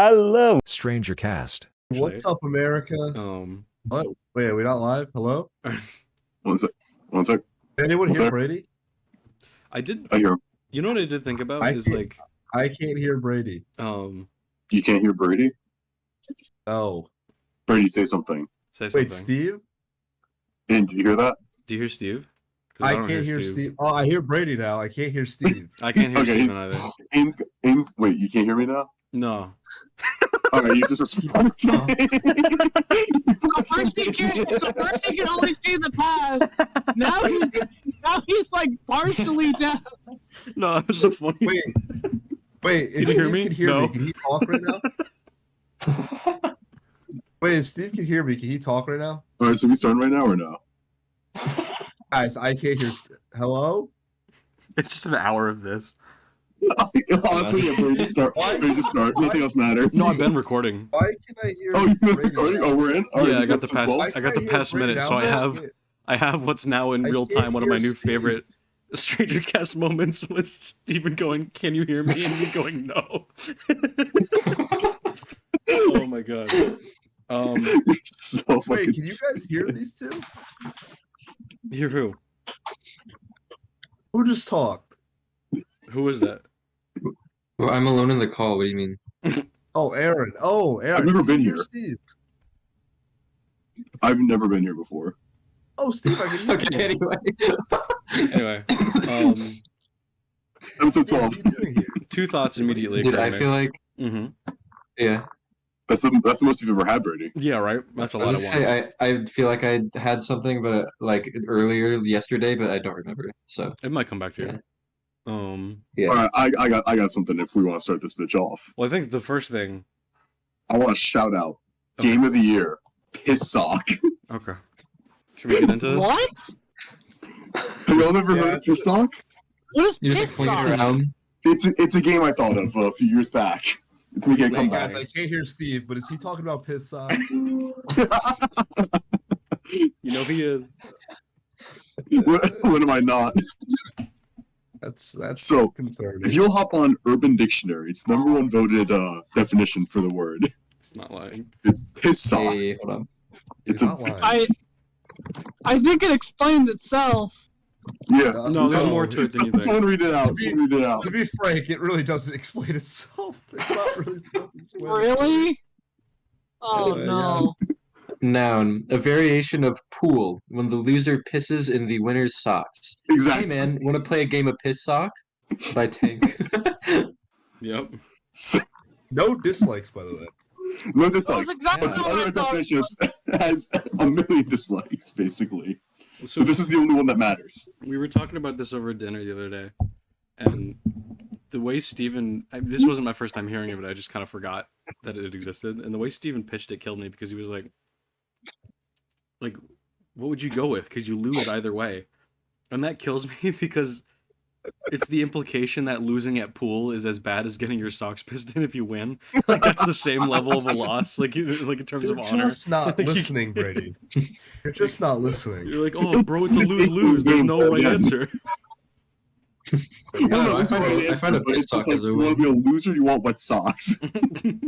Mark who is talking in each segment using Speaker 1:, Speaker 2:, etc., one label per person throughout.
Speaker 1: I love
Speaker 2: strangercast.
Speaker 3: What's up, America? What? Wait, are we not live? Hello?
Speaker 4: One sec.
Speaker 3: Did anyone hear Brady?
Speaker 5: I did.
Speaker 4: I hear him.
Speaker 5: You know what I did think about
Speaker 3: I can't hear Brady.
Speaker 4: You can't hear Brady?
Speaker 3: Oh.
Speaker 4: Brady, say something.
Speaker 5: Say something.
Speaker 3: Wait, Steve?
Speaker 4: Ian, did you hear that?
Speaker 5: Do you hear Steve?
Speaker 3: I can't hear Steve. Oh, I hear Brady now. I can't hear Steve.
Speaker 5: I can't hear Steven either.
Speaker 4: Ian's, wait, you can't hear me now?
Speaker 5: No.
Speaker 4: Alright, you just responded to me.
Speaker 6: First he can only see the past. Now he's like partially deaf.
Speaker 5: No, that was so funny.
Speaker 3: Wait, if
Speaker 5: you hear
Speaker 3: Steve
Speaker 5: me?
Speaker 3: Can hear
Speaker 5: No.
Speaker 3: me, can he talk right now? Wait, if Steve can hear me, can he talk right now?
Speaker 4: Alright, so we starting right now or no?
Speaker 3: Guys, I can't hear. Hello?
Speaker 5: It's just an hour of this.
Speaker 4: Honestly, yeah, Brady, just start. Nothing else matters.
Speaker 5: No, I've been recording.
Speaker 3: Why can I hear?
Speaker 4: Oh, you've been
Speaker 3: Brady
Speaker 4: recording?
Speaker 3: now?
Speaker 4: Oh, we're in? All
Speaker 5: Yeah,
Speaker 4: right,
Speaker 5: I got the past.
Speaker 4: 12?
Speaker 5: I got the past minute, so I have what's now in real time one of my new favorite strangercast moments was Steven going, "Can you hear me?" and me going, "No." Oh my god.
Speaker 4: So
Speaker 3: Wait, can you guys hear these two?
Speaker 5: Hear who?
Speaker 3: Who just talked?
Speaker 5: Who is that?
Speaker 7: Well, I'm alone in the call. What do you mean?
Speaker 3: Oh, Aaron. Oh, Aaron.
Speaker 4: I've never been here.
Speaker 3: Steve.
Speaker 4: I've never been here before.
Speaker 3: Oh, Steve, I can hear
Speaker 7: Okay,
Speaker 3: you.
Speaker 5: Anyway,
Speaker 4: Episode 12.
Speaker 3: What are you doing here?
Speaker 5: two thoughts immediately.
Speaker 7: Dude, I
Speaker 5: occurred to
Speaker 7: feel like,
Speaker 5: me.
Speaker 7: yeah.
Speaker 4: That's the most you've ever had, Brady.
Speaker 5: Yeah, right. That's a
Speaker 7: I
Speaker 5: lot
Speaker 7: was
Speaker 5: of
Speaker 7: gonna
Speaker 5: ones.
Speaker 7: say, I feel like I had something, but like earlier yesterday, but I don't remember. So
Speaker 5: It might come back to you.
Speaker 7: yeah.
Speaker 5: Yeah.
Speaker 4: All right, I got something. If we want to start this bitch off,
Speaker 5: Well, I think the first thing.
Speaker 4: I want to shout out
Speaker 5: Okay.
Speaker 4: Game of the Year, Piss Sock.
Speaker 5: Okay. Should we get into this?
Speaker 6: What?
Speaker 4: Have y'all never heard of Piss Sock?
Speaker 6: What is
Speaker 7: You
Speaker 6: piss
Speaker 7: just fling it
Speaker 6: sock?
Speaker 7: around.
Speaker 4: It's a game I thought of a few years back. It's making a
Speaker 3: Hey
Speaker 4: comeback.
Speaker 3: guys, I can't hear Steve, but is he talking about piss socks?
Speaker 5: You know he is.
Speaker 4: When am I not?
Speaker 3: That's
Speaker 4: So,
Speaker 3: concerning.
Speaker 4: if you'll hop on Urban Dictionary, it's the #1 voted definition for the word.
Speaker 5: It's not lying.
Speaker 4: It's piss sock.
Speaker 7: Hey, hold on.
Speaker 4: It's
Speaker 3: not lying.
Speaker 6: I think it explains itself.
Speaker 4: Yeah.
Speaker 5: No, there's more to it than you think.
Speaker 4: Someone read it out. Someone read it out.
Speaker 3: To be frank, it really doesn't explain itself. It's not really self-explanatory.
Speaker 6: Really? Oh
Speaker 3: Yeah.
Speaker 6: no.
Speaker 7: Noun, a variation of pool, when the loser pisses in the winner's socks.
Speaker 4: Exactly.
Speaker 7: Hey man, want to play a game of piss sock? By Tank.
Speaker 5: Yep.
Speaker 3: No dislikes, by the way.
Speaker 4: No
Speaker 6: That was
Speaker 4: dislikes.
Speaker 6: exactly
Speaker 4: But the
Speaker 6: what I
Speaker 4: other
Speaker 6: thought.
Speaker 4: definition has a million dislikes, basically. So this is the only one that matters.
Speaker 5: We were talking about this over dinner the other day, and the way Steven... this wasn't my first time hearing of it, I just kind of forgot that it existed, and the way Steven pitched it killed me, because he was like, what would you go with? Because you lose either way. And that kills me, because it's the implication that losing at pool is as bad as getting your socks pissed in if you win. Like, that's the same level of a loss, like in terms
Speaker 3: You're
Speaker 5: of honor.
Speaker 3: just not
Speaker 5: Like,
Speaker 3: listening, Brady. You're just not listening.
Speaker 5: You're like, oh, bro, it's a lose-lose. There's no right answer.
Speaker 7: No, I find
Speaker 4: It's
Speaker 7: a
Speaker 4: fine, but
Speaker 7: piss
Speaker 4: it's just
Speaker 7: sock
Speaker 4: like,
Speaker 7: as a
Speaker 4: you want
Speaker 7: win.
Speaker 4: to be a loser, you want wet socks.
Speaker 5: Hey,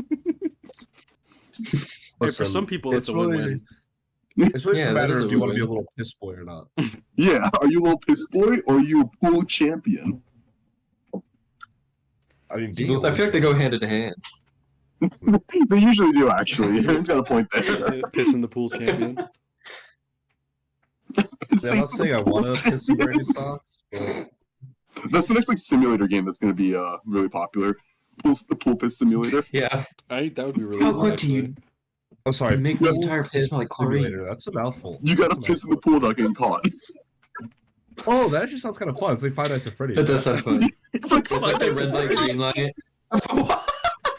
Speaker 5: for some people, it's a
Speaker 3: really,
Speaker 5: win-win.
Speaker 3: It's really just
Speaker 7: Yeah,
Speaker 3: a
Speaker 7: that
Speaker 3: matter
Speaker 7: is
Speaker 3: if
Speaker 7: a
Speaker 3: you want to be a
Speaker 7: win-win.
Speaker 3: little piss boy or not.
Speaker 4: Yeah, are you a little piss boy or are you a pool champion?
Speaker 3: I mean,
Speaker 7: I feel like they go hand in hand.
Speaker 4: They usually do, actually. Aaron's got a point there.
Speaker 5: Piss in the pool champion.
Speaker 3: I'm not saying I want to piss in Brady's socks, but
Speaker 4: That's the next simulator game that's going to be really popular. The pool piss simulator.
Speaker 7: Yeah.
Speaker 5: That would be really
Speaker 7: How
Speaker 5: cool,
Speaker 7: quick do you
Speaker 5: actually.
Speaker 3: I'm sorry.
Speaker 7: make the
Speaker 3: pool
Speaker 7: entire piss smell like chlorine?
Speaker 3: simulator. That's a mouthful.
Speaker 4: You got to
Speaker 3: That's a
Speaker 4: piss in the
Speaker 3: mouthful.
Speaker 4: pool without getting caught.
Speaker 3: Oh, that actually sounds kind of fun. It's like Five Nights at Freddy's.
Speaker 7: That does sound fun.
Speaker 4: It's like
Speaker 7: It's like the red light, green light.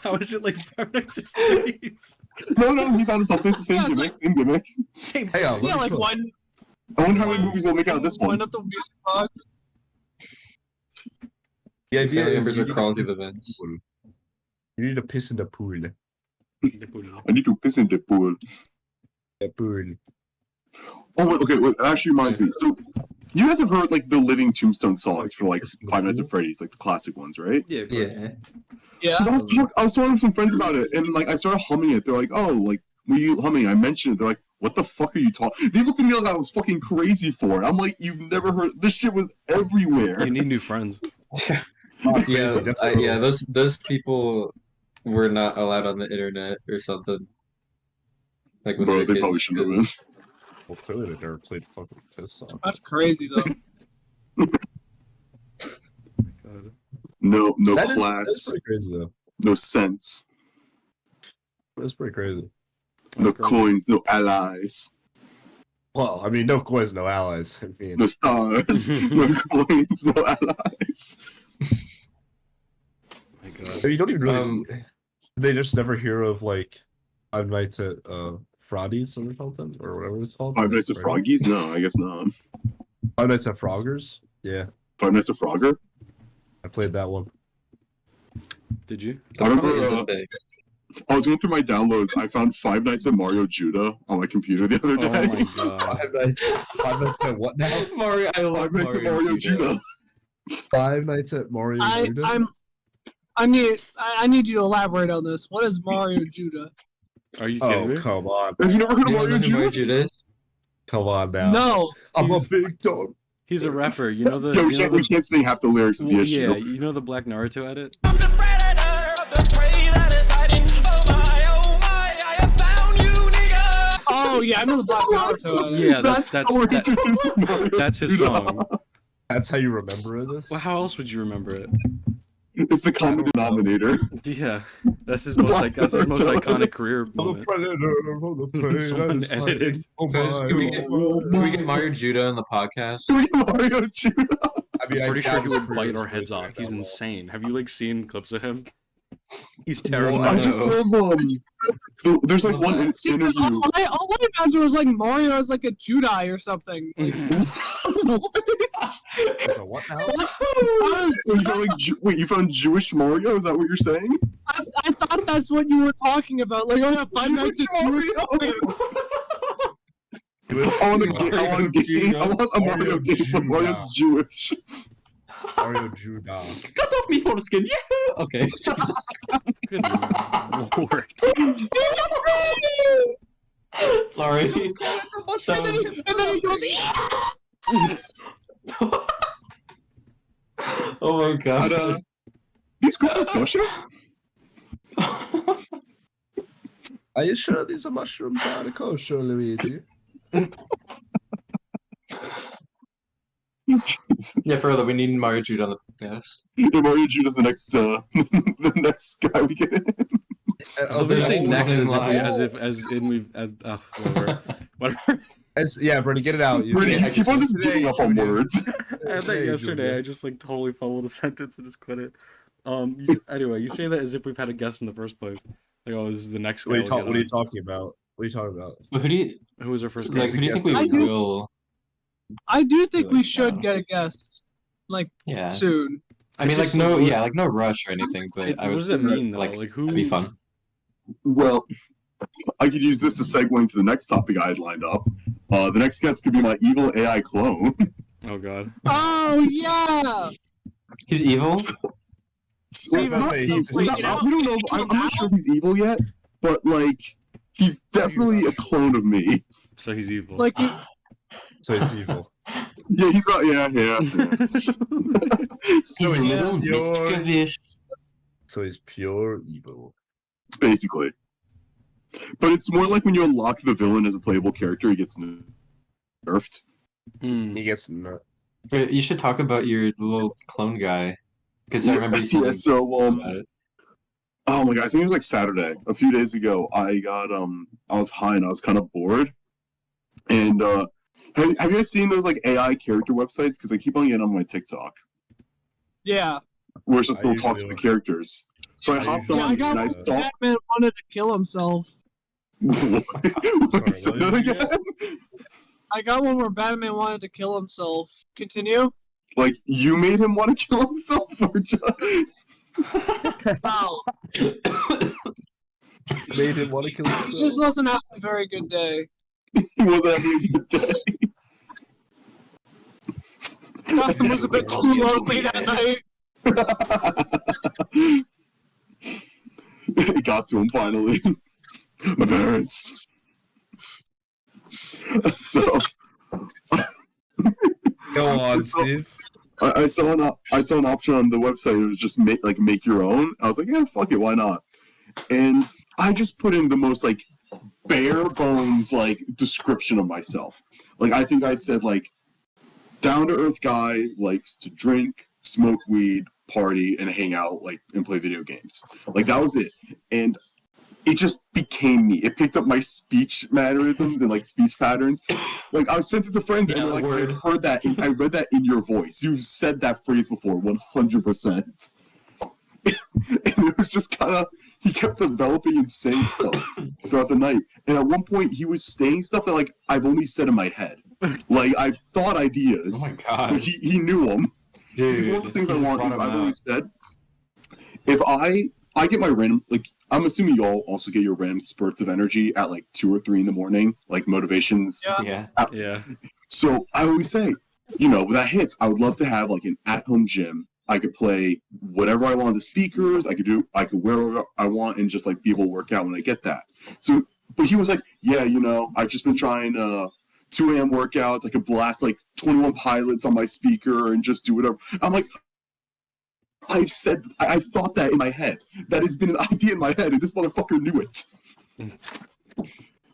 Speaker 5: How is it like Five Nights at Freddy's?
Speaker 4: No, he's on something. It's the same
Speaker 6: Yeah, it's
Speaker 4: gimmick. Same gimmick.
Speaker 5: Same.
Speaker 3: Hey,
Speaker 6: Yeah, like one.
Speaker 4: I wonder how many movies they'll make out of this
Speaker 6: One
Speaker 4: one.
Speaker 6: of the music box.
Speaker 3: The idea
Speaker 7: Family
Speaker 3: is
Speaker 7: members
Speaker 3: you
Speaker 7: are
Speaker 3: need to
Speaker 7: crawling through
Speaker 3: piss
Speaker 7: the
Speaker 3: in
Speaker 7: vents.
Speaker 3: pool. You need to piss in the pool.
Speaker 4: I need to piss in the pool.
Speaker 3: The pool.
Speaker 4: Oh, wait, okay. Wait, that actually reminds me. So, You guys have heard like the Living Tombstone songs for like Five Nights at Freddy's, like the classic ones, right?
Speaker 5: Yeah, of course.
Speaker 7: Yeah.
Speaker 6: Yeah.
Speaker 4: 'Cause I was talking to some friends about it, and like I started humming it. They're like, "Oh, like were you humming?" I mentioned it. They're like, "What the fuck are you talking?" They looked at me like I was fucking crazy for it. I'm like, "You've never heard this shit was everywhere."
Speaker 5: You need new friends.
Speaker 7: Yeah, those people were not allowed on the internet or something. Like when
Speaker 4: Bro,
Speaker 7: they were
Speaker 4: they probably
Speaker 7: kids.
Speaker 4: shouldn't have been.
Speaker 7: 'Cause-
Speaker 3: Well, clearly they never played fucking piss song.
Speaker 6: That's crazy though.
Speaker 5: God.
Speaker 4: No
Speaker 3: That's
Speaker 4: class,
Speaker 3: pretty crazy though.
Speaker 4: no sense,
Speaker 3: That's pretty crazy.
Speaker 4: no
Speaker 5: That's crazy.
Speaker 4: coins, no allies,
Speaker 3: Well, I mean, no coins, no allies. I mean,
Speaker 4: no stars, no coins, no allies.
Speaker 5: My God.
Speaker 3: you don't even really.
Speaker 7: Um,
Speaker 3: they just never hear of like Five Nights at Freddy's or something, or whatever it's called.
Speaker 4: Five Nights at
Speaker 3: Right?
Speaker 4: Froggies? No, I guess not.
Speaker 3: Five Nights at Froggers. Yeah,
Speaker 4: Five Nights at Frogger?
Speaker 3: I played that one.
Speaker 5: Did you?
Speaker 7: that
Speaker 4: I remember,
Speaker 7: probably is a thing.
Speaker 4: I was going through my downloads. I found Five Nights at Mario Judah on my computer the other
Speaker 5: Oh
Speaker 4: day.
Speaker 5: my God.
Speaker 3: Five Nights at what now?
Speaker 7: Mario, I love
Speaker 4: Five Nights at Mario Judah.
Speaker 3: Five Nights at Mario. Judah?
Speaker 6: I need you to elaborate on this. What is Mario Judah?
Speaker 5: Are you kidding
Speaker 3: Oh,
Speaker 5: me?
Speaker 3: come on.
Speaker 4: Have you never heard of
Speaker 7: You don't
Speaker 4: Mario
Speaker 7: know who Mario
Speaker 4: Judah?
Speaker 7: Judah is?
Speaker 3: Come on now.
Speaker 6: No.
Speaker 3: I'm a
Speaker 5: He's-
Speaker 3: big dog.
Speaker 5: He's a rapper. You know the.
Speaker 4: Yo,
Speaker 5: you know
Speaker 4: we can't sing half the lyrics of the
Speaker 5: well,
Speaker 4: issue.
Speaker 5: yeah, you know the Black Naruto edit.
Speaker 1: I'm the predator of the prey that is hiding. Oh my, I have found you, nigga.
Speaker 6: Oh yeah, I know the Black Naruto.
Speaker 5: Yeah, that's
Speaker 4: how we're
Speaker 5: that,
Speaker 4: introducing Mario
Speaker 5: that's his
Speaker 4: Judah.
Speaker 5: song.
Speaker 3: That's how you remember this?
Speaker 5: Well, how else would you remember it?
Speaker 4: It's the common denominator.
Speaker 5: Yeah, that's his most iconic career
Speaker 3: I'm a
Speaker 5: moment.
Speaker 3: predator. I'm a prey.
Speaker 5: Someone
Speaker 3: that is
Speaker 5: edited.
Speaker 3: hiding. Oh
Speaker 7: Guys,
Speaker 3: my,
Speaker 7: can we get Mario Judah on the podcast?
Speaker 4: Mario Judah.
Speaker 3: I mean,
Speaker 5: I'm pretty
Speaker 3: I
Speaker 5: sure
Speaker 3: doubt
Speaker 5: he
Speaker 3: his
Speaker 5: would
Speaker 3: career
Speaker 5: bite
Speaker 3: is
Speaker 5: our
Speaker 3: really
Speaker 5: heads
Speaker 3: going
Speaker 5: off. He's
Speaker 3: that well.
Speaker 5: insane. Have you like seen clips of him? He's
Speaker 7: Well,
Speaker 4: I
Speaker 5: terrifying.
Speaker 4: just love there's like one
Speaker 6: See,
Speaker 4: interview.
Speaker 6: all I imagined was like Mario as like a Judai or something.
Speaker 3: So what now?
Speaker 4: You found, like, wait, you found Jewish Mario? Is that what you're saying?
Speaker 6: I thought that's what you were talking about. Like, oh yeah, Five Nights at Mario.
Speaker 4: I want a Mario game, but Mario's Jewish.
Speaker 3: Mario Judah.
Speaker 7: Cut off me foreskin. Yeah. Okay.
Speaker 5: Good lord.
Speaker 7: Sorry.
Speaker 6: And then he goes, yeah!
Speaker 7: Oh my god.
Speaker 4: He's cool as Gosha.
Speaker 3: Are you sure these are mushrooms out of kosher, Luigi?
Speaker 7: Yeah, further, we need Mario Judah on the podcast.
Speaker 4: Yeah, Mario Judah's the next the next guy we get in.
Speaker 5: I love when you say
Speaker 7: Oh,
Speaker 5: next as if whatever.
Speaker 3: Yeah, Bernie, get it out.
Speaker 4: Brady, you keep on just
Speaker 3: Today,
Speaker 4: giving up on
Speaker 3: Brady.
Speaker 4: words.
Speaker 5: I had that
Speaker 3: Hey,
Speaker 5: yesterday.
Speaker 3: Julia.
Speaker 5: I just like totally fumbled a sentence and just quit it. Anyway, you say that as if we've had a guest in the first place. Like, oh, this is the next guy.
Speaker 3: What are you,
Speaker 5: we'll get
Speaker 3: what are you
Speaker 5: on.
Speaker 3: talking about? What are you talking about?
Speaker 7: But who do you
Speaker 5: Who was our first
Speaker 7: like?
Speaker 5: guest?
Speaker 7: Who do you think we
Speaker 6: I do-
Speaker 7: will?
Speaker 6: I do think we
Speaker 7: Like,
Speaker 6: should get a guest, like,
Speaker 7: Yeah.
Speaker 6: soon.
Speaker 7: I mean,
Speaker 5: It's
Speaker 7: like
Speaker 5: just
Speaker 7: no,
Speaker 5: so-
Speaker 7: yeah, like no rush or anything. But
Speaker 5: What
Speaker 7: I would.
Speaker 5: does that mean though?
Speaker 7: Like,
Speaker 5: Like who?
Speaker 7: That'd be fun.
Speaker 4: Well, I could use this to segue into the next topic I had lined up. The next guest could be my evil AI clone.
Speaker 5: Oh god.
Speaker 6: Oh yeah!
Speaker 7: He's evil.
Speaker 6: Wait,
Speaker 4: Not
Speaker 3: wait,
Speaker 4: evil.
Speaker 6: wait,
Speaker 4: Not-
Speaker 6: you know-
Speaker 4: we don't know. I'm not sure if he's evil yet, but like he's definitely a clone of me.
Speaker 5: So he's evil.
Speaker 6: Like,
Speaker 3: So it's evil.
Speaker 4: Yeah, he's not. Yeah.
Speaker 7: He's a little mischievous.
Speaker 3: So he's pure evil.
Speaker 4: Basically. But it's more like when you unlock the villain as a playable character, he gets nerfed.
Speaker 5: Hmm.
Speaker 3: He gets nut.
Speaker 7: But you should talk about your little clone guy, because I remember you saying
Speaker 4: Yeah, so
Speaker 7: about it.
Speaker 4: oh my god, I think it was like Saturday, a few days ago. I was high and I was kind of bored. And have you guys seen those like AI character websites? Because I keep on getting on my TikTok,
Speaker 6: yeah.
Speaker 4: where it's just
Speaker 3: I
Speaker 4: little talks to
Speaker 3: usually
Speaker 4: the characters. So I
Speaker 3: I
Speaker 4: hopped
Speaker 3: usually-
Speaker 6: Yeah,
Speaker 4: on
Speaker 6: I got
Speaker 4: and I
Speaker 6: one
Speaker 4: saw.
Speaker 6: Batman wanted to kill himself.
Speaker 4: What? Say that again?
Speaker 6: I got one where Batman wanted to kill himself. Continue?
Speaker 4: Like you made him want to kill himself, or just
Speaker 6: Wow.
Speaker 3: Made him want to kill
Speaker 6: He just
Speaker 3: himself.
Speaker 6: wasn't having a very good day.
Speaker 4: he wasn't having a good day.
Speaker 6: bathroom was a bit too lonely that night.
Speaker 4: It got to him finally. My parents. So
Speaker 3: Go on,
Speaker 4: So-
Speaker 3: Steve.
Speaker 4: I saw an option on the website. It was just make your own. I was like, yeah, fuck it, why not? And I just put in the most like bare bones like description of myself. Like I think I said like down to earth guy, likes to drink, smoke weed, party, and hang out like and play video games. Like that was it. And it just became me. It picked up my speech mannerisms and like speech patterns. Like I was sent it to friends and
Speaker 7: Yeah,
Speaker 4: they're like,
Speaker 7: word.
Speaker 4: I heard that. I read that in your voice. You've said that phrase before, 100%. And it was just kind of he kept developing and saying stuff throughout the night. And at one point, he was saying stuff that like I've only said in my head. Like I've thought
Speaker 7: Oh
Speaker 4: ideas,
Speaker 7: my god,
Speaker 4: but he knew them. Because
Speaker 7: dude!
Speaker 4: one of the things
Speaker 7: he
Speaker 4: I
Speaker 7: just
Speaker 4: want
Speaker 7: brought
Speaker 4: is
Speaker 7: him
Speaker 4: I've
Speaker 7: out.
Speaker 4: always said, if I get my random like I'm assuming you all also get your random spurts of energy at like 2 or 3 in the morning, like motivations.
Speaker 6: Yeah.
Speaker 7: Yeah,
Speaker 5: Yeah.
Speaker 4: So I always say, you know, when that hits, I would love to have like an at-home gym. I could play whatever I want on the speakers. I could wear whatever I want and just like be able to work out when I get that. So, but he was like, yeah, you know, I've just been trying 2 a.m. workouts. I could blast like 21 Pilots on my speaker and just do whatever. I'm like, I've thought that in my head. That has been an idea in my head, and this motherfucker knew it.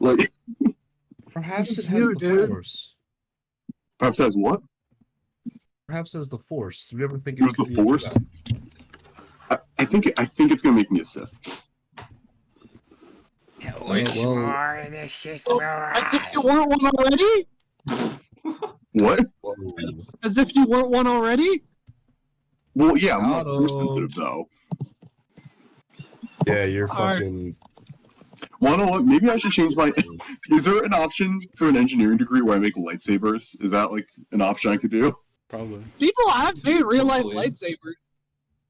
Speaker 4: Like,
Speaker 3: Perhaps
Speaker 6: Just
Speaker 3: it has
Speaker 6: you,
Speaker 3: the
Speaker 6: dude.
Speaker 3: force.
Speaker 4: perhaps that's what?
Speaker 3: Perhaps it was the force. Do you ever think
Speaker 4: It was the
Speaker 3: could be a
Speaker 4: force?
Speaker 3: Jedi?
Speaker 4: I think it's gonna make me a Sith.
Speaker 3: Well, well,
Speaker 6: As if you weren't one already?
Speaker 4: What?
Speaker 3: whoa.
Speaker 6: As if you weren't one already?
Speaker 4: Well, yeah, I'm not
Speaker 3: Got
Speaker 4: force
Speaker 3: 'em.
Speaker 4: sensitive though.
Speaker 3: Yeah, you're
Speaker 6: Alright.
Speaker 3: fucking.
Speaker 4: Well, you know what? Maybe I should change my. Is there an option for an engineering degree where I make lightsabers? Is that like an option I could do?
Speaker 5: Probably.
Speaker 6: People have made real life
Speaker 7: Hopefully.
Speaker 6: lightsabers.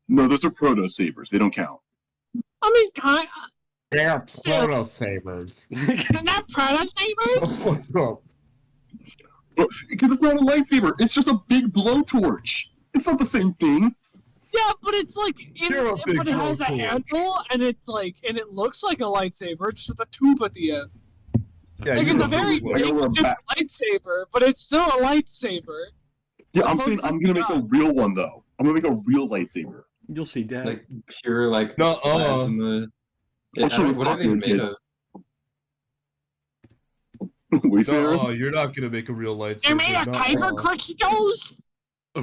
Speaker 4: No, those are proto sabers. They don't count.
Speaker 6: I mean, kind
Speaker 3: They're proto sabers.
Speaker 6: they're not product sabers.
Speaker 4: Because it's not a lightsaber. It's just a big blowtorch. It's not the same thing.
Speaker 6: Yeah, but it's like,
Speaker 3: You're a big
Speaker 6: but it has a
Speaker 3: blowtorch.
Speaker 6: handle, and it's like, and it looks like a lightsaber, just with a tube at the end.
Speaker 3: Yeah,
Speaker 6: Like
Speaker 3: you're
Speaker 6: it's
Speaker 3: a
Speaker 6: a very
Speaker 3: big
Speaker 4: like
Speaker 6: big
Speaker 4: a
Speaker 6: stupid
Speaker 4: bat.
Speaker 6: lightsaber, but it's still a lightsaber.
Speaker 4: Yeah, I'm saying I'm gonna make a real one though. I'm gonna make a real lightsaber.
Speaker 5: You'll see, Dad.
Speaker 7: like pure like
Speaker 3: Nuh-uh.
Speaker 7: plasma.
Speaker 4: Also,
Speaker 7: What are they
Speaker 4: popular
Speaker 7: made
Speaker 4: kids.
Speaker 7: of?
Speaker 4: What you say, Aaron?
Speaker 3: No, you're not gonna make a real lightsaber.
Speaker 6: They're made of kyber crystals.
Speaker 7: I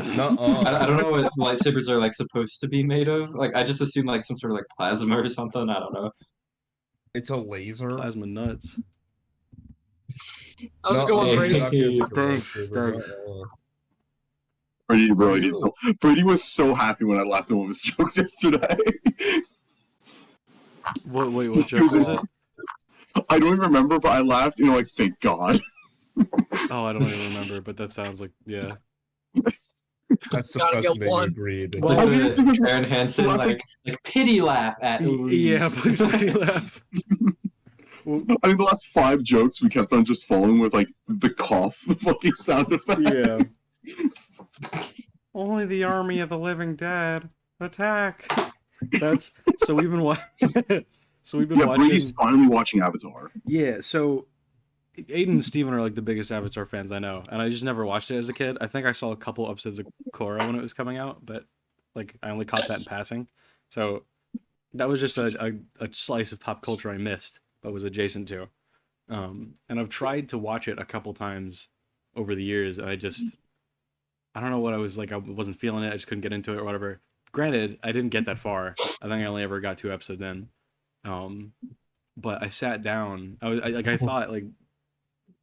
Speaker 7: don't know what lightsabers are like supposed to be made of. Like I just assume like some sort of like plasma or something. I don't know.
Speaker 3: It's a laser.
Speaker 5: Plasma nuts.
Speaker 6: I was
Speaker 3: No,
Speaker 6: going
Speaker 7: hey.
Speaker 6: crazy.
Speaker 3: you're not gonna make a
Speaker 5: Thanks,
Speaker 3: lightsaber,
Speaker 5: thanks.
Speaker 3: nuh-uh.
Speaker 4: Brady really needs
Speaker 3: Ew.
Speaker 4: to. Brady was so happy when I laughed at one of his jokes yesterday.
Speaker 5: What joke
Speaker 4: He was
Speaker 5: was
Speaker 4: in-
Speaker 5: it?
Speaker 4: I don't even remember, but I laughed. You know, like thank God.
Speaker 5: Oh, I don't even remember, but that sounds like, yeah.
Speaker 3: That's the
Speaker 6: Gotta get
Speaker 3: question that you
Speaker 6: one.
Speaker 3: agreed.
Speaker 7: Like
Speaker 4: I think it's
Speaker 7: the
Speaker 4: because-
Speaker 7: Aaron Hansen
Speaker 4: well, that's
Speaker 7: like pity laugh at
Speaker 5: Yeah,
Speaker 7: Elise.
Speaker 5: please make me laugh.
Speaker 4: I think the last 5 jokes we kept on just following with like the cough fucking sound effect.
Speaker 5: Yeah. Only the army of the living dead. Attack. That's so we've been watching. So we've been
Speaker 4: Yeah,
Speaker 5: watching.
Speaker 4: Brady's finally watching Avatar.
Speaker 5: Yeah, so Aidan and Steven are like the biggest Avatar fans I know, and I just never watched it as a kid. I think I saw a couple episodes of Korra when it was coming out, but like I only caught that in passing. So that was just a slice of pop culture I missed, but was adjacent to. And I've tried to watch it a couple times over the years, and I don't know what I was like. I wasn't feeling it. I just couldn't get into it or whatever. Granted, I didn't get that far. I think I only ever got 2 episodes in. But I sat down. I thought like,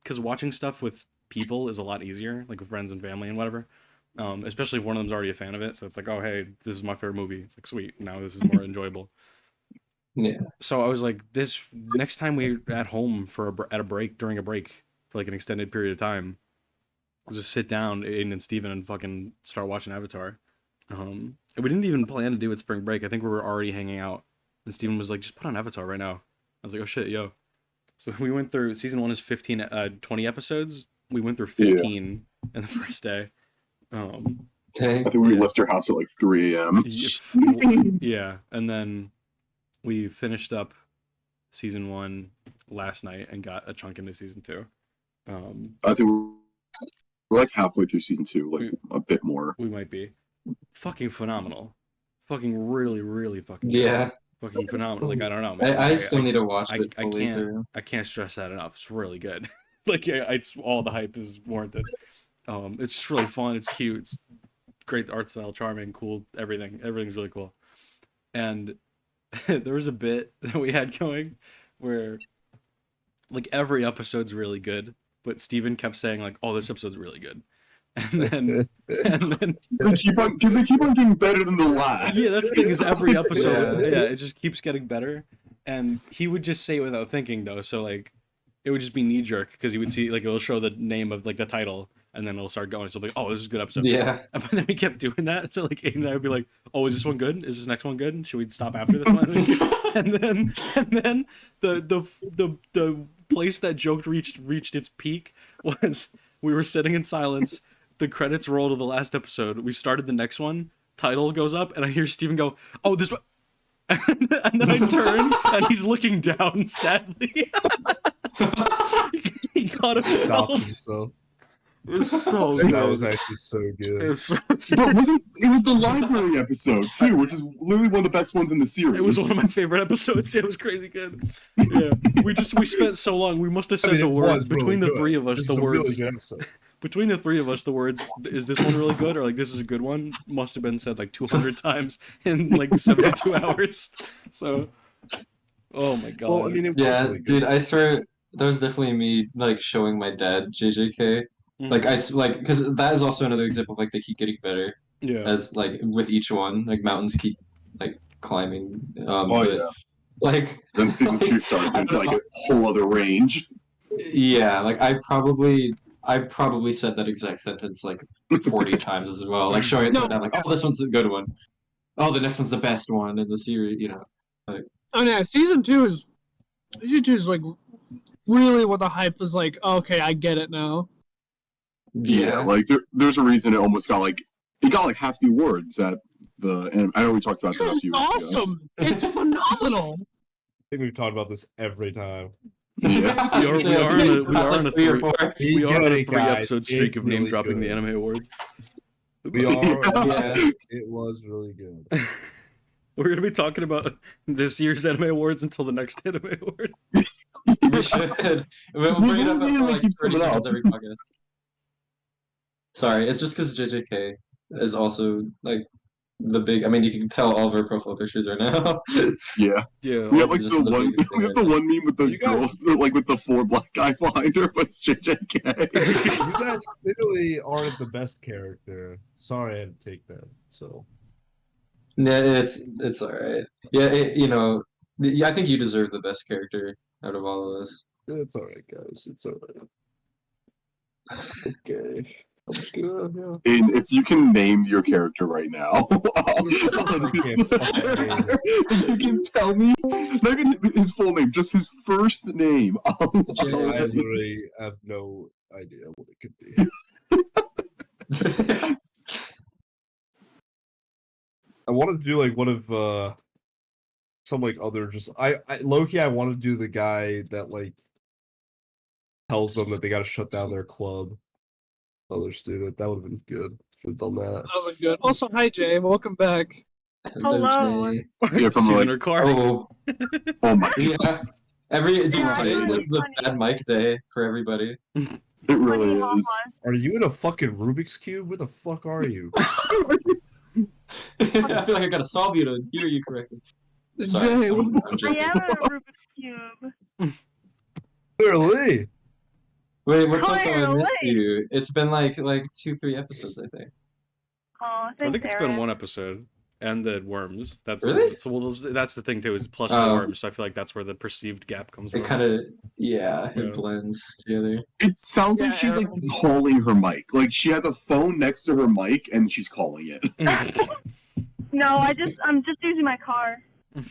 Speaker 5: because watching stuff with people is a lot easier, like with friends and family and whatever. Especially if one of them's already a fan of it, so it's like, oh hey, this is my favorite movie. It's like sweet. Now this is more enjoyable.
Speaker 7: Yeah.
Speaker 5: So I was like, this next time we're at home for at a break during a break for like an extended period of time, I'll just sit down, Aiden and Steven, and fucking start watching Avatar. And we didn't even plan to do it spring break. I think we were already hanging out, and Steven was like, just put on Avatar right now. I was like, oh shit, yo. So we went through, season 1 is 20 episodes. We went through 15 in the first day.
Speaker 7: Dang.
Speaker 4: I think we left your house at like 3 a.m.
Speaker 5: Yeah, and then we finished up season 1 last night and got a chunk into season 2.
Speaker 4: I think we're like halfway through season 2, like a bit more.
Speaker 5: We might be. Fucking phenomenal. Fucking really, really fucking
Speaker 7: Yeah.
Speaker 5: fucking phenomenal. Like, I don't know, man.
Speaker 7: I still need to watch it
Speaker 5: I
Speaker 7: fully
Speaker 5: can't
Speaker 7: through.
Speaker 5: I can't stress that enough. It's really good. Like, it's all the hype is warranted. It's just really fun. It's cute. It's great art style, charming, cool. Everything's really cool. And there was a bit that we had going where, like, every episode's really good, but Steven kept saying like, "Oh, this episode's really good," and then
Speaker 4: They keep on getting better than the last.
Speaker 5: yeah, that's the thing is every episode, yeah, it just keeps getting better, and he would just say it without thinking though, so like, it would just be knee jerk because he would see like it'll show the name of like the title. And then it'll start going. So like, oh, this is a good episode.
Speaker 7: Yeah.
Speaker 5: And then we kept doing that. So like, Aidan and I would be like, oh, is this one good? Is this next one good? Should we stop after this one? and then the place that joke reached its peak was we were sitting in silence. The credits roll to the last episode. We started the next one. Title goes up, and I hear Steven go, "Oh, this one." And then I turn, and he's looking down sadly. He caught
Speaker 3: Stopped
Speaker 5: himself.
Speaker 3: himself.
Speaker 5: It was so good.
Speaker 3: That was actually so good.
Speaker 5: It was so
Speaker 4: But it was the library episode too, which is literally one of the best ones in the series.
Speaker 5: It was one of my favorite episodes. It was crazy good. Yeah, we spent so long. We must have said the words between the three of us. The words between the three of us. The words. Is this one really good or like this is a good one? Must have been said like 200 times in like 72 hours. So, oh my god.
Speaker 3: Well, I mean, it was
Speaker 7: Yeah,
Speaker 3: really good.
Speaker 7: dude, I swear that was definitely me like showing my dad JJK.
Speaker 5: Mhm.
Speaker 7: Like because that is also another example of like they keep getting better
Speaker 5: Yeah.
Speaker 7: as like with each one, like mountains keep like climbing.
Speaker 4: Oh
Speaker 7: But,
Speaker 4: yeah.
Speaker 7: like
Speaker 4: Then season 2 starts and it's like a whole other range.
Speaker 7: yeah, like I probably said that exact sentence like 40 times as well, like showing it to my dad, like, oh, this one's a good one. Oh, the next one's the best one in the series, you know.
Speaker 6: Oh yeah, season two is like really what the hype is like. Okay, I get it now.
Speaker 4: Yeah, like there's a reason it almost got like half the awards at the. And I know we talked about that a
Speaker 6: It's
Speaker 4: few weeks ago.
Speaker 6: awesome. It's phenomenal.
Speaker 3: I think we've talked about this every time.
Speaker 4: Yeah.
Speaker 5: We are on a
Speaker 7: 3 or 4.
Speaker 5: We are on a
Speaker 3: Get it,
Speaker 5: 3
Speaker 3: guys.
Speaker 5: episode streak
Speaker 3: It's
Speaker 5: of name
Speaker 3: really
Speaker 5: dropping the
Speaker 3: good.
Speaker 5: anime awards.
Speaker 3: We are.
Speaker 7: Yeah.
Speaker 3: It was really good.
Speaker 5: We're gonna be talking about this year's anime awards until the next anime award.
Speaker 7: We should. We'll bring it up
Speaker 4: Who's
Speaker 7: for like
Speaker 4: keeps
Speaker 7: 30
Speaker 4: coming
Speaker 7: seconds
Speaker 4: up?
Speaker 7: every podcast. Sorry, it's just because JJK is also like the big. I mean, you can tell all of our profile pictures are now.
Speaker 4: Yeah.
Speaker 5: Yeah.
Speaker 4: We have like
Speaker 7: Just
Speaker 4: the
Speaker 7: the
Speaker 4: one.
Speaker 7: biggest thing
Speaker 4: We have the one meme with the
Speaker 3: You guys-
Speaker 4: girls, like with the 4 black guys behind her, but it's JJK.
Speaker 3: You guys clearly aren't the best character. Sorry I had to take that. So
Speaker 7: Yeah, it's all right. Yeah, I think you deserve the best character out of all of us.
Speaker 3: it's alright, guys. It's alright. Okay. I'm just gonna, yeah.
Speaker 4: And if you can name your character right now, if you can tell me, not even his full name, just his first name.
Speaker 3: I literally have no idea what it could be. I wanted to do like one of some like other just I low-key I wanted to do the guy that like tells them that they gotta shut down their club. Other student. That would have been good. Should have done that.
Speaker 6: That was good. Also, hi Jay, welcome back.
Speaker 2: Hello.
Speaker 7: Jay.
Speaker 4: Yeah, from
Speaker 5: She's
Speaker 4: like,
Speaker 5: in her car.
Speaker 7: Oh,
Speaker 4: oh my,
Speaker 7: yeah. Dude,
Speaker 2: Yeah,
Speaker 7: today
Speaker 2: it's
Speaker 7: is the
Speaker 2: funny.
Speaker 7: bad mic day for everybody.
Speaker 4: it really
Speaker 2: Funny,
Speaker 4: is.
Speaker 3: Are you in a fucking Rubik's Cube? Where the fuck are you?
Speaker 7: I feel like I gotta solve you to hear you correctly. Sorry,
Speaker 6: Jay,
Speaker 7: I'm
Speaker 2: I
Speaker 7: joking.
Speaker 2: am a Rubik's Cube.
Speaker 3: Clearly.
Speaker 7: Wait, what's up? I
Speaker 2: Clearly.
Speaker 7: missed you. It's been like 2-3 episodes, I think.
Speaker 2: Oh,
Speaker 5: I
Speaker 2: thanks,
Speaker 5: think it's
Speaker 2: Aaron.
Speaker 5: been one episode. And the worms. That's
Speaker 7: Really?
Speaker 5: that's the thing too, is plus the
Speaker 7: Oh.
Speaker 5: worms. So I feel like that's where the perceived gap comes from.
Speaker 7: It kind of,
Speaker 5: Yeah.
Speaker 7: it blends together.
Speaker 4: It sounds like
Speaker 6: Yeah,
Speaker 4: she's like
Speaker 6: Aaron.
Speaker 4: calling her mic. Like she has a phone next to her mic and she's calling it.
Speaker 2: No, I'm just using my car.
Speaker 4: Oh,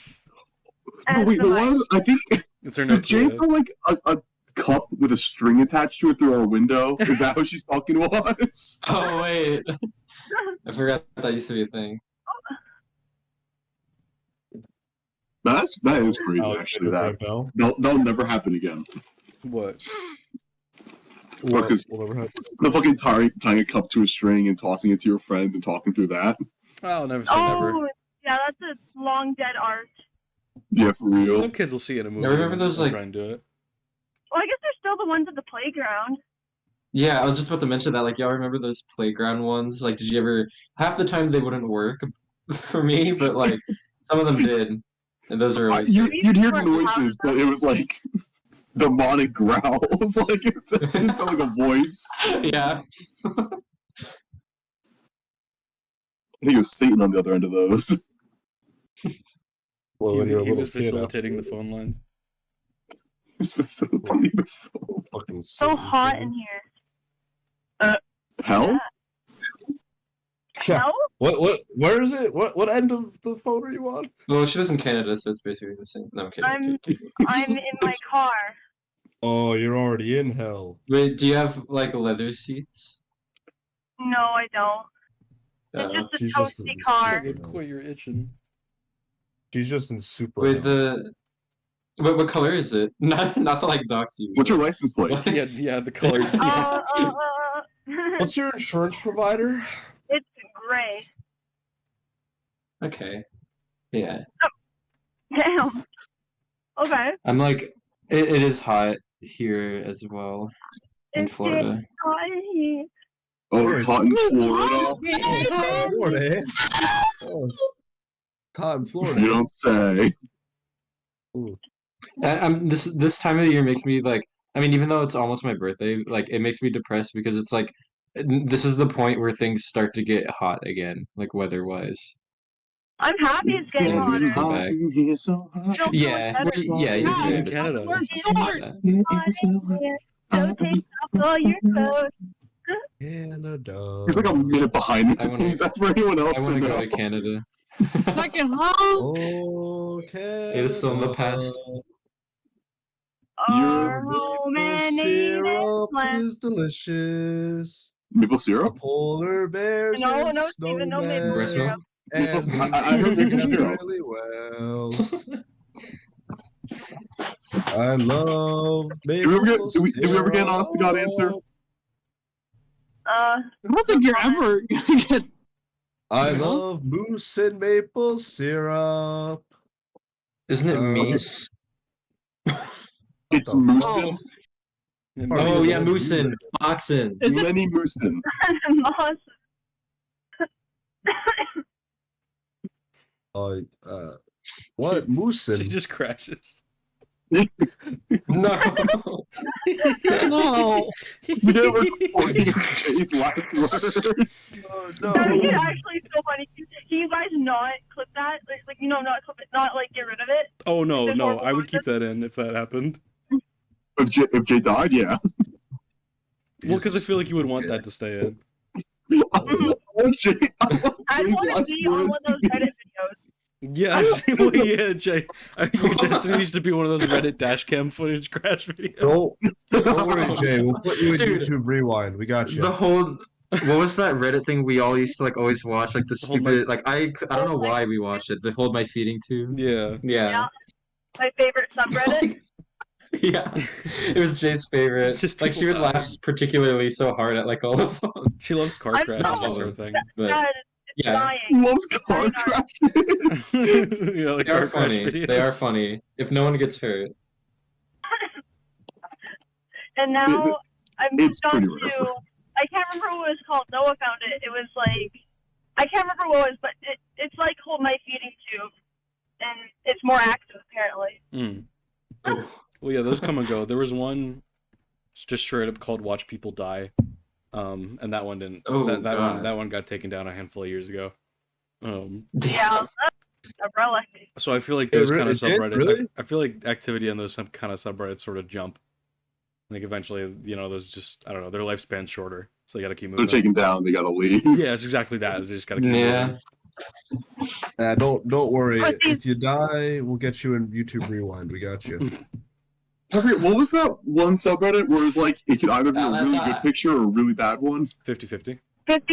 Speaker 2: As
Speaker 4: wait,
Speaker 2: the
Speaker 4: the
Speaker 2: mic.
Speaker 4: one I think
Speaker 5: It's her
Speaker 4: did Jay
Speaker 5: Nokia.
Speaker 4: throw like a cup with a string attached to it through our window. Is that how she's talking to us?
Speaker 7: Oh wait, I forgot that used to be a thing.
Speaker 4: That is crazy,
Speaker 3: Alexander
Speaker 4: actually.
Speaker 3: Graham Bell.
Speaker 4: That'll never happen again.
Speaker 5: What?
Speaker 4: Because
Speaker 3: Whatever happened.
Speaker 4: the fucking tying a cup to a string and tossing it to your friend and talking through that.
Speaker 5: I'll never say never.
Speaker 2: Oh, yeah, that's a long dead art.
Speaker 4: Yeah, for real.
Speaker 5: Some kids will see it in a movie.
Speaker 7: I remember
Speaker 5: and
Speaker 7: those,
Speaker 5: they'll
Speaker 7: like-
Speaker 5: try and do it.
Speaker 2: Well, I guess there's still the ones at the playground.
Speaker 7: Yeah, I was just about to mention that. Like, y'all remember those playground ones? Like, did you ever? Half the time they wouldn't work for me, but like some of them did, and those are always.
Speaker 4: You'd hear
Speaker 2: weren't
Speaker 4: noises, but it was like demonic growls. Like it didn't sound like a voice.
Speaker 7: Yeah.
Speaker 4: I think it was Satan on the other end of those.
Speaker 3: Well, when you're a
Speaker 5: He
Speaker 3: little
Speaker 5: was
Speaker 3: kid,
Speaker 5: facilitating the phone lines.
Speaker 4: It's facilitating the phone.
Speaker 3: fucking
Speaker 2: So hot in here.
Speaker 4: Hell?
Speaker 3: Yeah.
Speaker 2: No?
Speaker 3: What? Where is it? What end of the phone are you on?
Speaker 7: Well, she lives in Canada, so it's basically the same. No, I'm kidding.
Speaker 2: I'm in my car.
Speaker 3: Oh, you're already in hell.
Speaker 7: Wait, do you have like leather seats?
Speaker 2: No, I don't. It's
Speaker 7: Uh,
Speaker 2: just a
Speaker 3: she's just
Speaker 2: toasty
Speaker 3: a-
Speaker 2: car.
Speaker 5: Quit, you're itching.
Speaker 3: She's just in super.
Speaker 7: wait,
Speaker 3: hell.
Speaker 7: what color is it? Not to like dox you.
Speaker 4: What's your
Speaker 7: but-
Speaker 4: license plate?
Speaker 5: Yeah, the color. Yeah.
Speaker 3: What's your insurance provider?
Speaker 2: It's gray.
Speaker 7: Okay. Yeah.
Speaker 2: Damn. Okay.
Speaker 7: I'm like, it is hot here as well in
Speaker 2: It's
Speaker 7: Florida.
Speaker 2: hot in here.
Speaker 4: Oh, it's hot in Florida.
Speaker 3: Oh, Florida. Eh? Oh, it's hot in Florida.
Speaker 4: You don't say.
Speaker 3: Ooh.
Speaker 7: I'm this time of the year makes me like. I mean, even though it's almost my birthday, like it makes me depressed because it's like this is the point where things start to get hot again, like weather-wise.
Speaker 2: I'm happy it's getting
Speaker 7: Yeah,
Speaker 2: hotter.
Speaker 7: come back.
Speaker 4: Here so hot.
Speaker 2: Don't feel
Speaker 7: Yeah,
Speaker 2: better.
Speaker 7: yeah,
Speaker 5: You're
Speaker 7: you
Speaker 5: in
Speaker 7: do.
Speaker 5: Canada.
Speaker 6: Where's
Speaker 2: It's
Speaker 6: George?
Speaker 2: hot in here. So take off all your clothes.
Speaker 3: Canada.
Speaker 4: He's like a minute behind me.
Speaker 7: I wanna-
Speaker 4: Is that for anyone
Speaker 7: I
Speaker 4: else?
Speaker 7: want
Speaker 4: or
Speaker 7: to go
Speaker 4: no?
Speaker 7: to Canada.
Speaker 6: Fucking hell.
Speaker 3: Oh, Canada.
Speaker 7: It is still in the past.
Speaker 2: Our
Speaker 3: Your
Speaker 2: home
Speaker 3: maple
Speaker 2: and native
Speaker 3: syrup
Speaker 2: land.
Speaker 3: is delicious.
Speaker 4: Maple
Speaker 3: The
Speaker 4: syrup?
Speaker 3: polar bears
Speaker 2: No,
Speaker 3: and
Speaker 2: no, Steven, no maple
Speaker 7: Breast
Speaker 3: snowmen
Speaker 7: milk?
Speaker 3: and
Speaker 4: I heard maple
Speaker 3: together
Speaker 4: syrup.
Speaker 3: really well. I love
Speaker 4: Did we ever
Speaker 3: maple
Speaker 4: did we ever get an honest to God answer?
Speaker 3: syrup.
Speaker 6: I don't think you're ever gonna get.
Speaker 3: I love moose and maple syrup.
Speaker 7: Isn't it
Speaker 3: Uh,
Speaker 7: Meese?
Speaker 4: It's
Speaker 3: the
Speaker 4: Moosin.
Speaker 7: Oh yeah, Moosin, Moxin.
Speaker 6: Is it?
Speaker 4: Lenny Moosin.
Speaker 2: Moss.
Speaker 3: What
Speaker 5: She
Speaker 3: moosin?
Speaker 5: just crashes.
Speaker 7: No.
Speaker 6: No.
Speaker 4: We never recorded Jay's last words.
Speaker 3: Oh,
Speaker 2: That is
Speaker 3: no.
Speaker 2: actually so funny. Can you guys not clip that? Like not clip it, not like get rid of it.
Speaker 5: Oh no,
Speaker 2: There's
Speaker 5: no,
Speaker 2: horrible
Speaker 5: I would keep
Speaker 2: noises.
Speaker 5: that in if that happened.
Speaker 4: If Jay died, yeah.
Speaker 5: Well, because I feel like you would want that to stay in.
Speaker 4: I want Jay, I want
Speaker 2: I
Speaker 4: Jay's
Speaker 2: want to
Speaker 4: last
Speaker 2: be on one
Speaker 4: words
Speaker 2: of those
Speaker 4: to be-
Speaker 2: Reddit videos.
Speaker 5: Yeah, well, yeah, Jay. Your destiny needs to be one of those Reddit dashcam footage crash videos.
Speaker 3: Don't worry, Jay. We'll put you in
Speaker 7: Dude.
Speaker 3: YouTube Rewind. We got you.
Speaker 7: The whole what was that Reddit thing we all used to like always watch? Like the
Speaker 5: Hold my-
Speaker 7: stupid like I don't know why we watched it. The hold my feeding tube.
Speaker 5: Yeah.
Speaker 7: Yeah.
Speaker 2: My favorite subreddit.
Speaker 7: Yeah. It was Jay's favorite.
Speaker 5: It's just
Speaker 7: Like she
Speaker 5: people
Speaker 7: would laugh particularly so hard at like all of them.
Speaker 5: She loves car
Speaker 2: I
Speaker 5: crashes
Speaker 2: know.
Speaker 5: and sort of thing.
Speaker 7: But
Speaker 2: God, it's
Speaker 7: yeah.
Speaker 2: dying.
Speaker 4: Loves car crashes.
Speaker 5: Yeah, like
Speaker 7: they are
Speaker 5: car crash
Speaker 7: funny.
Speaker 5: videos.
Speaker 7: They are funny. If no one gets hurt.
Speaker 2: And now I moved
Speaker 4: It's
Speaker 2: on
Speaker 4: pretty
Speaker 2: to.
Speaker 4: rough.
Speaker 2: I can't remember what it was called. Noah found it. It was like I can't remember what it was, but it's like hold my feeding tube, and it's more active apparently.
Speaker 5: Mm.
Speaker 7: Ooh.
Speaker 5: Well, yeah, those come and go. There was one just straight up called "Watch People Die," and that one didn't.
Speaker 7: Oh,
Speaker 5: that
Speaker 7: God.
Speaker 5: one got taken down a handful of years ago.
Speaker 2: Yeah, that's a relic.
Speaker 5: So I feel like
Speaker 3: It
Speaker 5: those
Speaker 3: re-
Speaker 5: kind of
Speaker 3: it did?
Speaker 5: subreddits.
Speaker 3: Really?
Speaker 5: I feel like activity on those kind of subreddits sort of jump. I think eventually, those just I don't know, their lifespan's shorter, so they got to keep
Speaker 4: They're
Speaker 5: moving.
Speaker 4: taken down. They gotta leave.
Speaker 5: Yeah, it's exactly that. They just got to keep
Speaker 7: Yeah.
Speaker 5: moving.
Speaker 3: Don't worry.
Speaker 2: But these-
Speaker 3: If you die, we'll get you in YouTube Rewind. We got you.
Speaker 4: What was that one subreddit where it was like it could either be a
Speaker 7: That's
Speaker 4: really
Speaker 7: hot.
Speaker 4: good picture or a really bad one?
Speaker 5: 50-50.
Speaker 2: 50-50.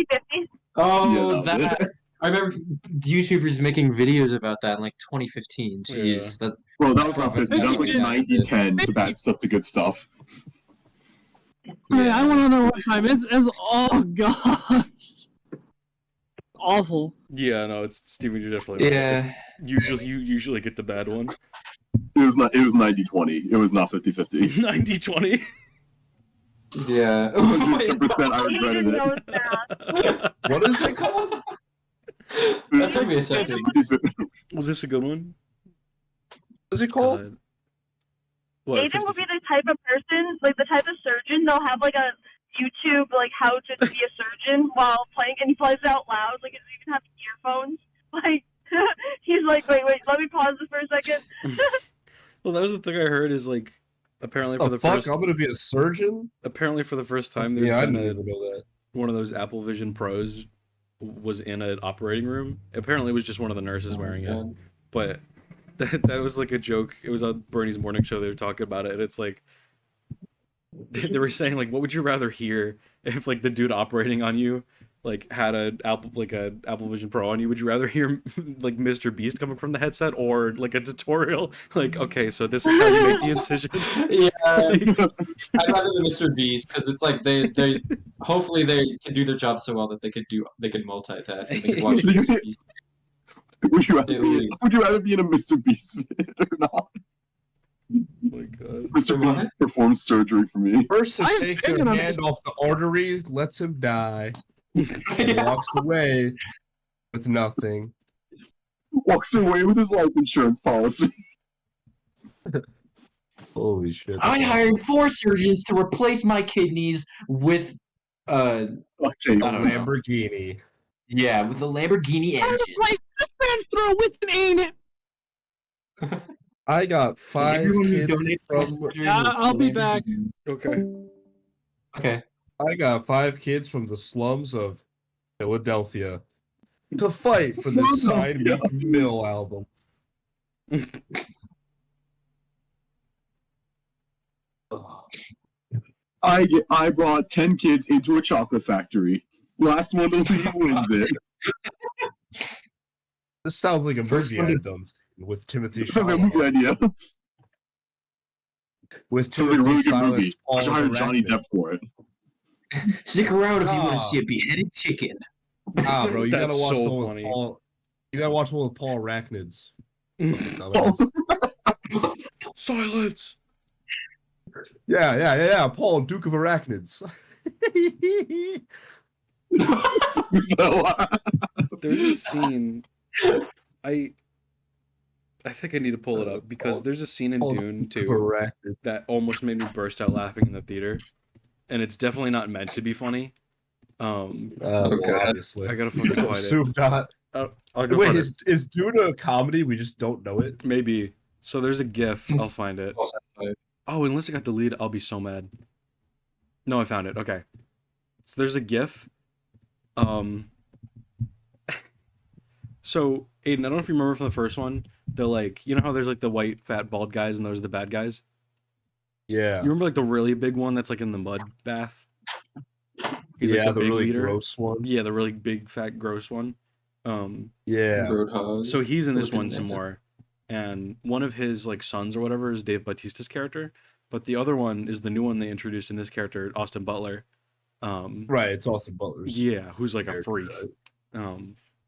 Speaker 7: Oh,
Speaker 4: Yeah,
Speaker 7: that. I remember YouTubers making videos about that in like 2015. Jeez, that
Speaker 4: Bro, that was
Speaker 7: Bro,
Speaker 4: not 50. That was like 90-10. The bad stuff to good stuff.
Speaker 6: Hey, I want to know what time it's. Oh gosh, awful.
Speaker 5: Yeah, no, it's Steven. You're definitely right.
Speaker 7: Yeah.
Speaker 5: You usually get the bad one.
Speaker 4: It was 90-20. It was not 50-50.
Speaker 5: 90-20.
Speaker 7: Yeah.
Speaker 4: 100% I
Speaker 2: He didn't
Speaker 4: regretted
Speaker 2: know
Speaker 4: it.
Speaker 2: it's bad.
Speaker 3: What is it called?
Speaker 7: That took me a second.
Speaker 5: Was this a good one?
Speaker 3: What is it called?
Speaker 5: What?
Speaker 2: Aidan will be the type of person, like the type of surgeon, they'll have like a YouTube, like how to be a surgeon while playing, and he plays it out loud, like you can have earphones. Like, he's like, wait, let me pause this for a second.
Speaker 5: Well, that was the thing I heard is like, apparently for
Speaker 3: Oh
Speaker 5: the
Speaker 3: fuck!
Speaker 5: first,
Speaker 3: I'm gonna be a surgeon.
Speaker 5: apparently for the first time, there's
Speaker 3: Yeah, I
Speaker 5: been
Speaker 3: didn't even know that.
Speaker 5: one of those Apple Vision Pros was in an operating room. Apparently, it was just one of the nurses wearing it, but that was like a joke. It was on Bernie's morning show. They were talking about it, and it's like they were saying like, what would you rather hear if like the dude operating on you like had a Apple Vision Pro on you? Would you rather hear like Mr. Beast coming from the headset or like a tutorial? Like, okay, so this is how you make the incision.
Speaker 7: Yeah, I'd rather than Mr. Beast because it's like they hopefully they can do their job so well that they could multitask and they could watch Mr. Beast.
Speaker 4: Would you rather be in a Mr. Beast vid or not?
Speaker 5: Oh my god.
Speaker 4: Mr. Beast performs surgery for me.
Speaker 3: First to
Speaker 6: I'm
Speaker 3: take
Speaker 6: thinking
Speaker 3: their
Speaker 6: of
Speaker 3: hand off the artery, lets him die, and
Speaker 7: Yeah.
Speaker 3: walks away with nothing.
Speaker 4: Walks away with his life insurance policy.
Speaker 3: Holy shit!
Speaker 7: I hired 4 surgeons to replace my kidneys with
Speaker 4: I'll tell you
Speaker 3: a
Speaker 7: I don't know.
Speaker 3: Lamborghini.
Speaker 7: with a Lamborghini
Speaker 6: I'm
Speaker 7: engine.
Speaker 6: gonna play this man's throw with an ain't it.
Speaker 3: I got 5
Speaker 7: Everyone who
Speaker 3: kids
Speaker 7: donates to my
Speaker 3: from.
Speaker 7: surgery
Speaker 6: Yeah,
Speaker 7: will get
Speaker 6: I'll
Speaker 7: a
Speaker 6: be back.
Speaker 7: Lamborghini.
Speaker 5: Okay.
Speaker 7: Okay.
Speaker 3: I got 5 kids from the slums of Philadelphia to fight for the Side Me Mill album.
Speaker 4: I brought 10 kids into a chocolate factory. Last one to leave wins it.
Speaker 3: This sounds like a
Speaker 4: First
Speaker 3: movie
Speaker 4: one to-
Speaker 3: I've done with Timothy
Speaker 4: Sounds like a movie
Speaker 3: Chalamet.
Speaker 4: idea.
Speaker 3: With
Speaker 4: Sounds like a
Speaker 3: Timothy
Speaker 4: really good
Speaker 3: Chalamet's
Speaker 4: movie. I should
Speaker 3: Paul
Speaker 4: hire Johnny
Speaker 3: Arachnid.
Speaker 4: Depp for it.
Speaker 7: Stick around if you want to
Speaker 3: Ah.
Speaker 7: see a beheaded chicken.
Speaker 3: Ah, bro, you
Speaker 5: That's
Speaker 3: gotta watch
Speaker 5: so
Speaker 3: the one
Speaker 5: funny.
Speaker 3: with Paul. You gotta watch the one with Paul Arachnids.
Speaker 5: Silence.
Speaker 3: Yeah. Paul, Duke of Arachnids.
Speaker 5: There's a scene. I think I need to pull it up because there's a scene in
Speaker 3: Paul,
Speaker 5: Dune
Speaker 3: Duke of
Speaker 5: 2
Speaker 3: Arachnids.
Speaker 5: that almost made me burst out laughing in the theater, and it's definitely not meant to be funny.
Speaker 7: Oh,
Speaker 3: well,
Speaker 7: God.
Speaker 3: obviously.
Speaker 5: I gotta fucking find it.
Speaker 3: Assume not.
Speaker 5: I'll go
Speaker 3: Wait,
Speaker 5: find it.
Speaker 3: is Dune a comedy? We just don't know it.
Speaker 5: Maybe. So there's a GIF. I'll find it. Oh, unless it got deleted, I'll be so mad. No, I found it. Okay. So there's a GIF. So Aiden, I don't know if you remember from the first one. They're like, you know how there's like the white, fat, bald guys, and those are the bad guys.
Speaker 3: Yeah.
Speaker 5: You remember like the really big one that's like in the mud bath? He's
Speaker 3: yeah,
Speaker 5: like
Speaker 3: the
Speaker 5: big
Speaker 3: really
Speaker 5: leader.
Speaker 3: gross one.
Speaker 5: Yeah, the really big, fat, gross one.
Speaker 3: Yeah.
Speaker 7: Roadhog.
Speaker 5: So he's in this
Speaker 7: Looking
Speaker 5: one
Speaker 7: at
Speaker 5: some
Speaker 7: it.
Speaker 5: more, and one of his like sons or whatever is Dave Bautista's character, but the other one is the new one they introduced in this character, Austin Butler.
Speaker 3: Right, it's Austin Butler's.
Speaker 5: Yeah, who's like a
Speaker 3: character,
Speaker 5: freak.
Speaker 3: right?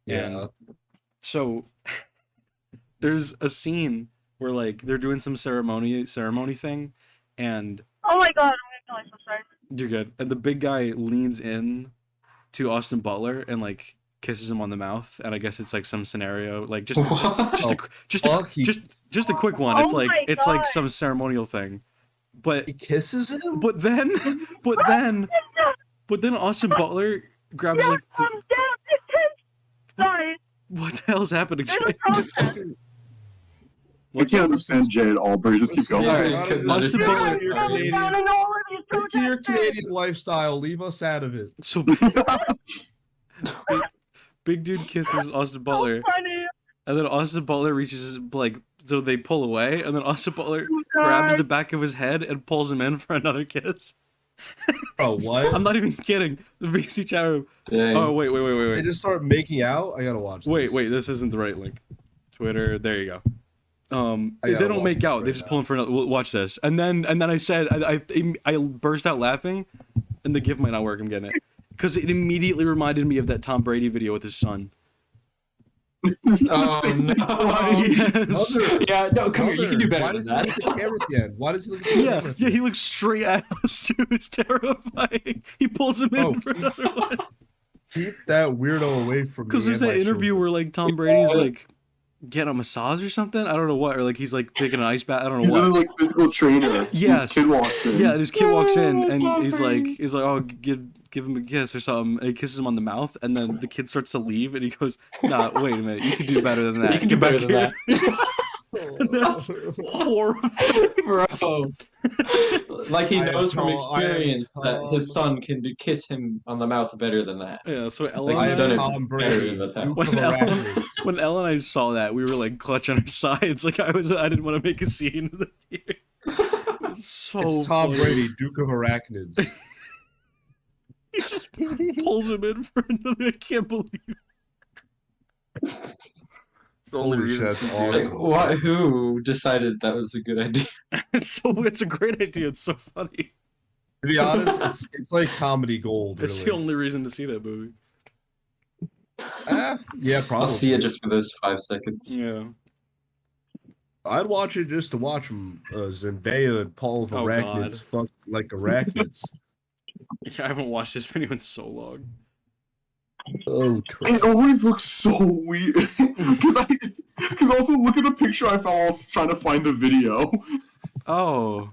Speaker 5: Yeah. And so there's a scene where like they're doing some ceremony thing, and
Speaker 2: Oh my god, I'm gonna kill myself, sorry.
Speaker 5: you're good. And the big guy leans in to Austin Butler and like kisses him on the mouth, and I guess it's like some scenario, like just a quick one. It's
Speaker 2: Oh
Speaker 5: like
Speaker 2: my
Speaker 5: it's like
Speaker 2: God.
Speaker 5: some ceremonial thing, but
Speaker 3: He kisses him?
Speaker 5: but then Austin Butler grabs like the,
Speaker 2: Down. Sorry,
Speaker 5: what the hell's happening?
Speaker 2: there's a
Speaker 5: Jay?
Speaker 2: protest.
Speaker 4: I can't understand Jay at all, but just keep going.
Speaker 5: Alright,
Speaker 7: I couldn't
Speaker 5: Austin
Speaker 7: understand
Speaker 5: Butler-
Speaker 7: that story.
Speaker 2: Down in all of these
Speaker 3: Stick to your
Speaker 2: protesters.
Speaker 3: Canadian lifestyle. Leave us out of it.
Speaker 5: So big dude kisses Austin Butler,
Speaker 2: So funny.
Speaker 5: and then Austin Butler reaches like, so they pull away, and then Austin Butler grabs
Speaker 2: God.
Speaker 5: the back of his head and pulls him in for another kiss.
Speaker 3: Bro, what?
Speaker 5: I'm not even kidding. The VC chat room.
Speaker 7: Dang.
Speaker 5: Oh wait.
Speaker 3: They just start making out. I gotta watch.
Speaker 5: Wait,
Speaker 3: this.
Speaker 5: this isn't the right link. Twitter, there you go.
Speaker 3: I
Speaker 5: They
Speaker 3: gotta
Speaker 5: don't
Speaker 3: watch
Speaker 5: make
Speaker 3: this
Speaker 5: out.
Speaker 3: right
Speaker 5: They just
Speaker 3: now.
Speaker 5: pull in for another. Watch this, and then I said I burst out laughing, and the GIF might not work. I'm getting it because it immediately reminded me of that Tom Brady video with his son.
Speaker 7: Oh no!
Speaker 5: Yes.
Speaker 7: Yeah, no, come here. You can do better
Speaker 3: Why
Speaker 7: than
Speaker 3: does he look at the
Speaker 7: that.
Speaker 3: camera at the end? Why does he look at the camera? at the
Speaker 5: Yeah, he
Speaker 3: end?
Speaker 5: looks straight at us, dude. It's terrifying. He pulls him in
Speaker 3: Oh,
Speaker 5: for another one.
Speaker 3: Keep that weirdo away from me.
Speaker 5: Because there's
Speaker 3: and
Speaker 5: that
Speaker 3: my
Speaker 5: interview
Speaker 3: children.
Speaker 5: where like Tom Brady's like getting a massage or something. I don't know what, or like he's like taking an ice bath. I don't know
Speaker 4: He's
Speaker 5: what.
Speaker 4: really like physical trainer.
Speaker 5: Yes.
Speaker 4: His kid walks in.
Speaker 5: Yeah, and his kid walks in
Speaker 2: Oh,
Speaker 5: and
Speaker 2: Tom
Speaker 5: he's like,
Speaker 2: Brady.
Speaker 5: oh, give him a kiss or something. And he kisses him on the mouth, and then the kid starts to leave, and he goes, nah, wait a minute, you can do better than that.
Speaker 7: You can do
Speaker 5: Get
Speaker 7: better
Speaker 5: back
Speaker 7: than
Speaker 5: here."
Speaker 7: that.
Speaker 5: That's horrible.
Speaker 7: Bro. Like he
Speaker 3: I am
Speaker 7: knows from
Speaker 3: Tom-
Speaker 7: experience
Speaker 3: I am
Speaker 7: that his
Speaker 3: Tom.
Speaker 7: son can kiss him on the mouth better than that.
Speaker 5: Yeah, so Ella
Speaker 7: Like,
Speaker 3: I
Speaker 7: he's
Speaker 5: and
Speaker 7: done
Speaker 5: I,
Speaker 7: it
Speaker 3: Tom
Speaker 7: better
Speaker 3: Brady.
Speaker 7: than that.
Speaker 3: Duke
Speaker 5: when
Speaker 3: of
Speaker 5: Ella,
Speaker 3: Arachnids.
Speaker 5: when Ella and I saw that, we were like clutching our sides. Like I didn't want to make a scene in the theater. It was so
Speaker 3: It's Tom
Speaker 5: funny.
Speaker 3: Brady, Duke of Arachnids.
Speaker 5: He just pulls him in for another. I can't believe it. It's the only
Speaker 3: Holy shit,
Speaker 5: reason
Speaker 3: that's
Speaker 5: to do
Speaker 7: Like,
Speaker 5: it.
Speaker 3: awesome.
Speaker 7: who decided that was a good idea?
Speaker 5: It's a great idea. It's so funny.
Speaker 3: To be honest, it's like comedy gold.
Speaker 5: It's the
Speaker 3: Really.
Speaker 5: only reason to see that movie.
Speaker 3: Yeah, probably.
Speaker 7: I'll see it just for those 5 seconds.
Speaker 5: Yeah.
Speaker 3: I'd watch it just to watch them. Zendaya and Paul of
Speaker 5: Oh,
Speaker 3: Arachnids fuck like arachnids.
Speaker 5: Yeah, I haven't watched this video in so long.
Speaker 3: Oh,
Speaker 4: It always looks so weird. Because also look at the picture I found while I was trying to find the video.
Speaker 5: Oh.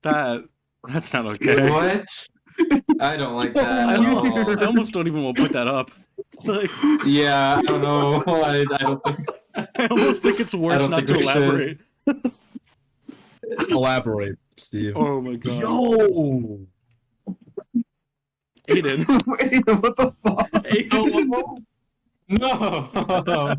Speaker 5: That's not okay.
Speaker 7: What? I don't like that
Speaker 5: I,
Speaker 7: at
Speaker 5: don't, I
Speaker 7: all.
Speaker 5: almost don't even want to put that up. Like,
Speaker 7: Yeah, I don't know. I don't think.
Speaker 5: I almost think it's worse
Speaker 7: don't
Speaker 5: not
Speaker 7: think
Speaker 5: to
Speaker 7: we should.
Speaker 5: elaborate.
Speaker 3: elaborate, Steve.
Speaker 5: Oh my god.
Speaker 3: Yo,
Speaker 5: Aiden.
Speaker 4: Wait, what the fuck?
Speaker 5: Aiden.
Speaker 7: No.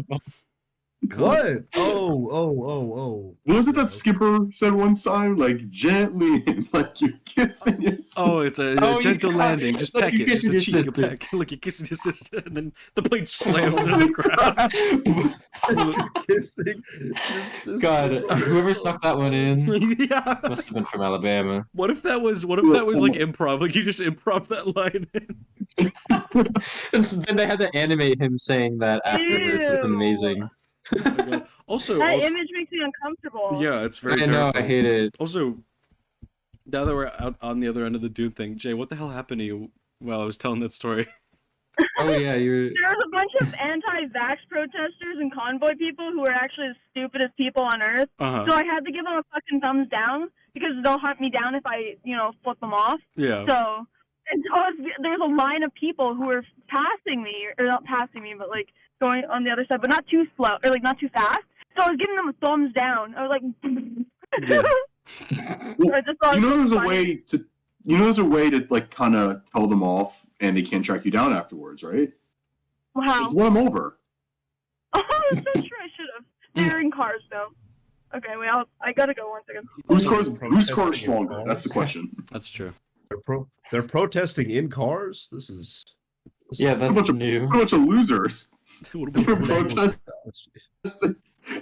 Speaker 3: what? Oh.
Speaker 4: What was it that Skipper said one time? Like, gently, like you're kissing your sister.
Speaker 5: Oh, it's a
Speaker 7: Oh, you
Speaker 5: gentle
Speaker 7: got-
Speaker 5: landing. Just
Speaker 7: like
Speaker 5: peck
Speaker 7: you
Speaker 5: it. Just
Speaker 7: kissing
Speaker 5: a
Speaker 7: your
Speaker 5: cheek, a
Speaker 7: sister.
Speaker 5: peck. Look, you're kissing your sister, and then the plate slams into the ground.
Speaker 3: Kissing your sister.
Speaker 7: God, whoever stuck that one in
Speaker 5: Yeah.
Speaker 7: must have been from Alabama.
Speaker 5: What if that was like improv? Like you just improv that line in.
Speaker 7: And so then they had to animate him saying that afterwards. It's
Speaker 2: Ew.
Speaker 7: amazing.
Speaker 5: Oh my God. Also,
Speaker 2: That image makes me uncomfortable.
Speaker 5: yeah, it's very
Speaker 7: I know, I
Speaker 5: terrifying.
Speaker 7: hate it.
Speaker 5: Also, now that we're out on the other end of the dude thing, Jay, what the hell happened to you while I was telling that story?
Speaker 7: Oh yeah, you're.
Speaker 2: There was a bunch of anti-vax protesters and convoy people who were actually the stupidest people on earth.
Speaker 5: Uh
Speaker 2: So
Speaker 5: huh.
Speaker 2: I had to give them a fucking thumbs down because they'll hunt me down if I, flip them off.
Speaker 5: Yeah.
Speaker 2: So, there was a line of people who were passing me, or not passing me, but like going on the other side, but not too slow, or like not too fast. So I was giving them a thumbs down. I was like,
Speaker 5: Yeah.
Speaker 2: I just thought
Speaker 4: You know,
Speaker 2: it was
Speaker 4: there's a
Speaker 2: funny.
Speaker 4: way to. You know, there's a way to like kind of tell them off, and they can't track you down afterwards, right?
Speaker 2: Wow.
Speaker 4: Just run them over.
Speaker 2: Oh, that's so true. I should have. They're in cars though. Okay, wait. I gotta go 1 second.
Speaker 4: Whose car is
Speaker 3: Protesting
Speaker 4: stronger?
Speaker 3: in
Speaker 4: That's the
Speaker 3: cars.
Speaker 4: question.
Speaker 5: That's true.
Speaker 3: They're protesting in cars. This is
Speaker 7: Yeah,
Speaker 4: A
Speaker 7: that's
Speaker 4: bunch of
Speaker 7: new.
Speaker 4: a bunch of losers.
Speaker 5: What
Speaker 4: Can
Speaker 5: about-
Speaker 4: you protest?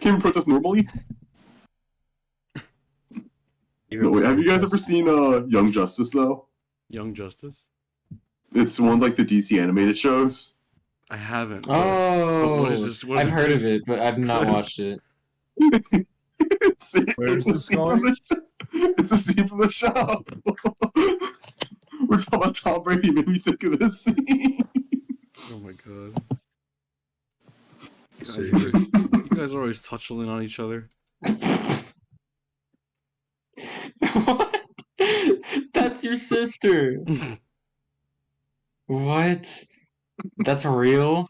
Speaker 4: Can you protest normally? No, wait, have you guys ever seen Young Justice though?
Speaker 5: Young Justice?
Speaker 4: It's one of, like the DC animated shows.
Speaker 5: I haven't.
Speaker 7: Oh,
Speaker 5: what is this? What
Speaker 7: I've
Speaker 5: is
Speaker 7: heard
Speaker 5: this?
Speaker 7: of it, but I've not watched it.
Speaker 3: Where's
Speaker 4: It's a
Speaker 3: this
Speaker 4: scene
Speaker 3: going?
Speaker 4: from the it's a scene from the show. We're talking about Tom Brady. Made me think of this scene.
Speaker 5: Oh my god. God, you guys are always touching on each other.
Speaker 7: What? That's your sister. What? That's real?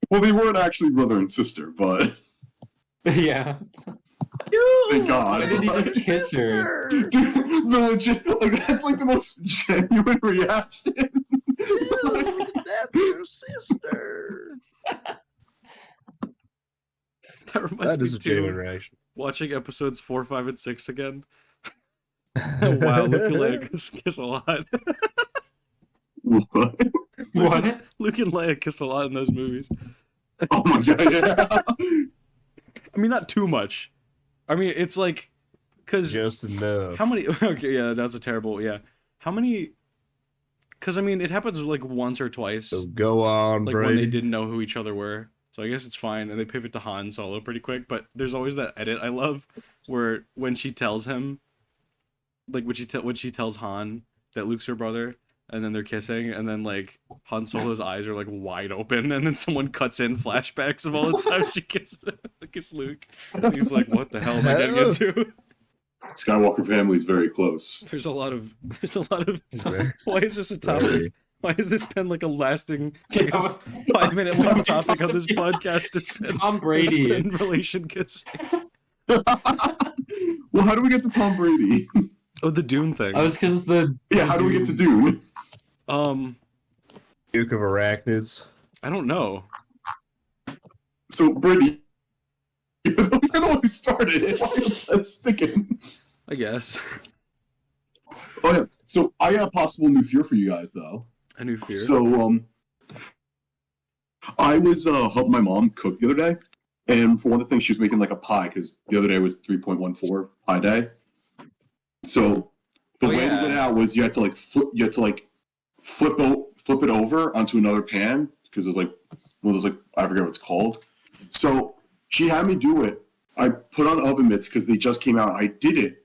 Speaker 4: Well, they weren't actually brother and sister, but
Speaker 7: Yeah.
Speaker 4: thank God.
Speaker 7: Why did he just kiss her?
Speaker 4: Dude, the legit, like that's like the most genuine reaction.
Speaker 3: That's your sister.
Speaker 5: That reminds
Speaker 3: That
Speaker 5: me
Speaker 3: is a genuine
Speaker 5: too.
Speaker 3: reaction.
Speaker 5: watching episodes 4, 5, and 6 again. Wow, Luke and Leia kiss a lot.
Speaker 4: What?
Speaker 7: What?
Speaker 5: Luke and Leia kiss a lot in those movies.
Speaker 4: Oh my god, yeah.
Speaker 5: I mean, not too much. I mean, it's like, because
Speaker 3: Just enough.
Speaker 5: how many? Okay, yeah, that's a terrible. Yeah, how many? Because I mean, it happens like once or twice,
Speaker 3: So go on,
Speaker 5: like
Speaker 3: Brady.
Speaker 5: when they didn't know who each other were. So I guess it's fine, and they pivot to Han Solo pretty quick. But there's always that edit I love, where when she tells him, like when she tells Han that Luke's her brother, and then they're kissing, and then like Han Solo's eyes are like wide open, and then someone cuts in flashbacks of all the times she kissed Luke, and he's like, "What the hell am I getting into?"
Speaker 4: Skywalker family is very close.
Speaker 5: There's a lot of. Why is this a topic? Why has this been like a lasting, like a 5-minute long topic on this podcast? It's been,
Speaker 7: Tom Brady.
Speaker 5: It's been relation kissing.
Speaker 4: Well, how do we get to Tom Brady?
Speaker 5: Oh, the Dune thing.
Speaker 7: Oh, it's because the
Speaker 4: Yeah, how do we get to Dune?
Speaker 3: Duke of Arachnids.
Speaker 5: I don't know.
Speaker 4: So, Brady, you're the one who started it. Why is that sticking?
Speaker 5: I guess.
Speaker 4: Oh yeah. So I got a possible new fear for you guys, though.
Speaker 5: A new fear.
Speaker 4: So I was helping my mom cook the other day, and for one of the things she was making like a pie because the other day was 3.14 pie day. So the way to get it out was you had to like flip it over onto another pan because there's like there's like I forget what it's called. So she had me do it. I put on oven mitts because they just came out. I did it.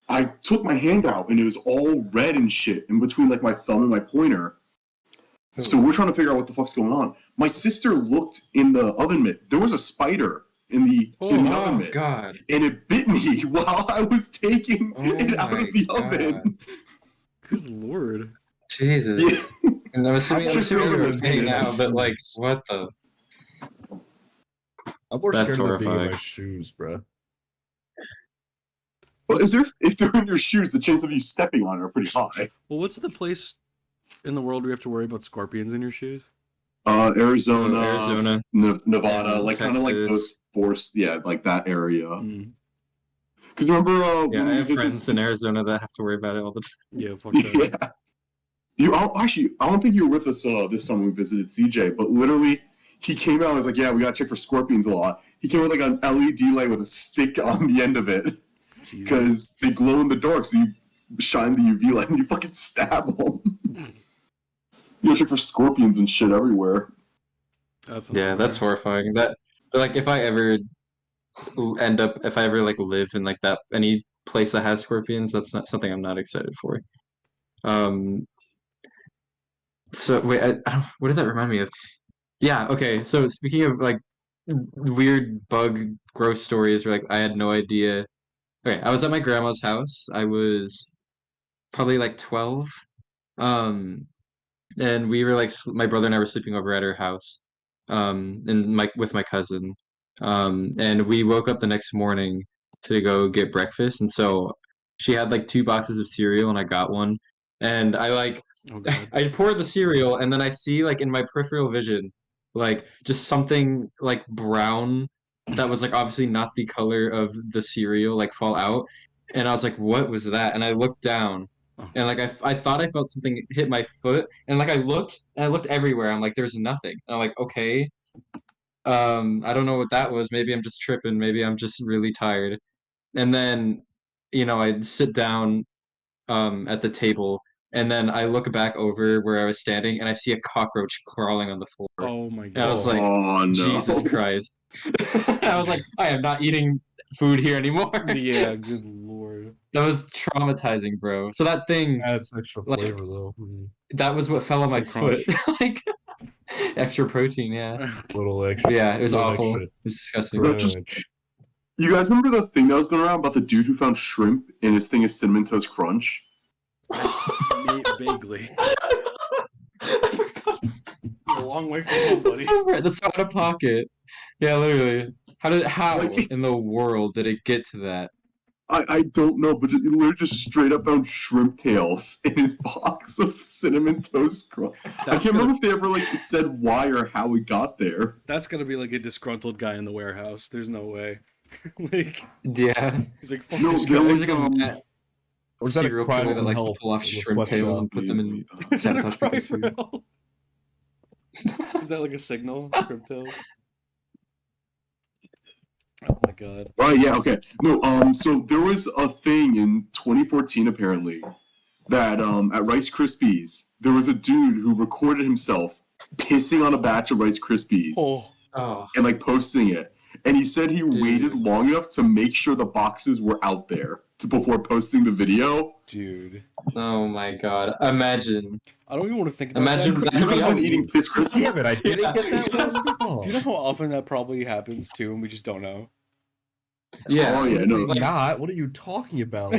Speaker 4: I took my hand out and it was all red and shit in between like my thumb and my pointer. So we're trying to figure out what the fuck's going on. My sister looked in the oven mitt. There was a spider in the oven mitt.
Speaker 7: God.
Speaker 4: And it bit me while I was taking it out
Speaker 7: my
Speaker 4: of the
Speaker 7: God.
Speaker 4: oven.
Speaker 5: Good lord.
Speaker 7: Jesus.
Speaker 4: Yeah.
Speaker 7: And I'm assuming
Speaker 4: just
Speaker 7: you're
Speaker 4: remember
Speaker 7: okay
Speaker 4: this.
Speaker 7: now, but like, what the?
Speaker 3: I'm more
Speaker 7: That's
Speaker 3: scared of being in
Speaker 7: horrifying.
Speaker 3: my shoes, bro.
Speaker 4: Well, if they're in your shoes, the chance of you stepping on it are pretty high.
Speaker 5: Well, what's the place in the world where you have to worry about scorpions in your shoes?
Speaker 4: Arizona,
Speaker 7: Arizona.
Speaker 4: Nevada,
Speaker 7: and
Speaker 4: like kind of like
Speaker 7: Texas.
Speaker 4: those forest, yeah, like that area.
Speaker 5: Mm.
Speaker 4: Because remember,
Speaker 7: Yeah,
Speaker 4: when
Speaker 7: I
Speaker 4: we
Speaker 7: have friends
Speaker 4: visited-
Speaker 7: in Arizona that have to worry about it all the time.
Speaker 5: Yeah, fuck that.
Speaker 4: Yeah. I don't think you were with us this time when we visited CJ, but literally, he came out and was like, yeah, we gotta check for scorpions a lot. He came with like an LED light with a stick on the end of it,
Speaker 5: Jesus.
Speaker 4: because they glow in the dark, so you shine the UV light and you fucking stab them. You gotta check for scorpions and shit everywhere.
Speaker 5: That's
Speaker 7: Yeah, that's horrifying. That, like, if I ever like live in like that any place that has scorpions, that's not something I'm not excited for. So wait, what did that remind me of? Yeah, okay. So speaking of like weird bug gross stories, where like I had no idea. Okay, I was at my grandma's house. I was probably like 12. And we were like my brother and I were sleeping over at her house, and with my cousin, and we woke up the next morning to go get breakfast, and so she had like 2 boxes of cereal, and I got one, and I like
Speaker 5: Oh, God.
Speaker 7: I poured the cereal, and then I see like in my peripheral vision, like just something like brown that was like obviously not the color of the cereal like fall out, and I was like, what was that? And I looked down. And like I thought I felt something hit my foot, and like I looked everywhere. I'm like, there's nothing. And I'm like, okay, I don't know what that was. Maybe I'm just tripping. Maybe I'm just really tired. And then, I sit down at the table, and then I look back over where I was standing, and I see a cockroach crawling on the floor.
Speaker 5: Oh my
Speaker 7: And I was
Speaker 5: god.
Speaker 7: like,
Speaker 4: Oh no!
Speaker 7: Jesus Christ! I was like, I am not eating food here anymore.
Speaker 5: Yeah, good lord.
Speaker 7: That was traumatizing, bro. So that thing.
Speaker 3: That's extra
Speaker 7: Like-
Speaker 3: flavor though. Mm.
Speaker 7: That was what fell on my
Speaker 5: Some crunch.
Speaker 7: foot. Like extra protein, yeah.
Speaker 3: Little extra.
Speaker 7: Yeah, it was
Speaker 3: Little
Speaker 7: awful.
Speaker 3: extra
Speaker 7: It was disgusting.
Speaker 4: That just-
Speaker 3: crunch.
Speaker 4: You guys remember the thing that was going around about the dude who found shrimp in his thing is Cinnamon Toast Crunch?
Speaker 5: Vaguely. A long way from home, buddy.
Speaker 7: That's so out of pocket. Yeah, literally. How
Speaker 4: Like-
Speaker 7: in the world did it get to that?
Speaker 4: I don't know, but it literally just straight up found shrimp tails in his box of Cinnamon Toast Crunch. I can't remember if they ever like said why or how it got there.
Speaker 5: That's gonna be like a disgruntled guy in the warehouse. There's no way. Like
Speaker 7: Yeah.
Speaker 5: he's like, fuck
Speaker 4: No,
Speaker 5: this
Speaker 4: there
Speaker 5: guy.
Speaker 4: was
Speaker 7: There's like a mad
Speaker 3: Or is that a
Speaker 7: serial
Speaker 3: crime
Speaker 7: killer that
Speaker 3: from
Speaker 7: likes
Speaker 3: hell
Speaker 7: to pull off
Speaker 3: in the
Speaker 7: shrimp tails
Speaker 3: sweatshop?
Speaker 7: and put them in
Speaker 5: Is that a
Speaker 7: sabotage
Speaker 5: cry
Speaker 7: people's
Speaker 5: for
Speaker 7: food.
Speaker 5: help? Is that like a signal? Crypto? Oh my god.
Speaker 4: Right, yeah, okay. No, so there was a thing in 2014 apparently that at Rice Krispies, there was a dude who recorded himself pissing on a batch of Rice Krispies
Speaker 5: Oh,
Speaker 7: Oh,
Speaker 4: and like posting it. And he said he waited long enough to make sure the boxes were out there before posting the video.
Speaker 5: dude.
Speaker 7: oh my god. Imagine.
Speaker 5: I don't even want to think about
Speaker 7: Imagine
Speaker 5: that. 'cause
Speaker 7: that.
Speaker 4: You could have been
Speaker 7: Yeah.
Speaker 4: eating piss Krispies.
Speaker 3: Damn it! I didn't
Speaker 7: Yeah.
Speaker 3: get that one.
Speaker 5: Do you know how often that probably happens too, and we just don't know?
Speaker 7: Yeah.
Speaker 4: Oh, yeah, no.
Speaker 3: Absolutely not. What are you talking about?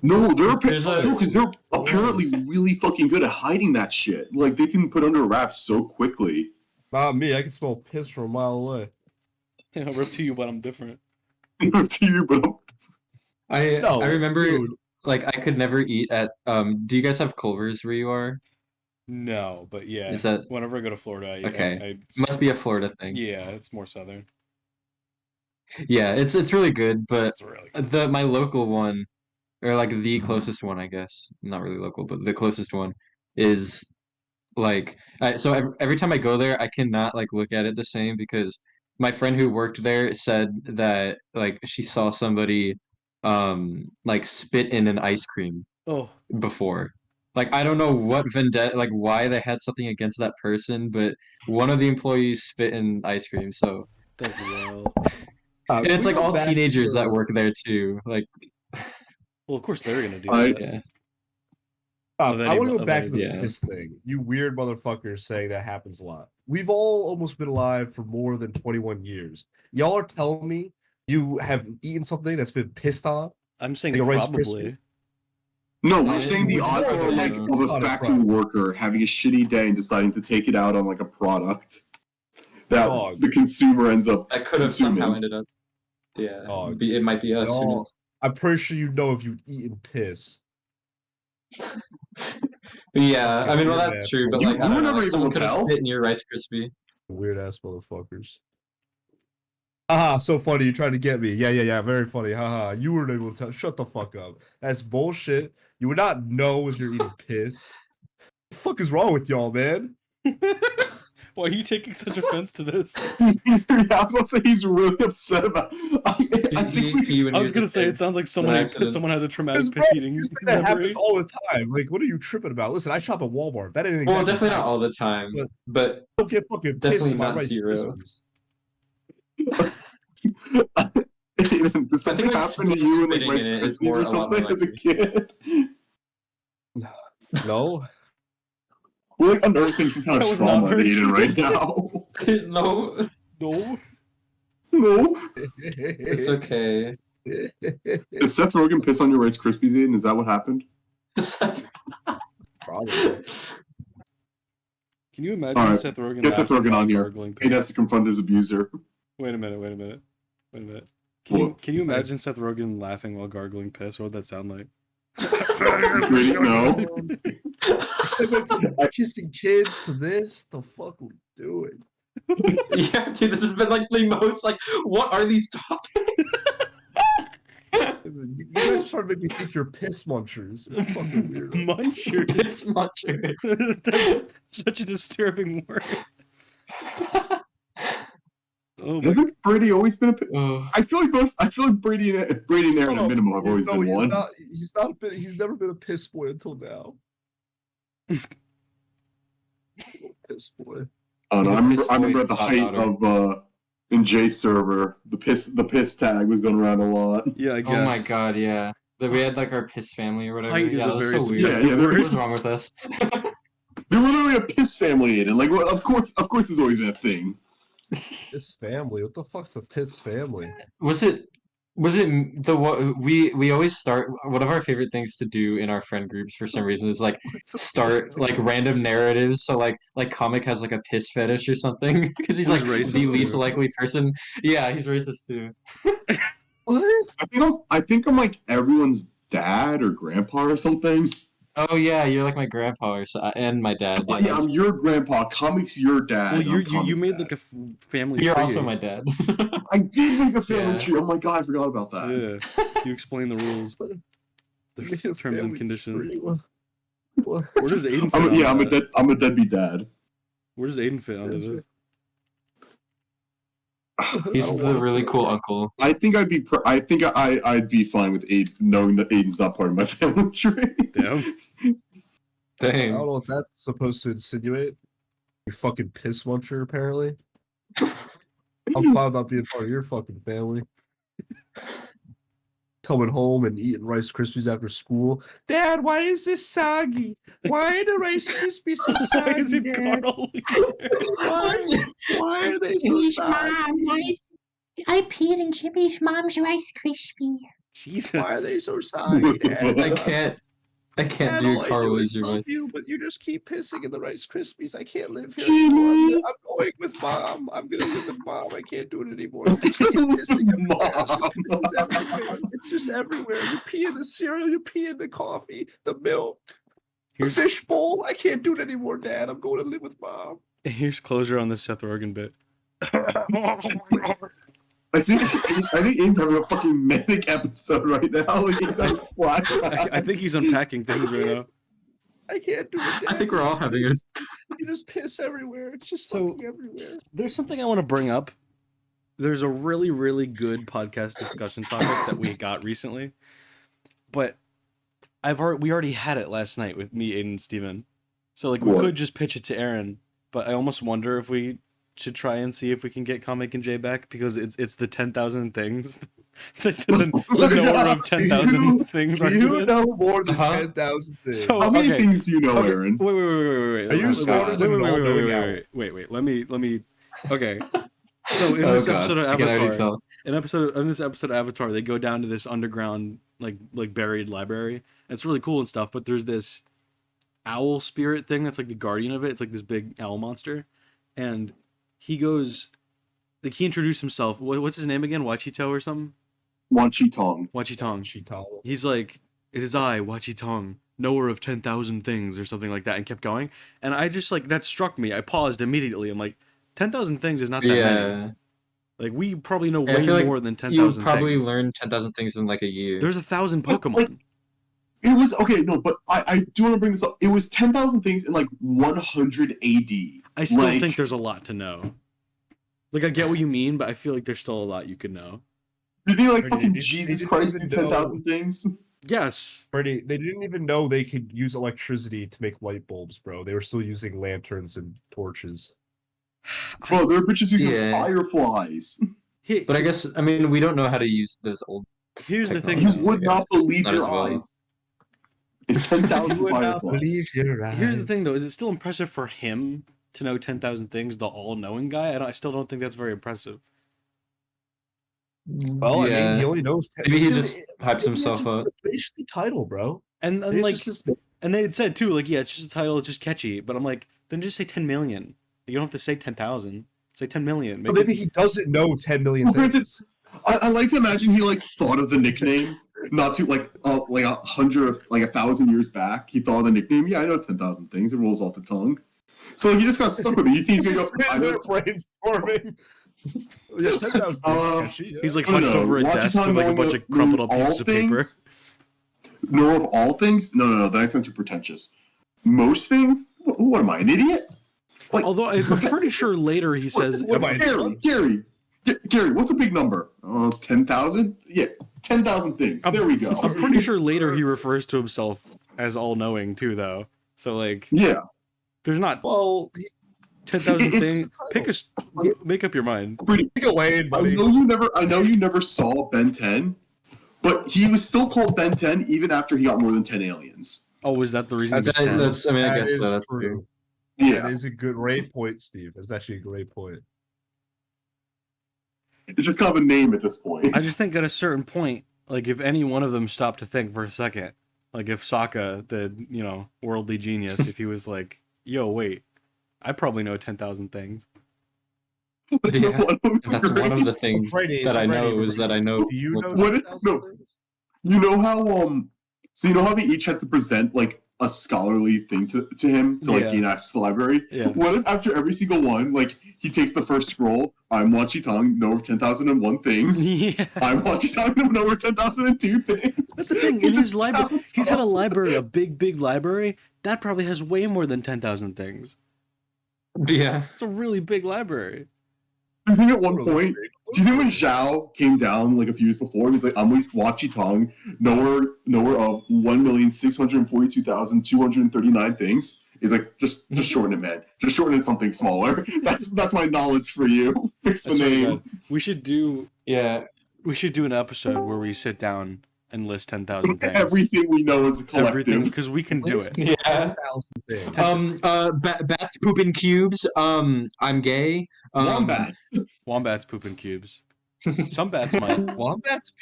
Speaker 4: No,
Speaker 7: There's a-
Speaker 4: because they're apparently really fucking good at hiding that shit. Like they can put under wraps so quickly.
Speaker 3: Not me. I can smell piss from a mile away.
Speaker 5: Yeah, I'm up to you, but I'm different.
Speaker 4: To you, but
Speaker 3: No,
Speaker 7: I remember
Speaker 3: dude.
Speaker 7: like I could never eat at do you guys have Culver's where you are?
Speaker 5: No, but yeah.
Speaker 7: Is that
Speaker 5: Whenever I go to Florida,
Speaker 7: okay?
Speaker 5: I
Speaker 7: Must be a Florida thing.
Speaker 5: yeah, it's more southern.
Speaker 7: Yeah, it's really good, but
Speaker 5: It's really good.
Speaker 7: my local one, or like the closest one, I guess, not really local, but the closest one is like so every time I go there, I cannot like look at it the same because my friend who worked there said that like she saw somebody like spit in an ice cream
Speaker 5: Oh,
Speaker 7: before. Like I don't know what vendetta, like why they had something against that person, but one of the employees spit in ice cream. So
Speaker 5: that's wild.
Speaker 7: and it's
Speaker 3: we
Speaker 7: like
Speaker 3: go
Speaker 7: all
Speaker 3: back
Speaker 7: teenagers that
Speaker 3: to-
Speaker 7: work there too. Like
Speaker 5: Well, of course they're gonna do
Speaker 4: I-
Speaker 5: that.
Speaker 7: yeah.
Speaker 5: Of
Speaker 3: I want to go
Speaker 5: of
Speaker 3: back to the
Speaker 7: yeah.
Speaker 3: piss thing. You weird motherfuckers saying that happens a lot. We've all almost been alive for more than 21 years. Y'all are telling me you have eaten something that's been pissed on?
Speaker 5: I'm saying
Speaker 3: Like a Rice
Speaker 5: probably.
Speaker 4: no,
Speaker 7: I
Speaker 4: we're
Speaker 7: didn't
Speaker 4: saying the
Speaker 7: think
Speaker 4: odds
Speaker 7: so,
Speaker 4: are like
Speaker 7: yeah.
Speaker 4: of
Speaker 3: It's
Speaker 4: a
Speaker 3: not a
Speaker 4: factory
Speaker 3: problem.
Speaker 4: worker having a shitty day and deciding to take it out on like a product that
Speaker 3: Dog.
Speaker 4: the consumer ends up
Speaker 7: That could have
Speaker 4: consuming.
Speaker 7: somehow ended up. Yeah.
Speaker 3: Oh,
Speaker 7: It might be us. Who
Speaker 3: y'all-
Speaker 7: knows?
Speaker 3: I'm pretty sure you know if you've eaten piss.
Speaker 7: Yeah, I mean, well,
Speaker 3: Weird
Speaker 7: that's
Speaker 3: ass
Speaker 7: true, but
Speaker 4: You-
Speaker 7: like, I
Speaker 4: you
Speaker 7: don't
Speaker 4: were
Speaker 7: know,
Speaker 4: never
Speaker 7: like,
Speaker 4: able
Speaker 7: someone
Speaker 4: to
Speaker 7: could have
Speaker 4: tell?
Speaker 7: spit in your Rice Krispie.
Speaker 3: Weird ass motherfuckers. Haha, so funny. You tried to get me. Yeah. Very funny. Haha. You weren't able to tell. Shut the fuck up. That's bullshit. You would not know if you're eating piss. The fuck is wrong with y'all, man?
Speaker 5: Why are you taking such offense to this?
Speaker 4: I was about to say he's really upset about. I think we,
Speaker 5: I was gonna say it sounds like someone
Speaker 7: accident.
Speaker 5: someone had a traumatic
Speaker 3: Because,
Speaker 5: piss
Speaker 3: bro,
Speaker 5: eating
Speaker 3: you say that
Speaker 5: memory.
Speaker 3: happens all the time. Like, what are you tripping about? Listen, I shop at Walmart. That ain't
Speaker 7: Well,
Speaker 3: exactly
Speaker 7: definitely not
Speaker 3: time.
Speaker 7: all the time,
Speaker 3: But-
Speaker 7: but
Speaker 3: Don't get fucking pissed
Speaker 7: definitely
Speaker 3: in my
Speaker 7: not
Speaker 3: Rice
Speaker 7: zero.
Speaker 3: Krispies.
Speaker 4: did something
Speaker 7: like,
Speaker 4: happen to you in like
Speaker 7: spitting
Speaker 4: Rice
Speaker 7: in it is
Speaker 4: Krispies
Speaker 7: more-
Speaker 4: or
Speaker 7: a lot more
Speaker 4: something as a
Speaker 7: likely.
Speaker 4: kid?
Speaker 3: No.
Speaker 4: We're like unearthing some kind
Speaker 5: That
Speaker 4: of
Speaker 5: was not
Speaker 4: trauma in
Speaker 5: very
Speaker 4: Aiden right
Speaker 5: convincing.
Speaker 4: now.
Speaker 7: No,
Speaker 5: No.
Speaker 4: No.
Speaker 7: it's okay.
Speaker 4: Did Seth Rogen piss on your Rice Krispies, Aiden? Is that what happened?
Speaker 3: Probably.
Speaker 5: Can you imagine
Speaker 4: Alright,
Speaker 5: Seth Rogen?
Speaker 4: get Seth
Speaker 5: laughing
Speaker 4: Rogen
Speaker 5: while
Speaker 4: on here.
Speaker 5: gargling
Speaker 4: Aiden has
Speaker 5: piss?
Speaker 4: to confront his abuser.
Speaker 5: Wait a minute. Can
Speaker 4: What?
Speaker 5: you imagine Seth Rogen laughing while gargling piss? What would that sound like?
Speaker 4: Really? No.
Speaker 3: Kissing kids to this? The fuck we doing?
Speaker 7: Yeah, dude, this has been like the most like, what are these topics?
Speaker 3: You guys trying to make me think you're piss munchers. You're fucking weird.
Speaker 5: Munchers.
Speaker 7: It's much.
Speaker 5: That's such a disturbing word. Oh my
Speaker 4: Hasn't Brady always been a?
Speaker 7: Oh.
Speaker 4: I feel like Brady and Aaron at
Speaker 3: No,
Speaker 4: minimum have always
Speaker 3: no,
Speaker 4: been one.
Speaker 3: He's never been a piss boy until now. Piss boy.
Speaker 4: I don't know.
Speaker 7: He's a
Speaker 4: I remember
Speaker 7: piss
Speaker 4: at the
Speaker 7: boy
Speaker 4: height
Speaker 7: thought
Speaker 4: of in Jay's server, the piss tag was going around a lot.
Speaker 5: Yeah, I guess.
Speaker 7: Oh my god, yeah. That we had like our piss family or whatever.
Speaker 5: Height is
Speaker 7: yeah,
Speaker 5: a
Speaker 7: that was
Speaker 5: very
Speaker 7: so weird.
Speaker 4: subjective
Speaker 7: Yeah,
Speaker 4: word.
Speaker 7: what was wrong with us?
Speaker 4: They were literally a piss family, Aiden. Like, well, of course, it's always been a thing.
Speaker 3: Piss family. What the fuck's a piss family?
Speaker 7: Was it the what we always start one of our favorite things to do in our friend groups for some reason is like start like random narratives. So like Comic has like a piss fetish or something because he's
Speaker 5: He's
Speaker 7: like
Speaker 5: racist
Speaker 7: the least
Speaker 5: too.
Speaker 7: likely person. Yeah, he's racist too.
Speaker 3: What?
Speaker 4: I think I'm like everyone's dad or grandpa or something.
Speaker 7: Oh yeah, you're like my grandpa or so, and my dad.
Speaker 4: Oh,
Speaker 7: Yeah,
Speaker 4: yeah, I'm your grandpa. Comics, your dad.
Speaker 5: Well,
Speaker 4: and I'm
Speaker 5: you
Speaker 4: Comics
Speaker 5: made
Speaker 4: dad.
Speaker 5: like a family
Speaker 7: you're
Speaker 5: tree.
Speaker 7: also my dad.
Speaker 4: I did make a family
Speaker 7: Yeah.
Speaker 4: tree. Oh my god, I forgot about that.
Speaker 5: Yeah, you explain the rules. There's terms and conditions. Where does Aiden fit onto that?
Speaker 4: I'm a deadbeat dad.
Speaker 5: Where does Aiden fit onto this?
Speaker 7: He's the really cool uncle.
Speaker 4: I think I'd be I'd be fine with Aiden knowing that Aiden's not part of my family tree.
Speaker 5: Damn.
Speaker 3: I
Speaker 7: Dang.
Speaker 3: don't know what that's supposed to insinuate. You fucking piss muncher, apparently. I'm fine not being part of your fucking family. Coming home and eating Rice Krispies after school. Dad, why is this soggy? Why are the Rice Krispies so
Speaker 5: Why
Speaker 3: soggy,
Speaker 5: is it
Speaker 3: Dad?
Speaker 5: Carl Weezer?
Speaker 3: Why are they so soggy?
Speaker 8: I peed in Jimmy's mom's Rice Krispie.
Speaker 5: Jesus.
Speaker 3: Why are they so soggy, Dad?
Speaker 7: I can't
Speaker 3: Dad,
Speaker 7: do
Speaker 3: all I
Speaker 7: Carl
Speaker 3: do is
Speaker 7: Weezer
Speaker 3: love
Speaker 7: voice.
Speaker 3: you, but you just keep pissing in the Rice Krispies. I can't live here
Speaker 4: Jimmy!
Speaker 3: anymore. I'm going with Mom. I'm gonna live with Mom. I can't do it anymore. You just keep pissing everywhere.
Speaker 4: Mom.
Speaker 3: It's everywhere. It's just everywhere. You pee in the cereal. You pee in the coffee, the milk, the fish bowl. I can't do it anymore, Dad. I'm going to live with Mom.
Speaker 5: Here's closure on this Seth Rogen bit.
Speaker 4: I think Aiden's having a fucking manic episode right now. Like, he's having flashbacks.
Speaker 5: I think he's unpacking things right now.
Speaker 3: I can't do it, Dad.
Speaker 7: I think we're all having it.
Speaker 3: You just piss everywhere. It's just
Speaker 5: So-
Speaker 3: fucking everywhere.
Speaker 5: There's something I want to bring up. There's a really, really good podcast discussion topic that we got recently, but we already had it last night with me, Aiden, and Steven. So like we
Speaker 4: What?
Speaker 5: could just pitch it to Aaron, but I almost wonder if we should try and see if we can get Comic and Jay back because it's the 10,000 things, the knower of 10,000 things.
Speaker 3: You know more than
Speaker 7: Uh-huh.
Speaker 3: 10,000 things.
Speaker 5: So
Speaker 4: How many
Speaker 5: okay.
Speaker 4: things do you know,
Speaker 5: Okay,
Speaker 4: Aaron?
Speaker 5: Wait.
Speaker 3: Are you smarter than an all-knowing owl?
Speaker 5: Wait. Let me. Okay. So in
Speaker 7: Oh,
Speaker 5: this
Speaker 7: God.
Speaker 5: episode of
Speaker 7: I can already
Speaker 5: Avatar,
Speaker 7: tell.
Speaker 5: in this episode of Avatar, they go down to this underground, like buried library. And it's really cool and stuff. But there's this owl spirit thing that's like the guardian of it. It's like this big owl monster, and he goes, like he introduced himself. What's his name again? Wachito or something?
Speaker 4: Wanchi-tong.
Speaker 5: Wachitong.
Speaker 3: Cheetah.
Speaker 5: He's like, it is I, Wachitong, knower of 10,000 things, or something like that, and kept going. And I just like that struck me. I paused immediately. I'm like, 10,000 things is not that many.
Speaker 7: Yeah.
Speaker 5: Like we probably know
Speaker 7: Yeah, I
Speaker 5: way
Speaker 7: feel like
Speaker 5: more than 10,000
Speaker 7: You
Speaker 5: things.
Speaker 7: probably learn 10,000 things in like a year.
Speaker 5: There's 1,000
Speaker 4: But,
Speaker 5: Pokemon.
Speaker 4: like, It was okay, no, but I do want to bring this up. It was 10,000 things in like 100 AD.
Speaker 5: I still
Speaker 4: like-
Speaker 5: think there's a lot to know. Like I get what you mean, but I feel like there's still a lot you could know.
Speaker 4: You think like
Speaker 3: They
Speaker 4: fucking
Speaker 3: didn't
Speaker 4: Jesus
Speaker 3: even
Speaker 4: Christ do
Speaker 3: know.
Speaker 4: 10,000 things?
Speaker 5: Yes.
Speaker 3: Brady, they didn't even know they could use electricity to make light bulbs, bro. They were still using lanterns and torches.
Speaker 4: Bro, there are bitches using
Speaker 7: Yeah.
Speaker 4: fireflies.
Speaker 7: But I guess, I mean, we don't know how to use those old.
Speaker 5: Here's the thing.
Speaker 4: You
Speaker 7: technologies,
Speaker 4: would
Speaker 7: I
Speaker 4: not believe
Speaker 7: Not
Speaker 4: your
Speaker 7: as well.
Speaker 4: eyes. It's 10,000 fireflies.
Speaker 5: Here's the thing, though. Is it still impressive for him to know 10,000 things, the all-knowing guy? I still don't think that's very impressive.
Speaker 3: Well, I mean, he only knows.
Speaker 7: Maybe he
Speaker 3: Dude,
Speaker 7: just hypes himself up.
Speaker 3: It's basically title, bro.
Speaker 5: And
Speaker 3: It's
Speaker 5: like,
Speaker 3: just
Speaker 5: and they had said too, like, yeah, it's just a title, it's just catchy. But I'm like, then just say 10 million. You don't have to say 10,000. Say 10 million.
Speaker 3: But maybe he doesn't know 10 million
Speaker 4: Well, granted,
Speaker 3: things.
Speaker 4: I like to imagine he like thought of the nickname not to like 1,000 years back. He thought of the nickname. Yeah, I know 10,000 things. It rolls off the tongue. So he just got stuck with it. You think he's gonna go? I know.
Speaker 3: brainstorming. Yeah, 10,000
Speaker 4: Uh,
Speaker 3: things.
Speaker 5: He's like
Speaker 4: I don't
Speaker 5: hunched
Speaker 4: know.
Speaker 5: over a
Speaker 4: Watch
Speaker 5: desk
Speaker 4: time
Speaker 5: with like a
Speaker 4: knowing
Speaker 5: bunch
Speaker 4: of-
Speaker 5: of crumpled up
Speaker 4: all
Speaker 5: pieces of paper.
Speaker 4: things? Know of all things? No. That sounds too pretentious. Most things? What am I, an idiot? Like,
Speaker 5: Although I'm pretty sure later he says,
Speaker 3: what am I,
Speaker 4: Gary, what's a big number? 10,000? Yeah, 10,000 things. There we go.
Speaker 5: I'm pretty sure later he refers to himself as all-knowing too, though. So like,
Speaker 4: Yeah.
Speaker 5: there's not
Speaker 3: Well,
Speaker 5: 10,000
Speaker 4: it's-
Speaker 5: things. Make up your mind.
Speaker 3: pick a lane,
Speaker 4: I
Speaker 3: buddy.
Speaker 4: know you never saw Ben 10, but he was still called Ben 10 even after he got more than 10 aliens.
Speaker 5: Oh, was that the reason? He was
Speaker 3: That's-
Speaker 5: 10?
Speaker 7: That's, I mean, I
Speaker 3: That
Speaker 7: guess
Speaker 3: is
Speaker 7: so, that's
Speaker 3: true.
Speaker 7: true.
Speaker 4: Yeah.
Speaker 3: That is a good, great point, Steve. That's actually a great point.
Speaker 4: It's just kind of a name at this point.
Speaker 5: I just think at a certain point, like if any one of them stopped to think for a second, like if Sokka, the worldly genius, if he was like, "Yo, wait, I probably know 10,000 things."
Speaker 7: Yeah, that's one of the things
Speaker 3: Brady,
Speaker 7: that I know
Speaker 3: Brady,
Speaker 7: is that I know.
Speaker 3: Do you know
Speaker 4: What is-
Speaker 3: 10,000
Speaker 4: no.
Speaker 3: things?
Speaker 4: You know how so you know how they each had to present like a scholarly thing to him to like
Speaker 5: Yeah.
Speaker 4: gain access to the library.
Speaker 5: Yeah.
Speaker 4: What if after every single one, like he takes the first scroll, I'm Wachi Tong, know over 10,001 things.
Speaker 5: Yeah.
Speaker 4: I'm Wachi Tong, know over 10,002 things.
Speaker 5: That's the thing.
Speaker 4: He
Speaker 5: In his
Speaker 4: just
Speaker 5: library,
Speaker 4: counts
Speaker 5: he's got a
Speaker 4: up.
Speaker 5: library, a big library. That probably has way more than 10,000 things.
Speaker 7: Yeah.
Speaker 5: It's a really big library.
Speaker 4: Do you think at one point, do you think when Zhao came down like a few years before, he's like, I'm with Wachi Tong, knower of 1,642,239 things. He's like, just shorten it, man. Just shorten it something smaller. That's my knowledge for you. Fix the
Speaker 5: I swear to
Speaker 4: name.
Speaker 5: God. We should do an episode where we sit down and list 10,000 things.
Speaker 4: Everything we know is a collective.
Speaker 5: Everything, because we can do it.
Speaker 7: Yeah.
Speaker 3: 10,000 things.
Speaker 7: Bats pooping cubes. I'm gay.
Speaker 4: Wombats.
Speaker 5: Wombats pooping cubes. Some bats might.
Speaker 3: Wombats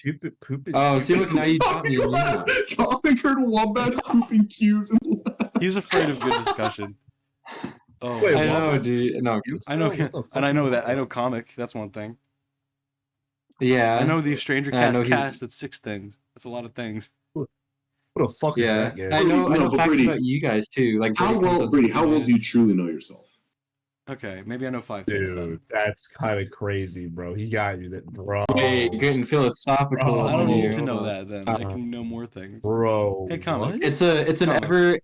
Speaker 3: pooping.
Speaker 7: Oh, see, look, now you taught me. Yeah.
Speaker 4: Colin heard wombats pooping cubes.
Speaker 5: He's afraid of good discussion. Oh,
Speaker 3: Wait,
Speaker 7: I know,
Speaker 3: wombats
Speaker 7: dude. No.
Speaker 5: I know,
Speaker 3: What the fuck
Speaker 5: and I know
Speaker 3: is
Speaker 5: that. I know comic. That's one thing.
Speaker 7: Yeah.
Speaker 5: I know the stranger
Speaker 7: I know
Speaker 5: cast
Speaker 7: he's-
Speaker 5: cast. That's 6 things. That's a lot of things.
Speaker 3: What the fuck is
Speaker 7: Yeah.
Speaker 3: that game?
Speaker 7: I know
Speaker 4: No, but
Speaker 7: facts
Speaker 4: Brady,
Speaker 7: about you guys too. Like
Speaker 4: How
Speaker 7: Brady comes
Speaker 4: well,
Speaker 7: on
Speaker 4: Brady, how well
Speaker 7: Stupid
Speaker 4: do you truly know yourself?
Speaker 5: Okay, maybe I know 5 things then.
Speaker 3: Dude, that's kind of crazy, bro. He got you, that, bro.
Speaker 7: Hey, getting philosophical.
Speaker 3: Oh,
Speaker 5: I don't
Speaker 7: on
Speaker 5: need
Speaker 7: you.
Speaker 5: to know that then. I can know more things.
Speaker 3: Bro.
Speaker 5: Hey, comic.
Speaker 3: what?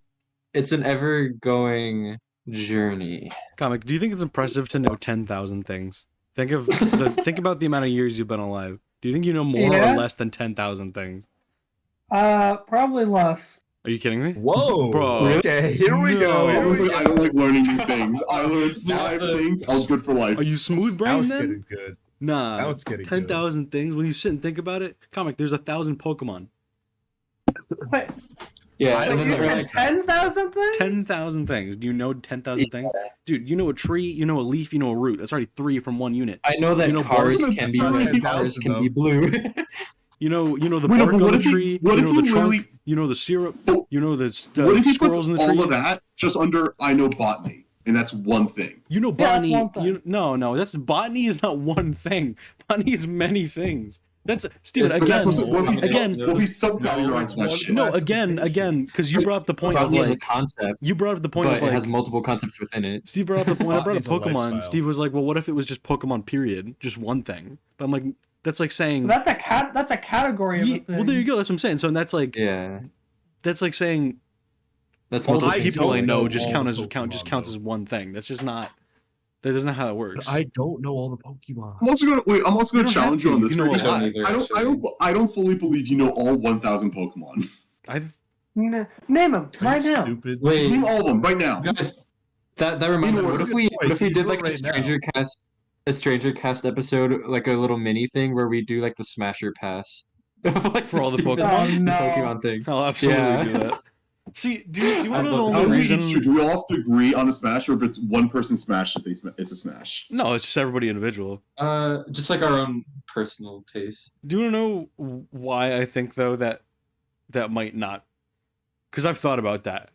Speaker 7: It's an ever going journey.
Speaker 5: Comic, do you think it's impressive to know 10,000 things? Think about the amount of years you've been alive. Do you think you know more
Speaker 6: Yeah.
Speaker 5: or less than 10,000 things?
Speaker 6: Probably less.
Speaker 5: Are you kidding me?
Speaker 3: Whoa.
Speaker 5: Bro.
Speaker 3: Okay, here we go.
Speaker 5: No.
Speaker 4: I
Speaker 3: Here
Speaker 4: was
Speaker 3: we
Speaker 4: like,
Speaker 3: go.
Speaker 4: I don't like learning new things. I learned 5 things. I was good for life.
Speaker 5: Are you smooth
Speaker 3: Now
Speaker 5: brain
Speaker 3: it's
Speaker 5: then?
Speaker 3: getting good.
Speaker 5: Nah.
Speaker 3: Now it's getting good.
Speaker 5: 10,000 things. When you sit and think about it, comic, there's 1,000 Pokemon.
Speaker 6: Wait,
Speaker 7: Yeah,
Speaker 3: I
Speaker 7: and then
Speaker 3: don't
Speaker 6: you
Speaker 7: they're
Speaker 3: know.
Speaker 6: said
Speaker 7: like,
Speaker 6: 10,000 things?
Speaker 5: 10,000 things. Do you know 10,000 things? Dude, you know a tree, you know a leaf, you know a root. That's already 3 from one unit.
Speaker 7: I know that
Speaker 5: You know,
Speaker 7: cars
Speaker 3: Bart-
Speaker 7: can be
Speaker 3: That's
Speaker 7: red,
Speaker 3: not
Speaker 7: cars
Speaker 3: 10,000
Speaker 7: can be
Speaker 3: though.
Speaker 7: blue.
Speaker 5: You know the
Speaker 4: Wait, no,
Speaker 5: bark
Speaker 4: but
Speaker 5: on
Speaker 4: what
Speaker 5: the
Speaker 4: if he-
Speaker 5: tree,
Speaker 4: what
Speaker 5: you
Speaker 4: if
Speaker 5: know
Speaker 4: he
Speaker 5: the trunk,
Speaker 4: literally-
Speaker 5: you know the syrup,
Speaker 4: What
Speaker 5: you know the
Speaker 4: What if he puts
Speaker 5: squirrels in the
Speaker 4: all
Speaker 5: tree.
Speaker 4: of that just under I know botany, and that's one thing?
Speaker 5: You know
Speaker 6: Yeah, that's
Speaker 5: botany.
Speaker 6: one thing.
Speaker 5: No, that's botany is not one thing. Botany is many things. That's Steven,
Speaker 7: It's-
Speaker 5: again.
Speaker 4: That's what he
Speaker 5: again-
Speaker 4: what if he subcategorized that shit?
Speaker 5: No, again, because you brought up the point of
Speaker 7: Botany is a
Speaker 5: like
Speaker 7: concept,
Speaker 5: you brought up the point
Speaker 7: but
Speaker 5: of
Speaker 7: it
Speaker 5: like
Speaker 7: has multiple concepts within it.
Speaker 5: Steve brought up when I brought up
Speaker 3: Botany's a
Speaker 5: Pokemon.
Speaker 3: lifestyle.
Speaker 5: Steve was like, "Well, what if it was just Pokemon? Period, just one thing." But I'm like, that's like saying,
Speaker 6: That's a category of a
Speaker 5: yeah,
Speaker 6: thing.
Speaker 5: well, there you go. That's what I'm saying. So that's like
Speaker 7: Yeah,
Speaker 5: that's like saying
Speaker 7: that's
Speaker 5: all
Speaker 7: multiple
Speaker 5: the
Speaker 3: I
Speaker 5: people I
Speaker 3: don't
Speaker 5: know
Speaker 3: know
Speaker 5: just
Speaker 3: all
Speaker 5: count
Speaker 3: the
Speaker 5: as
Speaker 3: Pokemon,
Speaker 5: counts
Speaker 3: though.
Speaker 5: as one thing. That's just not. That isn't how it works.
Speaker 3: I don't know all the Pokemon.
Speaker 4: I'm also gonna
Speaker 5: You
Speaker 4: gonna
Speaker 5: don't
Speaker 4: challenge
Speaker 5: have
Speaker 4: you on
Speaker 5: to.
Speaker 4: this.
Speaker 5: You know
Speaker 4: Brady.
Speaker 5: a lot.
Speaker 4: I don't fully believe you know all 1,000 Pokemon.
Speaker 5: I've
Speaker 6: Name them right now.
Speaker 3: Stupid.
Speaker 7: Wait,
Speaker 4: Name all of them right now.
Speaker 7: guys, that reminds me.
Speaker 4: know,
Speaker 7: What if
Speaker 3: wait,
Speaker 7: we
Speaker 3: you
Speaker 7: did
Speaker 3: do
Speaker 7: like
Speaker 3: it right now.
Speaker 7: a stranger cast episode, like a little mini thing where we do like the Smasher Pass of, like,
Speaker 5: For all the
Speaker 7: stupid
Speaker 5: Pokemon?
Speaker 6: Oh, no.
Speaker 7: Pokemon thing.
Speaker 5: I'll absolutely
Speaker 7: Yeah.
Speaker 5: do that. See, do you want to know the
Speaker 7: love
Speaker 4: How
Speaker 5: only
Speaker 4: do we
Speaker 5: reason?
Speaker 4: each do we all have to agree on a smash, or if it's one person smashes, it's a smash?
Speaker 5: No, it's just everybody individual.
Speaker 7: Just like our own personal taste.
Speaker 5: Do you want to know why I think though that might not? Because I've thought about that,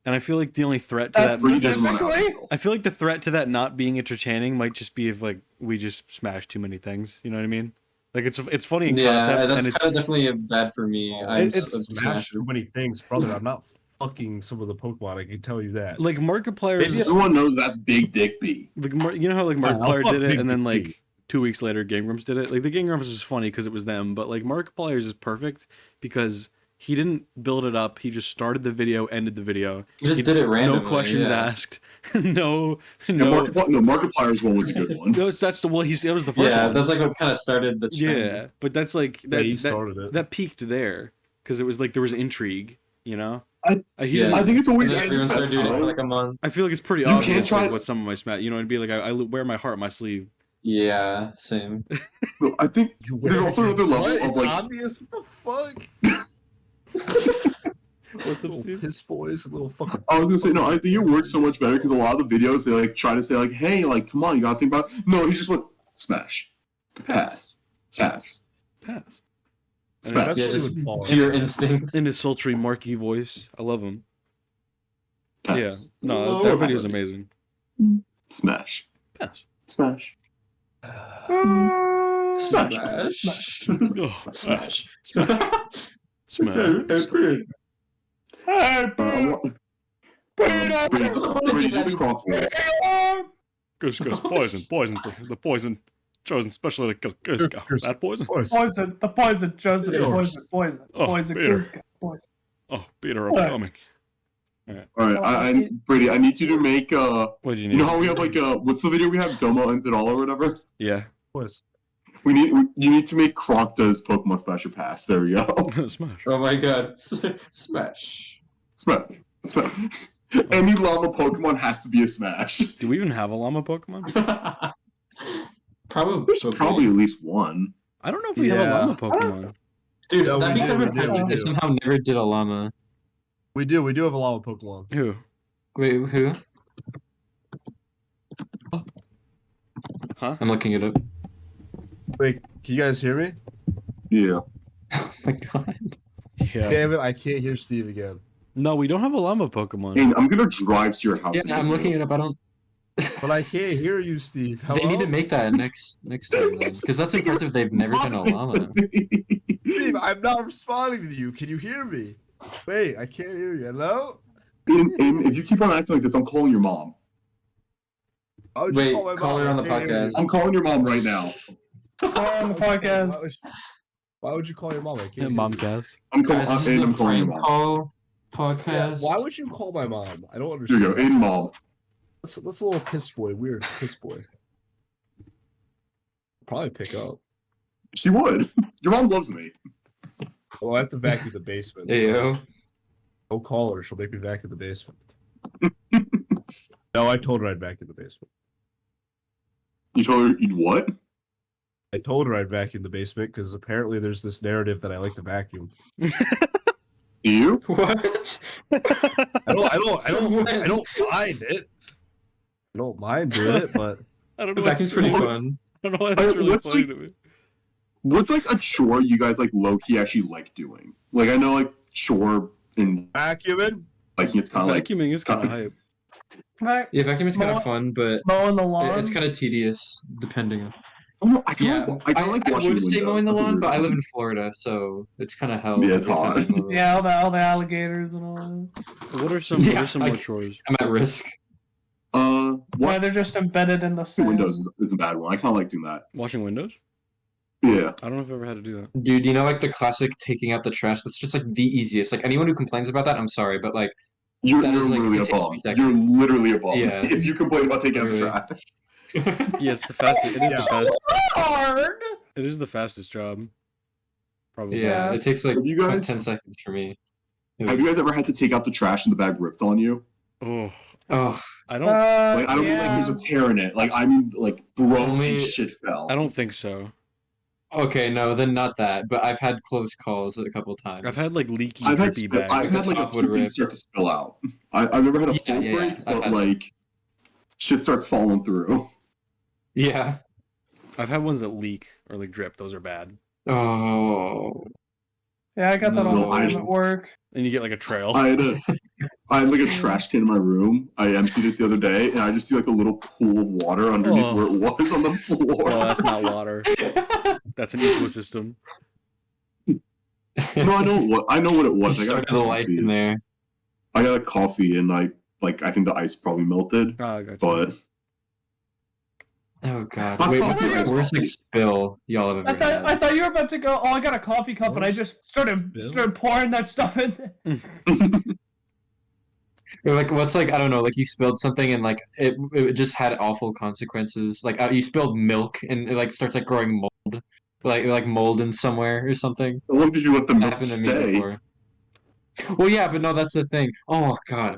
Speaker 5: and I feel like the only threat to
Speaker 6: That's
Speaker 5: that.
Speaker 4: Brady doesn't
Speaker 6: Specifically?
Speaker 4: want to out himself.
Speaker 5: I feel like the threat to that not being entertaining might just be if like we just smash too many things. You know what I mean? Like it's funny in
Speaker 7: Yeah,
Speaker 5: concept,
Speaker 7: that's
Speaker 5: and it's
Speaker 7: kind of definitely bad for me.
Speaker 5: It's
Speaker 3: Smash too many things, brother. I'm not fucking some of the Pokemon. I can tell you that.
Speaker 5: like Markiplier's.
Speaker 3: Maybe
Speaker 4: Everyone knows that's Big Dick B.
Speaker 5: Like you know how like
Speaker 3: I'll
Speaker 5: Markiplier
Speaker 3: fuck
Speaker 5: did it,
Speaker 3: Big
Speaker 5: and then
Speaker 3: Dick
Speaker 5: like 2 weeks later, Game Grumps did it. Like the Game Grumps is funny because it was them, but like Markiplier's is perfect because he didn't build it up. He just started the video, ended the video.
Speaker 7: You just did it randomly.
Speaker 5: No questions
Speaker 7: yeah.
Speaker 5: asked. no.
Speaker 4: Markiplier's one was a good one.
Speaker 5: No, that's the well. That was the first
Speaker 7: Yeah,
Speaker 5: one.
Speaker 7: that's like what kind of started the trend.
Speaker 5: Yeah, but that's like
Speaker 3: Yeah, he
Speaker 5: that
Speaker 3: started it.
Speaker 5: that peaked there because it was like there was intrigue. You know.
Speaker 4: I-
Speaker 5: He
Speaker 7: Yeah.
Speaker 5: doesn't-
Speaker 4: I think it's always
Speaker 7: And then everyone started doing it for like a month.
Speaker 5: I feel like it's pretty
Speaker 4: You can't
Speaker 5: obvious
Speaker 4: try-
Speaker 5: like what some of my smash. You know, it'd be like I wear my heart on my sleeve.
Speaker 7: Yeah, same.
Speaker 4: No, I think there's also another level
Speaker 3: What?
Speaker 4: of
Speaker 3: It's
Speaker 4: like
Speaker 3: obvious. What the fuck?
Speaker 5: What's up,
Speaker 3: Little
Speaker 5: Steve?
Speaker 3: piss boys, little fucking.
Speaker 4: I was gonna say no. I think it works so much better because a lot of the videos they like try to say like, "Hey, like, come on, you gotta think about." No, he just went smash, pass, pass,
Speaker 5: Pass. And
Speaker 4: smash.
Speaker 7: Yeah,
Speaker 3: Especially
Speaker 7: just
Speaker 3: with balls.
Speaker 7: pure instinct.
Speaker 5: in his sultry, marky voice. I love him.
Speaker 4: pass.
Speaker 5: Yeah. No,
Speaker 7: Oh,
Speaker 5: that video's amazing.
Speaker 4: Smash,
Speaker 5: Pass.
Speaker 4: smash,
Speaker 7: Smash.
Speaker 5: Oh,
Speaker 7: Smash.
Speaker 5: smash.
Speaker 6: Hey,
Speaker 4: Brady, do the croc voice.
Speaker 5: Goose, poison. The poison chosen specially to kill Goose. That poison?
Speaker 6: Poison, the poison chosen, poison.
Speaker 5: Oh,
Speaker 6: Poison,
Speaker 5: Peter.
Speaker 6: poison.
Speaker 5: Oh, Peter, I'm coming.
Speaker 4: Alright, Brady, I need you to make
Speaker 5: What do you
Speaker 4: you
Speaker 5: need?
Speaker 4: know how we have like what's the video we have? Domo ends it all or whatever?
Speaker 5: Yeah.
Speaker 4: You need to make Croc does Pokemon Special Pass. There we go.
Speaker 5: Smash.
Speaker 7: Oh my god. Smash.
Speaker 4: Smash. Any llama Pokemon has to be a smash.
Speaker 5: Do we even have a llama Pokemon?
Speaker 7: Probably.
Speaker 4: There's probably at least one.
Speaker 5: I don't know if we have a llama Pokemon.
Speaker 7: Dude,
Speaker 3: No,
Speaker 7: that'd
Speaker 3: we
Speaker 7: be
Speaker 3: do,
Speaker 7: kind of
Speaker 3: we do,
Speaker 7: impressive.
Speaker 3: we
Speaker 7: They
Speaker 3: do.
Speaker 7: somehow never did a llama.
Speaker 3: We do have a llama Pokemon.
Speaker 5: Who?
Speaker 7: Wait, who?
Speaker 5: Huh?
Speaker 7: I'm looking it up.
Speaker 3: Wait, can you guys hear me?
Speaker 4: Yeah.
Speaker 7: Oh my god.
Speaker 5: Yeah.
Speaker 3: Damn it, I can't hear Steve again.
Speaker 5: No, we don't have a llama Pokemon.
Speaker 4: Hey, I'm gonna drive to your house.
Speaker 7: Yeah, I'm looking it up. I don't.
Speaker 3: But I can't hear you, Steve. Hello?
Speaker 7: They need to make that next time then, because that's impressive. They've never done a llama.
Speaker 3: Steve, I'm not responding to you. Can you hear me? Wait, I can't hear you. Hello?
Speaker 4: And if you keep on acting like this, I'm calling your mom.
Speaker 3: Why would you
Speaker 7: Wait,
Speaker 3: my
Speaker 7: call
Speaker 3: mom?
Speaker 7: her
Speaker 3: I
Speaker 7: on the
Speaker 3: can't hear you.
Speaker 7: podcast.
Speaker 4: I'm calling your mom right now.
Speaker 6: On the podcast.
Speaker 3: Why would you call your mom? I can't
Speaker 5: Yeah,
Speaker 3: hear you.
Speaker 5: Momcast.
Speaker 4: I'm
Speaker 7: Guys, this is
Speaker 4: I'm
Speaker 7: the
Speaker 4: calling your
Speaker 7: prank
Speaker 4: mom.
Speaker 7: call
Speaker 3: Yeah,
Speaker 7: podcast.
Speaker 3: why would you call my mom? I don't
Speaker 4: Here
Speaker 3: understand.
Speaker 4: you go, Aiden mom.
Speaker 3: That's a little piss boy. Weird piss boy. Probably pick up.
Speaker 4: She would. Your mom loves me.
Speaker 3: Well, I have to vacuum the basement.
Speaker 7: Ayo.
Speaker 3: Don't call her. She'll make me vacuum the basement. No, I told her I'd vacuum the basement.
Speaker 4: You told her you'd what?
Speaker 3: I told her I'd vacuum the basement because apparently there's this narrative that I like to vacuum.
Speaker 4: You?
Speaker 7: What?
Speaker 3: I don't mind it. I don't mind doing it, but
Speaker 5: I don't know why
Speaker 7: Vacuum's
Speaker 5: it's
Speaker 7: pretty
Speaker 5: really,
Speaker 7: fun.
Speaker 5: I don't know why that's really
Speaker 4: What's
Speaker 5: funny
Speaker 4: like-
Speaker 5: to me.
Speaker 4: What's like a chore you guys like low key actually like doing? Like I know like chore and
Speaker 3: vacuuming.
Speaker 4: like it's kind of like
Speaker 5: Vacuuming is kind of hype.
Speaker 6: Right.
Speaker 7: Yeah, vacuum is kind of fun, but
Speaker 6: Mowing the lawn.
Speaker 7: it's kind of tedious depending on.
Speaker 4: oh, I
Speaker 7: Yeah,
Speaker 4: kinda like
Speaker 7: I
Speaker 4: washing
Speaker 7: would say
Speaker 4: windows.
Speaker 7: mowing the
Speaker 4: That's a
Speaker 7: lawn,
Speaker 4: weird
Speaker 7: but I
Speaker 4: one.
Speaker 7: live in Florida, so it's kind of hell.
Speaker 4: Yeah, it's
Speaker 7: every time I
Speaker 4: hot.
Speaker 7: mow the-
Speaker 6: Yeah, all the alligators and all that.
Speaker 5: What are some
Speaker 7: Yeah,
Speaker 5: more
Speaker 7: like-
Speaker 5: chores?
Speaker 7: I'm at risk.
Speaker 6: Yeah,
Speaker 4: What?
Speaker 6: they're just embedded in the sand.
Speaker 4: Windows is a bad one. I kind of like doing that.
Speaker 5: Washing windows?
Speaker 4: Yeah.
Speaker 5: I don't know if I've ever had to do that.
Speaker 7: Dude, you know, like the classic taking out the trash? That's just like the easiest. Like anyone who complains about that, I'm sorry, but like,
Speaker 4: You're
Speaker 7: That is, like,
Speaker 4: literally
Speaker 7: it
Speaker 4: a
Speaker 7: takes
Speaker 4: bum.
Speaker 7: me seconds.
Speaker 4: You're literally a bum.
Speaker 7: Yeah.
Speaker 4: If you complain about taking out the
Speaker 7: Really.
Speaker 4: trash.
Speaker 5: Yeah, it's the fastest. It is the fastest.
Speaker 6: Hard.
Speaker 5: It is the fastest job. Probably.
Speaker 7: yeah, it takes like
Speaker 4: Have you guys-
Speaker 7: 10 seconds for me.
Speaker 4: Have you guys ever had to take out the trash and the bag ripped on you?
Speaker 5: Oh,
Speaker 7: Oh,
Speaker 5: I don't.
Speaker 4: Like I don't mean like
Speaker 6: yeah.
Speaker 4: there's a tear in it. Like I mean like broke
Speaker 7: Only-
Speaker 4: and shit fell.
Speaker 5: I don't think so.
Speaker 7: okay, no, then not that. But I've had close calls a couple times.
Speaker 5: I've had like leaky,
Speaker 4: I've had
Speaker 5: drippy
Speaker 4: spill,
Speaker 5: bags.
Speaker 4: I've had like a
Speaker 7: Top would
Speaker 4: few things
Speaker 7: rip.
Speaker 4: start to spill out. I've never had a
Speaker 7: Yeah,
Speaker 4: full
Speaker 7: yeah,
Speaker 4: break,
Speaker 7: I've
Speaker 4: but
Speaker 7: had
Speaker 4: like shit starts falling through.
Speaker 7: Yeah.
Speaker 5: I've had ones that leak or like drip. Those are bad.
Speaker 7: Oh.
Speaker 6: Yeah, I got that all
Speaker 4: No,
Speaker 6: the
Speaker 4: I
Speaker 6: time
Speaker 4: don't.
Speaker 6: at work.
Speaker 5: And you get like a trail.
Speaker 4: I had like a trash can in my room. I emptied it the other day, and I just see like a little pool of water underneath
Speaker 5: Oh.
Speaker 4: where it was on the floor.
Speaker 5: Well, that's not water. That's an ecosystem.
Speaker 4: No, I know what it was. I got a
Speaker 7: Started the life in
Speaker 4: coffee.
Speaker 7: there.
Speaker 4: I got a coffee, and I think the ice probably melted.
Speaker 5: Oh, I got you.
Speaker 4: But
Speaker 7: Oh god.
Speaker 4: Hot
Speaker 7: Wait,
Speaker 4: coffee
Speaker 7: what's the
Speaker 4: is
Speaker 7: worst
Speaker 4: coffee.
Speaker 7: like spill y'all have
Speaker 6: I
Speaker 7: ever
Speaker 6: thought, I
Speaker 7: had?
Speaker 6: thought you were about to go, oh, I got a coffee cup, and I just started pouring that stuff in there.
Speaker 7: Or, like what's like I don't know, like you spilled something and like it just had awful consequences. Like you spilled milk and it like starts like growing mold, like mold in somewhere or something.
Speaker 4: how long did you let the
Speaker 7: That
Speaker 4: milk
Speaker 7: happened to me
Speaker 4: stay?
Speaker 7: before. Well, yeah, but no, that's the thing. Oh god,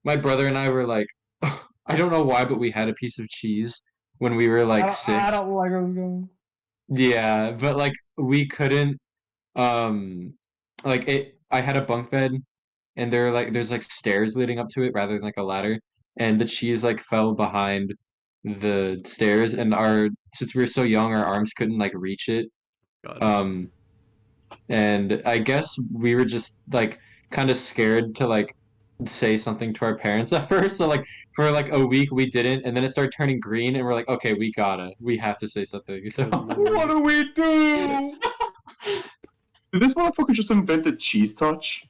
Speaker 7: my brother and I were like, I don't know why, but we had a piece of cheese when we were like
Speaker 6: I
Speaker 7: 6.
Speaker 6: don't like where I was going.
Speaker 7: Yeah, but like we couldn't like it I had a bunk bed and there's like stairs leading up to it rather than like a ladder and the cheese like fell behind the stairs and since we were so young our arms couldn't like reach it.
Speaker 5: God.
Speaker 7: And I guess we were just like kind of scared to like say something to our parents at first. So like for like a week we didn't, and then it started turning green, and we're like, okay, we have to say something. So
Speaker 6: What do we do?
Speaker 4: Did this motherfucker just invent the cheese touch?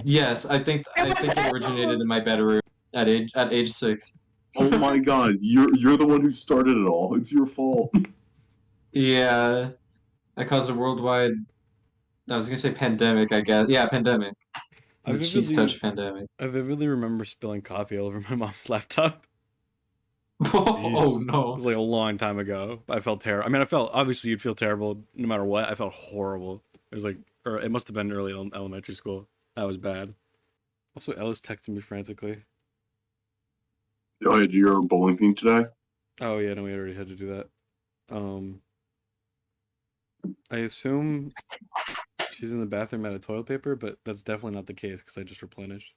Speaker 7: Yes, I think it originated in my bedroom at age 6.
Speaker 4: Oh my god, you're the one who started it all. It's your fault.
Speaker 7: Yeah, I caused a worldwide. I was gonna say pandemic, I guess. Yeah, pandemic.
Speaker 5: I
Speaker 7: The cheese
Speaker 5: vividly,
Speaker 7: touch pandemic.
Speaker 5: I vividly remember spilling coffee all over my mom's laptop.
Speaker 7: Oh
Speaker 5: It
Speaker 7: no.
Speaker 5: was like a long time ago. I felt terrible. I mean, I felt obviously you'd feel terrible no matter what. I felt horrible. It was like, or it must have been early elementary school. That was bad. Also, Ella's texting me frantically.
Speaker 4: Oh, did your bowling thing today?
Speaker 5: Oh yeah, no, we already had to do that. I assume she's in the bathroom out of toilet paper, but that's definitely not the case because I just replenished.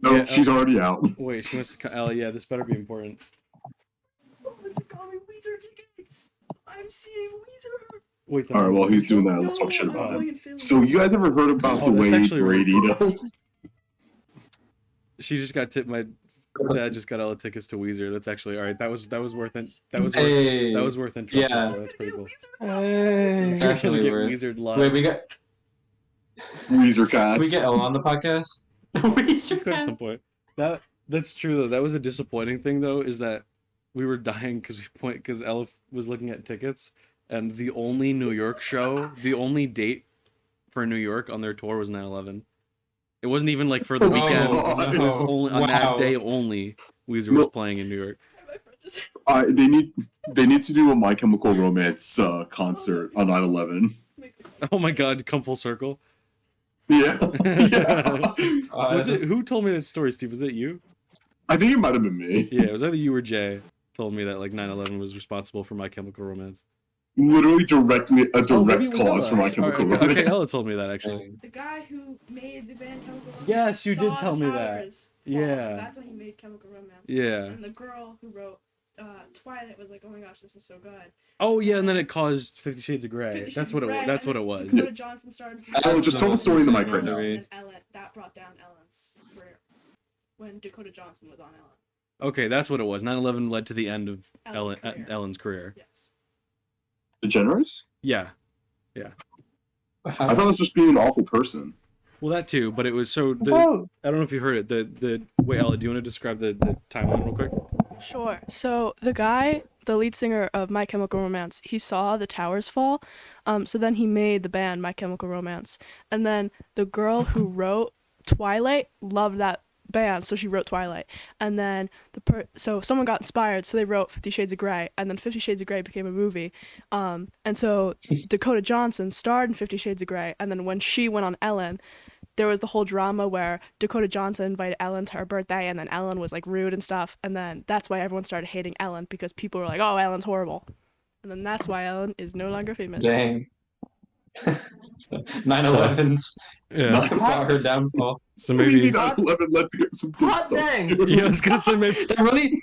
Speaker 4: No,
Speaker 5: Yeah,
Speaker 4: she's already out.
Speaker 5: Wait, she wants to. Ella, yeah, this better be important.
Speaker 1: I'm seeing Weezer.
Speaker 5: Wait,
Speaker 4: Alright, while he's doing that, let's talk shit about him. So, you guys ever heard about the way Brady does?
Speaker 5: She just got tipped. My dad just got Ella tickets to Weezer. That's actually all right. That was worth it. That was worth it.
Speaker 7: Yeah.
Speaker 5: That's pretty cool.
Speaker 6: Hey.
Speaker 5: You're gonna get
Speaker 7: worth.
Speaker 5: Weezered live.
Speaker 7: Wait, we got.
Speaker 4: Weezer
Speaker 7: Can we
Speaker 4: cast.
Speaker 7: get Ella on the podcast?
Speaker 5: You could at some point. That's true though. That was a disappointing thing though, is that we were dying because Ella was looking at tickets, and the only New York show, the only date for New York on their tour was 9/11. It wasn't even like for the weekend.
Speaker 4: no.
Speaker 5: It was only on that
Speaker 7: Wow.
Speaker 5: day only. Weezer was playing in New York.
Speaker 4: They need to do a My Chemical Romance concert on 9/11.
Speaker 5: Oh my God! Come full circle.
Speaker 4: Yeah. Yeah.
Speaker 5: Was it, who told me that story, Steve? Was it you?
Speaker 4: I think it might have been me.
Speaker 5: Yeah, it was either you or Jay told me that like 9/11 was responsible for My Chemical Romance.
Speaker 4: Literally directly a
Speaker 5: maybe
Speaker 4: direct
Speaker 5: it was
Speaker 4: cause
Speaker 5: Ella.
Speaker 4: for My Chemical
Speaker 5: Okay,
Speaker 4: Romance.
Speaker 5: okay, Ella told me that actually.
Speaker 9: The guy who made the band Chemical Romance.
Speaker 5: Yes, you did
Speaker 9: saw
Speaker 5: tell
Speaker 9: the
Speaker 5: me that.
Speaker 9: towers fall,
Speaker 5: Yeah.
Speaker 9: So that's when he made Chemical Romance.
Speaker 5: Yeah.
Speaker 9: And the girl who wrote Twilight was like, "Oh my gosh, this is so good."
Speaker 5: Oh yeah, and then it caused 50 Shades of Grey.
Speaker 9: 50
Speaker 5: That's
Speaker 9: Shades
Speaker 5: what
Speaker 9: of
Speaker 5: it was.
Speaker 9: Grey,
Speaker 5: That's
Speaker 9: and
Speaker 5: what it was.
Speaker 9: Dakota Johnson started.
Speaker 4: Oh, just tell the story in the mic right now.
Speaker 9: And Ellen, that brought down Ellen's career when Dakota Johnson was on Ellen.
Speaker 5: Okay, that's what it was. 9/11 led to the end of
Speaker 9: Ellen's career.
Speaker 5: Ellen's career.
Speaker 9: Yes.
Speaker 4: DeGeneres?
Speaker 5: Yeah.
Speaker 4: I thought it was just being an awful person.
Speaker 5: Well, that too, but it was so.
Speaker 6: Whoa.
Speaker 5: I don't know if you heard it. The wait, Ella, do you want to describe the timeline real quick?
Speaker 9: Sure. So the guy, the lead singer of My Chemical Romance, he saw the towers fall. So then he made the band My Chemical Romance. And then the girl who wrote Twilight loved that band, so she wrote Twilight. And then so someone got inspired, so they wrote 50 Shades of Grey, and then 50 Shades of Grey became a movie. And so Dakota Johnson starred in 50 Shades of Grey, and then when she went on Ellen, there was the whole drama where Dakota Johnson invited Ellen to her birthday, and then Ellen was like rude and stuff, and then that's why everyone started hating Ellen, because people were like, "Oh, Ellen's horrible," and then that's why Ellen is no longer famous.
Speaker 7: Dang. 9/11's brought her downfall.
Speaker 5: So maybe.
Speaker 4: 9/11 led to some good
Speaker 6: Hot
Speaker 4: stuff.
Speaker 6: dang.
Speaker 4: too.
Speaker 5: Yeah, I was gonna say maybe.
Speaker 7: That really,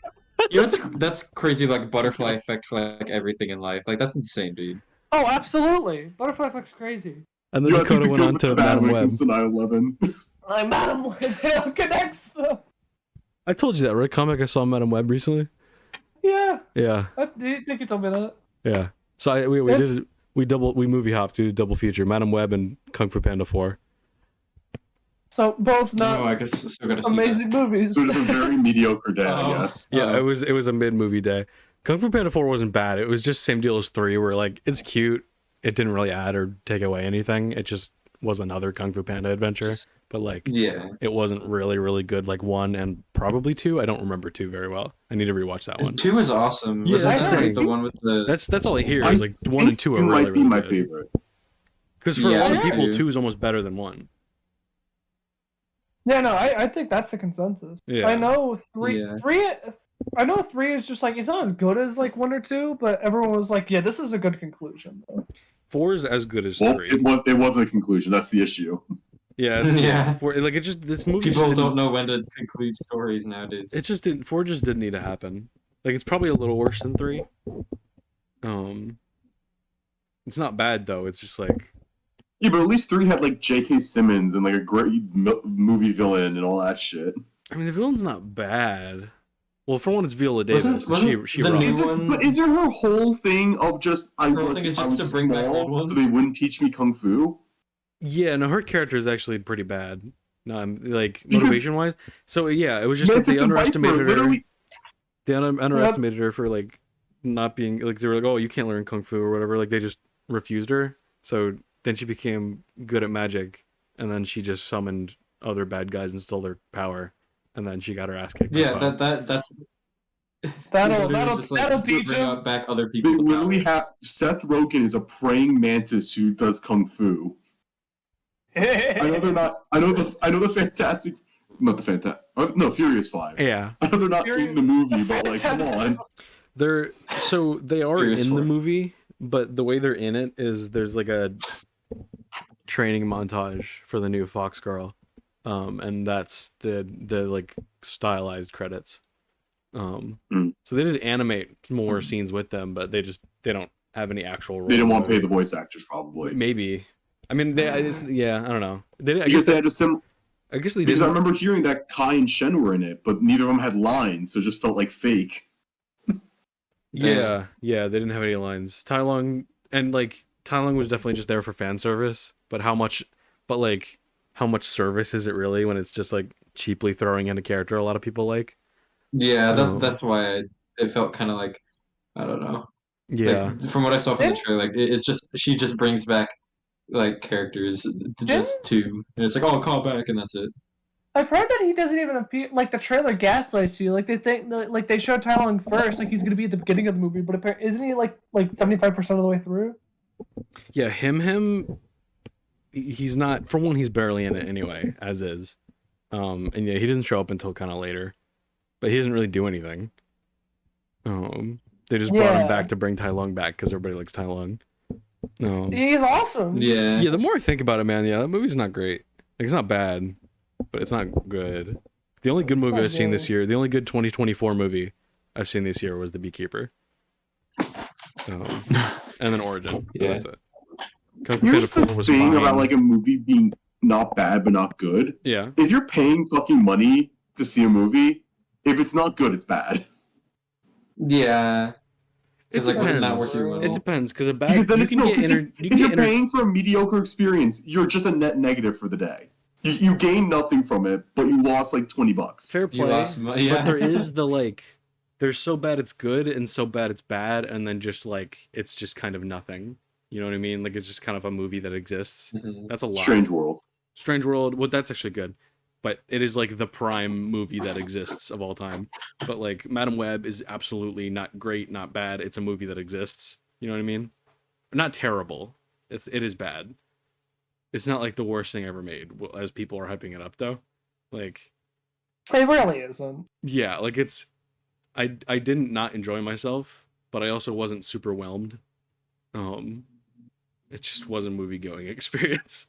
Speaker 7: you know, that's crazy. Like butterfly effect for like everything in life. Like that's insane, dude.
Speaker 6: Oh, absolutely. Butterfly effect's crazy.
Speaker 5: And then
Speaker 4: You know, I think
Speaker 5: Dakota
Speaker 4: the
Speaker 5: went
Speaker 4: good
Speaker 5: on
Speaker 4: with
Speaker 5: to
Speaker 4: the bad
Speaker 5: Madam
Speaker 4: when it
Speaker 5: Web.
Speaker 4: comes to 9/11.
Speaker 6: Like Madam Web, it connects them.
Speaker 5: I told you that, right? Comic, I saw Madam Web recently.
Speaker 6: Yeah.
Speaker 5: Yeah,
Speaker 6: I think you told me that.
Speaker 5: yeah. So we movie hopped, did a double feature, Madam Web and Kung Fu Panda 4.
Speaker 6: So both not
Speaker 7: No, I guess I still gotta see
Speaker 6: amazing movies.
Speaker 4: So it was a very mediocre day, I
Speaker 7: Oh.
Speaker 4: guess.
Speaker 5: Yeah, it was a mid movie day. Kung Fu Panda 4 wasn't bad. It was just same deal as 3, where like it's cute. It didn't really add or take away anything. It just was another Kung Fu Panda adventure. But like,
Speaker 7: Yeah.
Speaker 5: it wasn't really good. Like 1 and probably 2. I don't remember 2 very well. I need to rewatch that one.
Speaker 7: And 2 is awesome.
Speaker 5: Yeah,
Speaker 7: Was
Speaker 5: that's
Speaker 7: that
Speaker 5: the
Speaker 7: like
Speaker 5: thing.
Speaker 7: the one with the?
Speaker 5: That's all I hear
Speaker 4: I
Speaker 5: is like 1 and 2 are
Speaker 4: It
Speaker 5: really
Speaker 4: might be my
Speaker 5: good.
Speaker 4: favorite.
Speaker 5: Because for a
Speaker 7: Yeah,
Speaker 5: lot of
Speaker 7: I
Speaker 5: people,
Speaker 7: do.
Speaker 5: 2 is almost better than 1.
Speaker 6: Yeah, no, I think that's the consensus.
Speaker 5: Yeah.
Speaker 6: I know three.
Speaker 7: Yeah.
Speaker 6: I know 3 is just like it's not as good as like 1 or 2, but everyone was like, yeah, this is a good conclusion.
Speaker 5: 4 is as good as
Speaker 4: Well,
Speaker 5: 3.
Speaker 4: it wasn't a conclusion. That's the issue.
Speaker 5: Yeah, it's,
Speaker 7: Yeah.
Speaker 5: 4, like it just this movie.
Speaker 7: People
Speaker 5: just
Speaker 7: don't
Speaker 5: didn't-
Speaker 7: know when to conclude stories nowadays.
Speaker 5: It just didn't. 4 just didn't need to happen. Like it's probably a little worse than 3. It's not bad though. It's just like
Speaker 4: Yeah, but at least 3 had like J.K. Simmons and like a great movie villain and all that shit.
Speaker 5: I mean the villain's not bad. Well, for one, it's Viola Davis.
Speaker 7: Wasn't
Speaker 5: she
Speaker 7: the
Speaker 5: rocks.
Speaker 7: new
Speaker 4: Is it,
Speaker 7: one-
Speaker 4: but is it her whole thing of just I
Speaker 7: Her whole
Speaker 4: was,
Speaker 7: thing is
Speaker 4: I
Speaker 7: just
Speaker 4: was
Speaker 7: to bring back old
Speaker 4: small,
Speaker 7: ones?
Speaker 4: so they wouldn't teach me kung fu?
Speaker 5: Yeah, no, her character is actually pretty bad. No, like
Speaker 4: Because-
Speaker 5: motivation wise. So yeah, it was just that
Speaker 4: Mantis
Speaker 5: they
Speaker 4: and Viper
Speaker 5: underestimated her.
Speaker 4: literally.
Speaker 5: They underestimated her for like not being like they were like, oh, you can't learn kung fu or whatever. Like they just refused her. So then she became good at magic, and then she just summoned other bad guys and stole their power, and then she got her ass kicked. by
Speaker 7: Yeah,
Speaker 5: Poe.
Speaker 7: that's
Speaker 6: That'll
Speaker 7: literally just, like,
Speaker 6: that'll
Speaker 7: to
Speaker 6: teach
Speaker 7: bring
Speaker 6: him.
Speaker 7: out back other people.
Speaker 4: They
Speaker 7: with
Speaker 4: literally
Speaker 7: power.
Speaker 4: have Seth Rogen is a praying mantis who does kung fu. I know they're not. I know the Fantastic. Not the Fantastic. No, Furious 5.
Speaker 5: Yeah,
Speaker 4: I know they're not in the movie, but like, come on.
Speaker 5: they are
Speaker 7: Furious
Speaker 5: in the
Speaker 7: 4.
Speaker 5: movie, but the way they're in it is there's like a training montage for the new Fox girl, and that's the like stylized credits. So they did animate more scenes with them, but they don't have any actual role.
Speaker 4: They didn't want to pay the voice actors, probably.
Speaker 5: Maybe. I mean, yeah, I don't know. I
Speaker 4: Because they had just some.
Speaker 5: guess they
Speaker 4: Because I
Speaker 5: didn't.
Speaker 4: remember hearing that Kai and Shen were in it, but neither of them had lines, so it just felt like fake.
Speaker 5: Yeah, they didn't have any lines. Tai Lung was definitely just there for fan service, but how much service is it really when it's just like cheaply throwing in a character a lot of people like?
Speaker 7: Yeah,
Speaker 5: Oh.
Speaker 7: that's why it felt kind of like, I don't know.
Speaker 5: Yeah.
Speaker 7: Like, from what I saw from the trailer, like it's just she just brings back like characters to, and it's like, oh, call back, and that's it.
Speaker 6: I've heard that he doesn't even appear. Like the trailer gaslights you. Like they think, like they showed Tai Lung first, like he's gonna be at the beginning of the movie, but isn't he like 75% of the way through?
Speaker 5: Yeah, him he's not, for one, he's barely in it anyway, as is. And yeah, he doesn't show up until kind of later. But he doesn't really do anything. They just brought him back to bring Tai Lung back because everybody likes Tai Lung.
Speaker 6: He's awesome.
Speaker 7: Yeah.
Speaker 5: Yeah, the more I think about it, man, yeah, that movie's not great. Like, it's not bad, but it's not good. The only good movie I've seen this year, the only good 2024 movie I've seen this year was The Beekeeper. And then Origin.
Speaker 7: Yeah.
Speaker 5: That's it. Kung Fu Panda
Speaker 4: Here's the
Speaker 5: 4 was
Speaker 4: thing
Speaker 5: fine.
Speaker 4: about like a movie being not bad but not good.
Speaker 5: Yeah.
Speaker 4: If you're paying fucking money to see a movie, if it's not good, it's bad.
Speaker 7: Yeah.
Speaker 5: It
Speaker 7: Because like, wasn't that
Speaker 5: depends.
Speaker 7: worth your money?
Speaker 5: It depends, because a bad
Speaker 4: Because then
Speaker 5: you
Speaker 4: it's
Speaker 5: can
Speaker 4: no.
Speaker 5: get
Speaker 4: 'Cause
Speaker 5: inter- you
Speaker 4: if
Speaker 5: can
Speaker 4: you're
Speaker 5: get inter-
Speaker 4: paying for a mediocre experience, you're just a net negative for the day. You gain nothing from it, but you lost like $20.
Speaker 5: fair
Speaker 7: You
Speaker 5: play.
Speaker 7: lost money. Yeah.
Speaker 5: But there is the like, there's so bad it's good and so bad it's bad, and then just like it's just kind of nothing. You know what I mean? Like it's just kind of a movie that exists.
Speaker 7: Mhm.
Speaker 5: That's a lot.
Speaker 4: Strange World.
Speaker 5: Strange World. Well, that's actually good, but it is like the prime movie that exists of all time. But like Madam Web is absolutely not great, not bad. It's a movie that exists. You know what I mean? Not terrible. It is bad. It's not like the worst thing ever made, as people are hyping it up though. Like,
Speaker 6: It really isn't.
Speaker 5: yeah, like it's. I didn't not enjoy myself, but I also wasn't super whelmed. It just was a movie going experience.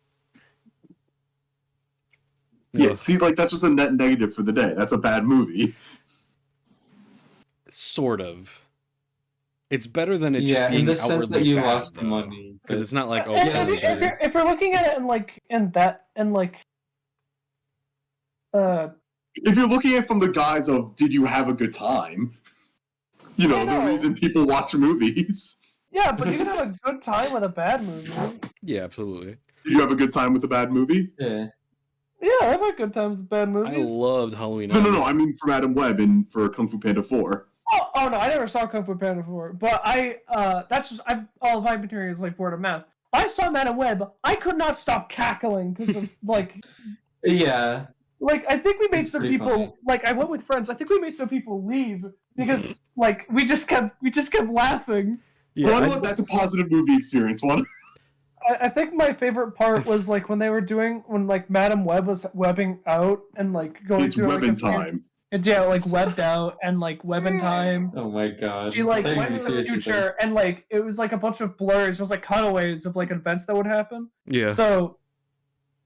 Speaker 4: Yeah,
Speaker 5: Ugh.
Speaker 4: see, like that's just a net negative for the day. That's a bad movie.
Speaker 5: Sort of. It's better than it just
Speaker 7: Yeah,
Speaker 5: being
Speaker 7: in the sense
Speaker 5: outwardly
Speaker 7: that you
Speaker 5: bad,
Speaker 7: lost
Speaker 5: though.
Speaker 7: money.
Speaker 5: Because it's not like, oh,
Speaker 6: And
Speaker 7: Yeah,
Speaker 6: if,
Speaker 5: this is
Speaker 7: that's
Speaker 6: if,
Speaker 5: good.
Speaker 6: you're, if you're looking at it
Speaker 4: If you're looking at it from the guise of did you have a good time, you know,
Speaker 6: I
Speaker 4: the
Speaker 6: know.
Speaker 4: reason people watch movies.
Speaker 6: yeah, but you can have a good time with a bad movie.
Speaker 5: Yeah, absolutely.
Speaker 4: Did you have a good time with a bad movie?
Speaker 7: Yeah.
Speaker 6: Yeah, I've had good times with bad movies.
Speaker 5: I loved Halloween
Speaker 4: No,
Speaker 5: Ends.
Speaker 4: I mean for Madam Web and for Kung Fu Panda 4.
Speaker 6: Oh no, I never saw Kung Fu Panda 4, but that's just all of my material is like word of mouth. I saw Madam Web. I could not stop cackling because of
Speaker 7: Yeah.
Speaker 6: I think we made
Speaker 7: It's
Speaker 6: some
Speaker 7: pretty
Speaker 6: people
Speaker 7: funny.
Speaker 6: I went with friends. I think we made some people leave because we just kept laughing.
Speaker 5: Yeah,
Speaker 4: Well,
Speaker 5: I-
Speaker 4: that's a positive movie experience. One.
Speaker 6: I think my favorite part was when Madam Web was webbing out and going
Speaker 4: It's
Speaker 6: through
Speaker 4: webbing
Speaker 6: a
Speaker 4: time.
Speaker 6: And yeah, webbed out and webbing time.
Speaker 7: Oh my god.
Speaker 6: She
Speaker 7: I thought you
Speaker 6: went
Speaker 7: were
Speaker 6: to the
Speaker 7: seriously
Speaker 6: future and it was a bunch of blurs. It was cutaways of events that would happen.
Speaker 5: yeah.
Speaker 6: So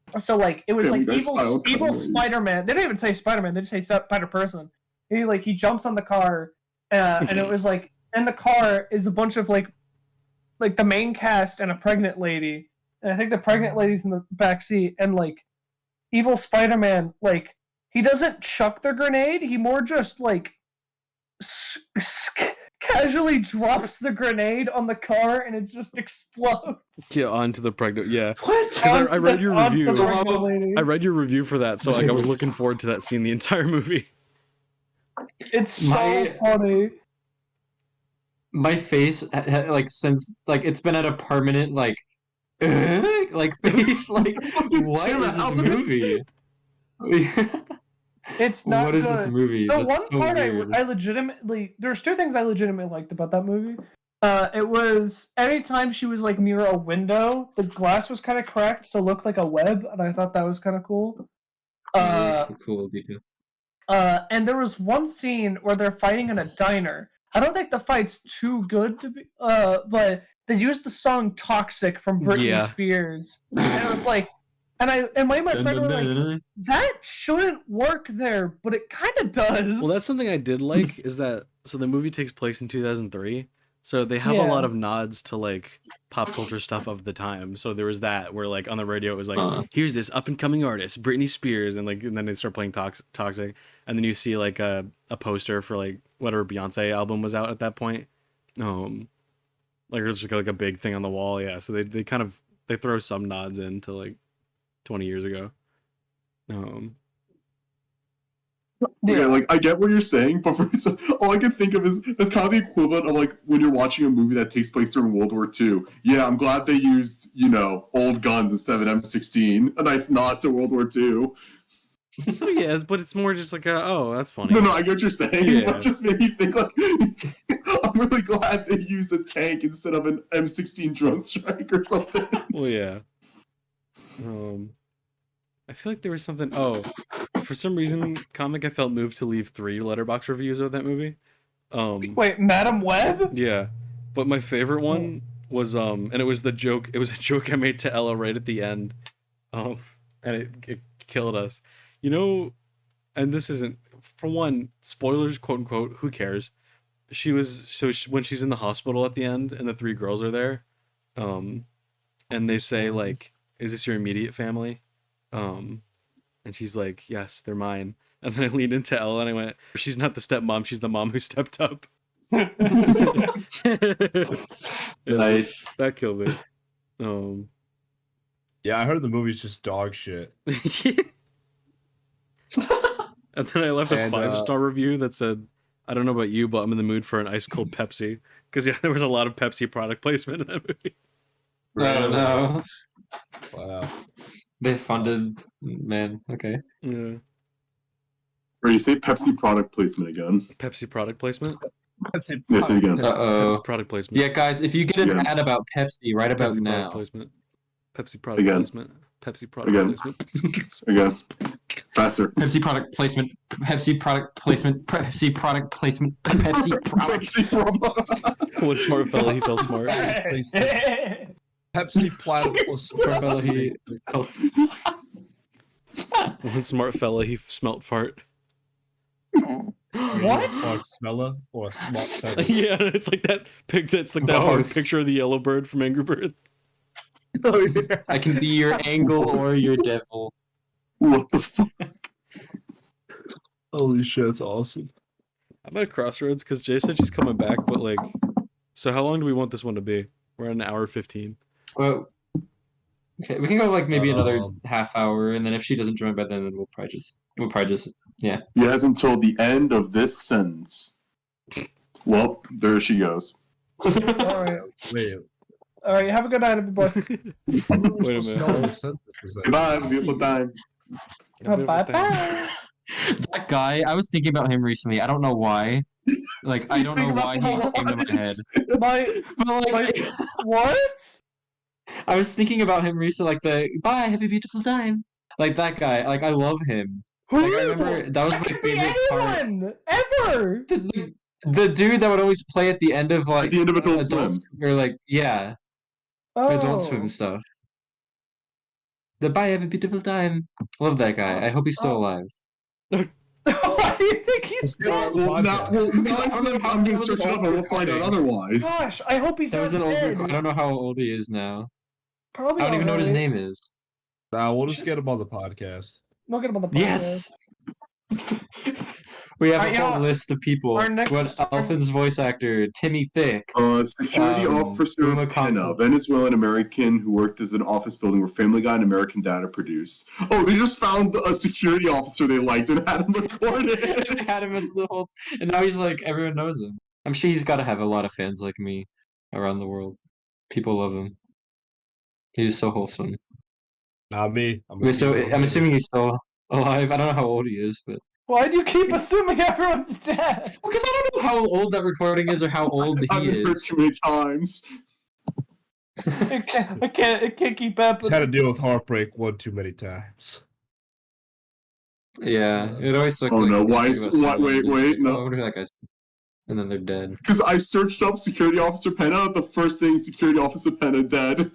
Speaker 6: it was
Speaker 4: Yeah, we guys saw
Speaker 6: evil
Speaker 4: cutaways.
Speaker 6: Spider-Man. They didn't even say Spider-Man. They just say Spider Person. He jumps on the car, and it was in the car is a bunch of the main cast and a pregnant lady. And I think the pregnant lady's in the back seat. And evil Spider-Man, he doesn't chuck the grenade. He more just casually drops the grenade on the car and it just explodes.
Speaker 5: Yeah, onto the pregnant. Yeah,
Speaker 7: What?
Speaker 5: because I read your
Speaker 6: Onto the
Speaker 5: review.
Speaker 6: pregnant lady.
Speaker 5: I read your review for that, so like I was looking forward to that scene the entire movie.
Speaker 6: It's so
Speaker 7: My-
Speaker 6: funny.
Speaker 7: My face, like since like it's been at a permanent like face. Like, what
Speaker 4: Tim,
Speaker 7: is this
Speaker 4: how did it-
Speaker 7: movie?
Speaker 6: It's not
Speaker 7: What
Speaker 6: good.
Speaker 7: is this movie?
Speaker 6: The
Speaker 7: That's
Speaker 6: one
Speaker 7: so
Speaker 6: part
Speaker 7: weird.
Speaker 6: I legitimately, there's two things I legitimately liked about that movie. It was anytime she was like near a window, the glass was kind of cracked to look like a web, and I thought that was kind of cool.
Speaker 7: Cool detail.
Speaker 6: And there was one scene where they're fighting in a diner. I don't think the fight's too good to be, but they used the song "Toxic" from Britney
Speaker 5: Yeah.
Speaker 6: Spears, and it was like, and my friend were like, that shouldn't work there, but it kind of does.
Speaker 5: Well, that's something I did like is that so the movie takes place in 2003, so they have a lot of nods to like pop culture stuff of the time. So there was that where like on the radio it was like, here's this up and coming artist, Britney Spears, and then they start playing Toxic, and then you see like a poster for like whatever Beyonce album was out at that point. Like there's just like a big thing on the wall, yeah. So they kind of they throw some nods into like 20 years ago.
Speaker 4: Okay, like I get what you're saying, but all I can think of is it's kind of the equivalent of like when you're watching a movie that takes place during World War II. Yeah, I'm glad they used old guns instead of an M16. A nice nod to World War II.
Speaker 5: Yeah, but it's more just like that's funny.
Speaker 4: No, I get what you're saying.
Speaker 5: Yeah.
Speaker 4: But it just made me think like I'm really glad they used a tank instead of an M16 drone strike or something.
Speaker 5: Well, yeah. I feel like there was something. Oh, for some reason, comic I felt moved to leave 3 letterbox reviews of that movie.
Speaker 6: Wait, Madam Web?
Speaker 5: Yeah, but my favorite one was and it was the joke. It was a joke I made to Ella right at the end, and it killed us. And this isn't for one spoilers, quote unquote. Who cares? When she's in the hospital at the end, and the 3 girls are there, and they say like, "Is this your immediate family?" And she's like, "Yes, they're mine." And then I leaned into Ella and I went, "She's not the stepmom, she's the mom who stepped up."
Speaker 7: Nice.
Speaker 5: That killed me.
Speaker 3: Yeah, I heard the movie's just dog shit.
Speaker 5: And then I left a
Speaker 3: And,
Speaker 5: 5-star review that said, "I don't know about you, but I'm in the mood for an ice cold Pepsi." Because yeah, there was a lot of Pepsi product placement in that movie.
Speaker 7: Oh no.
Speaker 3: Wow.
Speaker 7: They funded, man. Okay.
Speaker 5: Yeah.
Speaker 4: Or you say Pepsi product placement again.
Speaker 5: Pepsi product placement.
Speaker 4: Yeah, say it again.
Speaker 7: Uh-oh.
Speaker 5: Pepsi product placement.
Speaker 7: Yeah, guys, if you get an ad about Pepsi right about
Speaker 5: Pepsi
Speaker 7: now.
Speaker 5: product placement. Pepsi product
Speaker 4: Again.
Speaker 5: placement. Pepsi product
Speaker 4: Again.
Speaker 5: placement.
Speaker 4: Again. Faster.
Speaker 7: Pepsi product placement. Pepsi product placement. Pepsi product placement. Pepsi product.
Speaker 4: Pepsi
Speaker 5: One smart fella, he felt smart.
Speaker 3: Pepsi platypus.
Speaker 7: Smart fellow, he
Speaker 5: One smart fella, he smelt fart.
Speaker 6: What?
Speaker 3: Or smeller or a smart feather.
Speaker 5: Yeah, it's like that that's like that hard
Speaker 7: Both.
Speaker 5: picture of the yellow bird from Angry Birds.
Speaker 3: Oh, yeah.
Speaker 7: I can be your angle or your devil.
Speaker 4: What the fuck?
Speaker 3: Holy shit, that's awesome.
Speaker 5: I'm at a crossroads because Jay said she's coming back, but like, so how long do we want this one to be? We're at 1:15.
Speaker 7: Well, okay, we can go like maybe another
Speaker 3: Um,
Speaker 7: half hour, and then if she doesn't join by then we'll probably just yeah.
Speaker 4: He has until the end of this sentence. Well, there she goes.
Speaker 6: Alright.
Speaker 3: Wait.
Speaker 6: Alright, have a good night, everybody.
Speaker 5: Wait a minute.
Speaker 4: Goodbye, have a beautiful time.
Speaker 6: Bye-bye.
Speaker 7: That guy, I was thinking about him recently. I don't know why. Like I don't know why he came to my head.
Speaker 6: My,
Speaker 7: But like
Speaker 6: what?
Speaker 7: I was thinking about him recently, like the bye, have a beautiful time. Like that guy, like I love him. Like I remember that was my
Speaker 6: Could be
Speaker 7: favorite part.
Speaker 6: anyone ever.
Speaker 7: The dude that would always play at the end of like
Speaker 4: At the end of Adult Swim.
Speaker 7: or like yeah, Adult Swim stuff. The bye, have a beautiful time. Love that guy. I hope he's still alive.
Speaker 6: Why do you think he's dead?
Speaker 4: Well, now I'm going to search it up and we'll find out otherwise.
Speaker 6: Gosh, I hope he's
Speaker 7: That was
Speaker 6: not
Speaker 7: an
Speaker 6: dead.
Speaker 7: older. I don't know how old he is now.
Speaker 6: Probably
Speaker 7: I don't even know what his
Speaker 6: alright.
Speaker 7: name is.
Speaker 3: Nah, we'll just get him on the podcast.
Speaker 6: We'll get him on the podcast.
Speaker 7: Yes. We have
Speaker 6: You
Speaker 7: a whole
Speaker 6: know,
Speaker 7: list of people.
Speaker 6: our next-
Speaker 7: What Elfin's voice actor, Timmy Thick.
Speaker 4: Security officer
Speaker 7: Uma
Speaker 4: Penna,
Speaker 7: Compton.
Speaker 4: Venezuelan American who worked as an office building where Family Guy and American Dad are produced. Oh, they just found a security officer they liked and had him record it.
Speaker 7: They had him as the whole, and now he's like everyone knows him. I'm sure he's got to have a lot of fans like me around the world. People love him. He's so wholesome.
Speaker 3: Not me.
Speaker 7: Wait, so I'm assuming he's still alive. I don't know how old he is, but
Speaker 6: Why do you keep assuming everyone's dead?
Speaker 7: because I don't know how old that recording is or how old
Speaker 4: I've
Speaker 7: he
Speaker 4: been hurt
Speaker 7: is.
Speaker 4: too many times.
Speaker 6: It can't keep up.
Speaker 3: He's had to deal with heartbreak one too many times.
Speaker 7: Yeah, it always sucks.
Speaker 4: Oh
Speaker 7: like,
Speaker 4: no,
Speaker 7: you
Speaker 4: why
Speaker 7: think
Speaker 4: is-
Speaker 7: about someone
Speaker 4: wait,
Speaker 7: and you're
Speaker 4: wait,
Speaker 7: like,
Speaker 4: no.
Speaker 7: Oh, I wonder who that guy's. And then they're dead.
Speaker 4: Because I searched up security officer Penna, the first thing security officer Penna dead.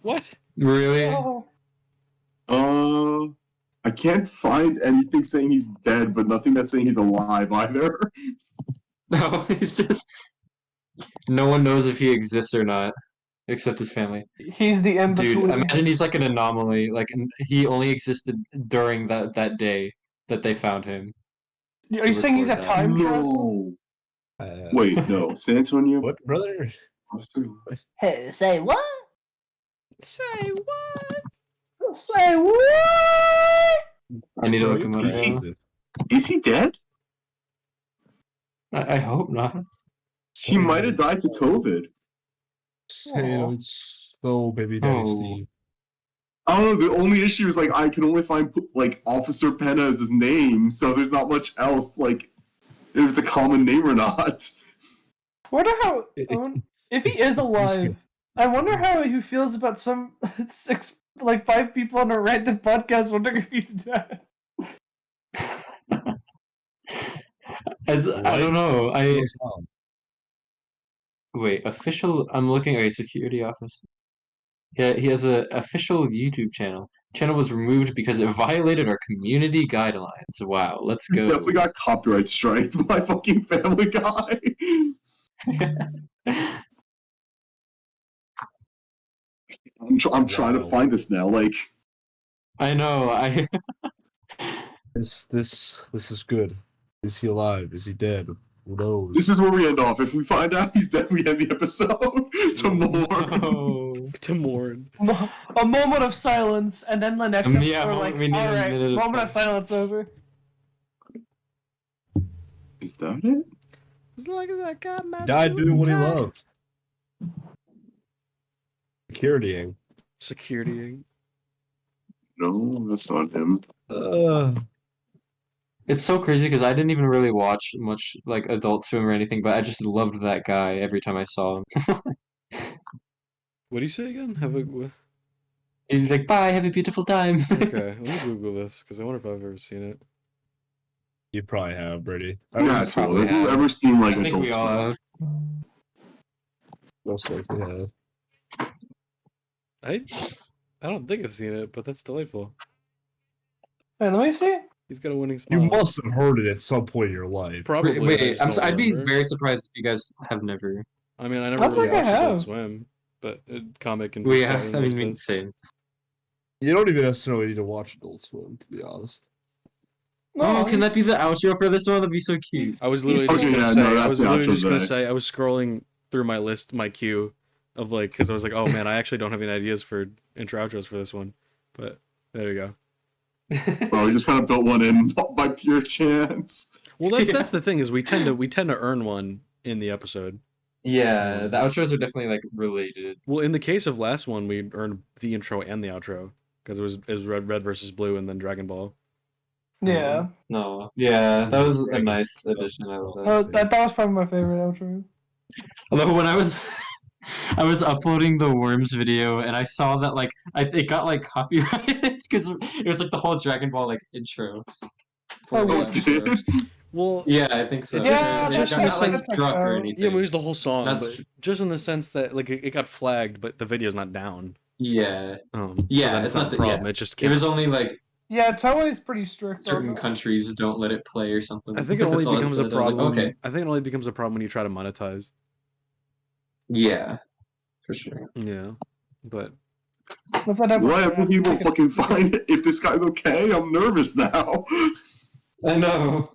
Speaker 5: What?
Speaker 7: Really?
Speaker 6: Oh.
Speaker 4: I can't find anything saying he's dead, but nothing that's saying he's alive either.
Speaker 7: No, he's just. No one knows if he exists or not, except his family.
Speaker 6: He's the in
Speaker 7: Dude,
Speaker 6: between.
Speaker 7: imagine he's like an anomaly. Like he only existed during that day that they found him.
Speaker 6: Are you saying he's a
Speaker 7: record that.
Speaker 6: time traveler?
Speaker 4: No. Wait, no. San Antonio.
Speaker 3: What, brother?
Speaker 4: Officer.
Speaker 6: Hey, say what?
Speaker 5: Say what?
Speaker 6: Say what?
Speaker 7: I need to
Speaker 3: Bro,
Speaker 7: look
Speaker 3: you
Speaker 7: him up.
Speaker 4: Is he-
Speaker 7: now.
Speaker 4: Is he dead?
Speaker 7: I hope not.
Speaker 4: He might have died to COVID.
Speaker 3: It's so baby daddy
Speaker 7: Oh.
Speaker 3: Steve.
Speaker 4: I don't know. The only issue is like I can only find like Officer Penna as his name, so there's not much else like if it's a common name or not.
Speaker 6: Wonder how if he is alive. I wonder how he feels about some five people on a random podcast wondering if he's dead.
Speaker 7: I don't know. Wait, official. I'm looking at a security office. Yeah, he has a official YouTube channel. Channel was removed because it violated our community guidelines. Wow, let's go.
Speaker 4: Definitely got copyright strikes by fucking Family Guy. I'm trying to
Speaker 3: Wow.
Speaker 4: find this now. Like,
Speaker 7: I know.
Speaker 3: This is good. Is he alive? Is he dead? Who knows?
Speaker 4: this is where we end off. If we find out he's dead, we end the episode to more.
Speaker 7: No.
Speaker 5: To mourn.
Speaker 6: A moment of silence, and then the next
Speaker 7: Yeah,
Speaker 6: episode, we're like,
Speaker 7: we need a
Speaker 6: alright,
Speaker 7: minute of
Speaker 6: moment of silence over.
Speaker 4: Is that it?
Speaker 5: As long as I got my
Speaker 3: Died
Speaker 5: suit
Speaker 3: doing what he
Speaker 5: and tie.
Speaker 3: loved. Securitying.
Speaker 5: Security.
Speaker 4: No, that's not him.
Speaker 7: It's so crazy because I didn't even really watch much like Adult Swim or anything, but I just loved that guy every time I saw him.
Speaker 5: What do you say again? Have a.
Speaker 7: He's like, "Bye, have a beautiful time."
Speaker 5: Okay, let me Google this because I wonder if I've ever seen it.
Speaker 3: You probably have, Brady.
Speaker 4: Yeah,
Speaker 7: probably
Speaker 4: totally. Have you
Speaker 7: have.
Speaker 4: ever seen like
Speaker 7: I think
Speaker 4: Adult
Speaker 7: we all
Speaker 4: Swim?
Speaker 7: have.
Speaker 3: Most likely have.
Speaker 5: I don't think I've seen it, but that's delightful.
Speaker 6: Wait, let me see.
Speaker 5: He's got a winning smile.
Speaker 3: You must have heard it at some point in your life.
Speaker 5: Probably.
Speaker 7: Wait,
Speaker 5: I just don't
Speaker 7: I'd be
Speaker 5: remember.
Speaker 7: very surprised if you guys have never.
Speaker 5: I mean, I
Speaker 6: I
Speaker 5: never really
Speaker 6: think I
Speaker 5: watched Adult
Speaker 6: have.
Speaker 5: Swim, but comic and.
Speaker 7: We
Speaker 5: stuff
Speaker 7: have.
Speaker 5: and
Speaker 7: I
Speaker 5: most
Speaker 7: mean,
Speaker 5: of-
Speaker 7: same.
Speaker 3: You don't even necessarily need to watch Adult Swim, to be honest.
Speaker 7: Oh, can that be the outro for this one? That'd be so cute.
Speaker 5: I was literally
Speaker 4: Okay,
Speaker 5: just gonna
Speaker 4: yeah,
Speaker 5: say.
Speaker 4: no,
Speaker 5: I
Speaker 4: that's
Speaker 5: was
Speaker 4: the
Speaker 5: literally
Speaker 4: outro
Speaker 5: just gonna
Speaker 4: today.
Speaker 5: say. I was scrolling through my list, my queue, of like, because I was like, oh man, I actually don't have any ideas for intro outros for this one, but there you go.
Speaker 4: Bro, we just kind of built one in by pure chance.
Speaker 5: Well, that's the thing is we tend to earn one in the episode.
Speaker 7: Yeah, the outros are definitely like related.
Speaker 5: Well, in the case of last one, we earned the intro and the outro because it was red versus blue and then Dragon Ball.
Speaker 6: Yeah.
Speaker 7: No, yeah, that was a
Speaker 3: Dragon
Speaker 7: nice
Speaker 3: Ball.
Speaker 7: addition. I love that.
Speaker 6: So that was probably my favorite outro.
Speaker 7: Although when I was I was uploading the Worms video and I saw that like it got like copyrighted because it was like the whole Dragon Ball like intro. For
Speaker 6: Oh,
Speaker 7: the
Speaker 6: yeah.
Speaker 4: It
Speaker 7: outro.
Speaker 4: did?
Speaker 5: Well,
Speaker 7: Yeah, I think so.
Speaker 5: It just-
Speaker 6: Yeah,
Speaker 7: It
Speaker 5: just
Speaker 7: got
Speaker 5: in the
Speaker 7: not, like
Speaker 5: sense-
Speaker 7: struck or
Speaker 6: Yeah,
Speaker 7: anything.
Speaker 5: yeah, but it was the whole song,
Speaker 7: That's
Speaker 5: but just in the sense that like it got flagged, but the video's not down.
Speaker 7: Yeah,
Speaker 5: So
Speaker 7: Yeah,
Speaker 5: then
Speaker 7: it's
Speaker 5: it's
Speaker 7: not
Speaker 5: not a
Speaker 7: the-
Speaker 5: problem.
Speaker 7: yeah.
Speaker 5: It just
Speaker 7: it
Speaker 5: can't.
Speaker 7: was only like
Speaker 6: Yeah, Taiwan's pretty strict on
Speaker 7: certain
Speaker 6: that.
Speaker 7: countries don't let it play or something.
Speaker 5: I think it only
Speaker 7: That's all
Speaker 5: becomes a
Speaker 7: said. I was like,
Speaker 5: problem.
Speaker 7: okay,
Speaker 5: I think it only becomes a problem when you try to monetize.
Speaker 7: yeah, for sure.
Speaker 5: Yeah, but
Speaker 6: If that ever
Speaker 4: Whatever
Speaker 6: happens,
Speaker 4: people
Speaker 6: we can-
Speaker 4: fucking find it. If this guy's okay, I'm nervous now.
Speaker 7: I know.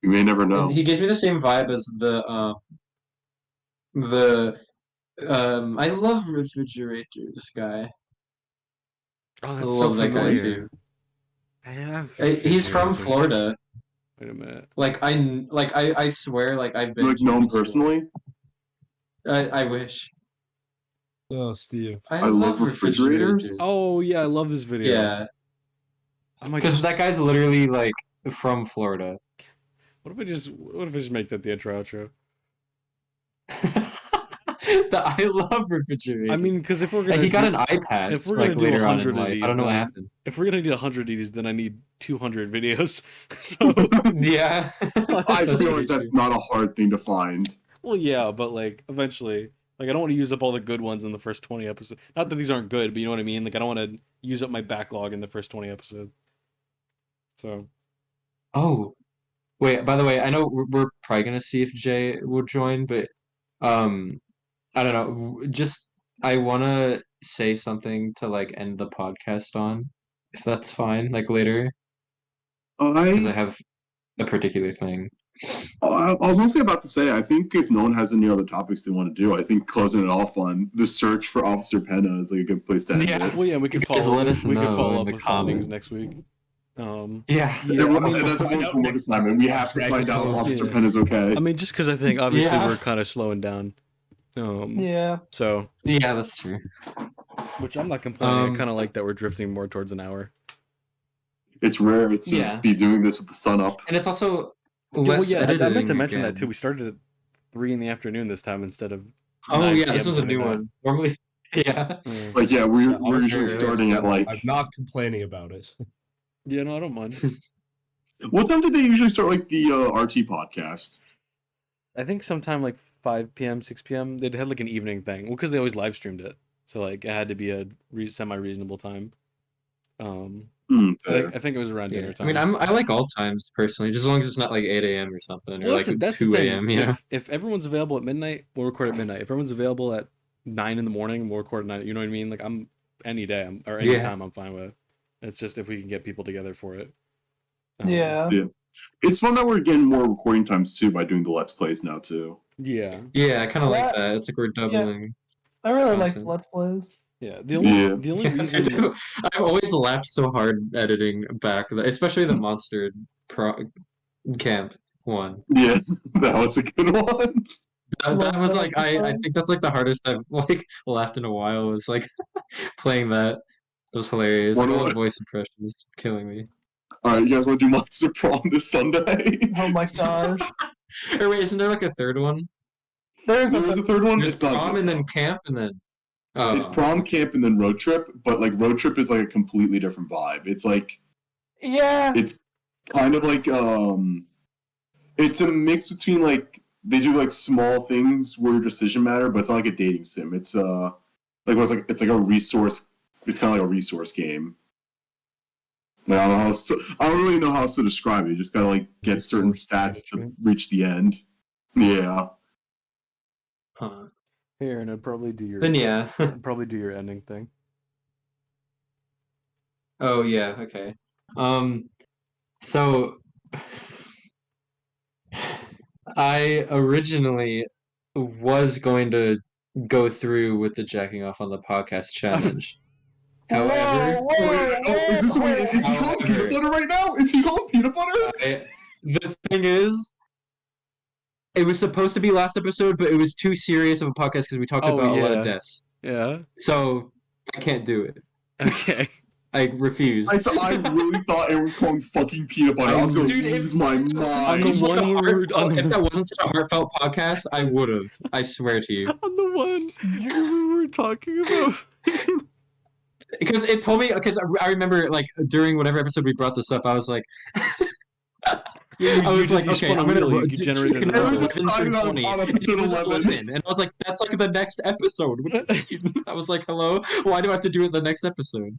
Speaker 4: You may never know.
Speaker 7: And he gives me the same vibe as the I love refrigerators guy.
Speaker 5: Oh,
Speaker 7: I
Speaker 5: that's so
Speaker 7: love that guy
Speaker 5: familiar.
Speaker 7: too.
Speaker 5: I have.
Speaker 7: He's from
Speaker 5: refrigerator.
Speaker 7: Florida.
Speaker 5: Wait a minute.
Speaker 7: I swear, like I've been
Speaker 4: You like
Speaker 7: to
Speaker 4: know him
Speaker 7: his store.
Speaker 4: personally?
Speaker 7: I wish.
Speaker 3: Oh, Steve.
Speaker 7: I
Speaker 4: love refrigerators.
Speaker 5: Oh yeah, I love this video.
Speaker 7: Yeah,
Speaker 5: I might
Speaker 7: because
Speaker 5: just.
Speaker 7: that guy's literally like from Florida.
Speaker 5: What if I just make that the intro outro?
Speaker 7: I love refrigerators.
Speaker 5: I mean, because if we're gonna
Speaker 7: And he got an eye patch
Speaker 5: if we're gonna
Speaker 7: like
Speaker 5: do
Speaker 7: later on
Speaker 5: 100
Speaker 7: in
Speaker 5: of
Speaker 7: life.
Speaker 5: these,
Speaker 7: I don't know what
Speaker 5: then-
Speaker 7: happened.
Speaker 5: if we're gonna do 100 of these, then I need 200 videos. So
Speaker 7: Yeah,
Speaker 4: I
Speaker 7: That's
Speaker 4: feel
Speaker 7: pretty
Speaker 4: like that's
Speaker 7: true.
Speaker 4: not a hard thing to find.
Speaker 5: well, yeah, but like eventually, like I don't want to use up all the good ones in the first 20 episodes. Not that these aren't good, but you know what I mean. Like I don't want to use up my backlog in the first 20 episodes. So
Speaker 7: Oh, wait. By the way, I know we're probably gonna see if Jay will join, but um, I don't know. Just I wanna say something to like end the podcast on, if that's fine. Like later, because I
Speaker 4: I
Speaker 7: have a particular thing.
Speaker 4: I was mostly about to say, I think if no one has any other topics they want to do, I think closing it off on the search for Officer Penna is like a good place to end
Speaker 7: Yeah.
Speaker 4: it.
Speaker 5: well, yeah, we could
Speaker 7: You guys
Speaker 5: follow.
Speaker 7: let us
Speaker 5: We could
Speaker 7: know
Speaker 5: follow
Speaker 7: in
Speaker 5: up
Speaker 7: the
Speaker 5: with findings
Speaker 7: comments.
Speaker 5: next week.
Speaker 7: Yeah.
Speaker 5: Yeah, I mean,
Speaker 4: that's everyone's homework assignment. We have to find out if Officer
Speaker 5: Yeah.
Speaker 4: Penn is okay.
Speaker 5: I mean, just because I think obviously
Speaker 7: Yeah.
Speaker 5: we're kind of slowing down.
Speaker 6: Yeah.
Speaker 5: So,
Speaker 7: Yeah, that's true.
Speaker 5: which I'm not complaining. I kind
Speaker 7: Um,
Speaker 5: of like that we're drifting more towards an hour.
Speaker 4: It's rare to
Speaker 7: Yeah.
Speaker 4: be doing this with the sun up.
Speaker 7: And it's also
Speaker 5: Well,
Speaker 7: less
Speaker 5: yeah, I meant to
Speaker 7: editing
Speaker 5: mention that
Speaker 7: again.
Speaker 5: too. We started at 3 in the afternoon this time instead of.
Speaker 7: Oh
Speaker 5: 9
Speaker 7: yeah, this
Speaker 5: PM
Speaker 7: was a new
Speaker 5: today.
Speaker 7: one. Normally, yeah.
Speaker 5: Yeah.
Speaker 4: Like, yeah, we're
Speaker 3: honestly,
Speaker 4: usually starting at like.
Speaker 3: I'm not complaining about it.
Speaker 5: Yeah, no, I don't mind.
Speaker 4: What time did they usually start like the RT podcast?
Speaker 5: I think sometime like 5 p.m., 6 p.m. They had like an evening thing. Well, because they always live streamed it, so like it had to be a semi-reasonable time.
Speaker 4: Fair.
Speaker 5: I think it was around
Speaker 7: Yeah.
Speaker 5: dinner
Speaker 7: I
Speaker 5: time.
Speaker 7: mean, I like all times personally, just as long as it's not like 8 a.m. or something, or
Speaker 5: Well,
Speaker 7: like
Speaker 5: that's the
Speaker 7: 2
Speaker 5: thing.
Speaker 7: a.m. You know?
Speaker 5: If everyone's available at midnight, we'll record at midnight. If everyone's available at 9 in the morning, we'll record at 9. You know what I mean? Like I'm any day or any
Speaker 7: Yeah.
Speaker 5: time I'm fine with. It's just if we can get people together for it.
Speaker 6: Yeah.
Speaker 4: It's fun that we're getting more recording times too by doing the Let's Plays now too.
Speaker 5: Yeah.
Speaker 7: Yeah, I kind of like
Speaker 6: Yeah.
Speaker 7: that. It's like we're doubling.
Speaker 6: I really like
Speaker 7: Content.
Speaker 6: Let's Plays.
Speaker 5: Yeah. The only
Speaker 7: I
Speaker 5: reason
Speaker 7: do. I've always laughed so hard editing back, especially the Monster Camp one.
Speaker 4: Yeah, that was a good one.
Speaker 7: That was like I think that's like the hardest I've like laughed in a while. Was like playing that. It was hilarious.
Speaker 4: What
Speaker 7: Like, all
Speaker 4: do
Speaker 7: the
Speaker 4: I-
Speaker 7: voice impressions killing me.
Speaker 4: All right, you guys want to do Monster Prom this Sunday?
Speaker 6: Oh my gosh.
Speaker 7: Or wait, isn't there like a third one?
Speaker 6: There's
Speaker 4: There is a third one.
Speaker 7: There's
Speaker 4: It's not.
Speaker 7: prom and then camp and then. Oh.
Speaker 4: It's prom, camp, and then road trip. But like road trip is like a completely different vibe. It's like
Speaker 6: yeah.
Speaker 4: it's kind of like it's a mix between like they do like small things where your decision matter, but it's not like a dating sim. It's it's like a resource. It's kind of like a resource game. Like, I don't really know how else to describe it. You just gotta like get certain
Speaker 3: Resource
Speaker 4: stats to
Speaker 3: management.
Speaker 4: reach the end. Yeah.
Speaker 7: Huh.
Speaker 5: here, and I'd probably do your
Speaker 7: Then yeah.
Speaker 5: probably do your ending thing.
Speaker 7: Oh yeah. Okay. So I originally was going to go through with the jacking off on the podcast challenge. However,
Speaker 4: Is this is he calling peanut butter right now? Is he calling peanut butter?
Speaker 7: the thing is, it was supposed to be last episode, but it was too serious of a podcast because we talked
Speaker 5: Oh,
Speaker 7: about a lot of
Speaker 5: yeah.
Speaker 7: deaths.
Speaker 5: Yeah.
Speaker 7: So I can't do it.
Speaker 5: Okay.
Speaker 7: I refuse.
Speaker 4: I really thought it was calling fucking peanut butter. I was going to lose my
Speaker 5: On
Speaker 4: mind.
Speaker 5: the one word-
Speaker 7: If that wasn't such a heartfelt podcast, I would have. I swear to you.
Speaker 5: On the one we were talking about.
Speaker 7: Because it told me, because I remember, like, during whatever episode we brought this up, I was like,
Speaker 5: Yeah,
Speaker 7: I was like,
Speaker 5: you
Speaker 7: okay,
Speaker 5: spun a
Speaker 7: I'm gonna
Speaker 5: wheel, you generated
Speaker 7: chicken
Speaker 5: a
Speaker 7: out
Speaker 5: number.
Speaker 7: 11
Speaker 4: talking
Speaker 7: through
Speaker 4: about
Speaker 7: 20.
Speaker 4: on
Speaker 7: It
Speaker 4: episode
Speaker 7: was
Speaker 4: 11.
Speaker 7: And I was like, that's like the next episode. What do you mean? I was like, hello? Why do I have to do it the next episode?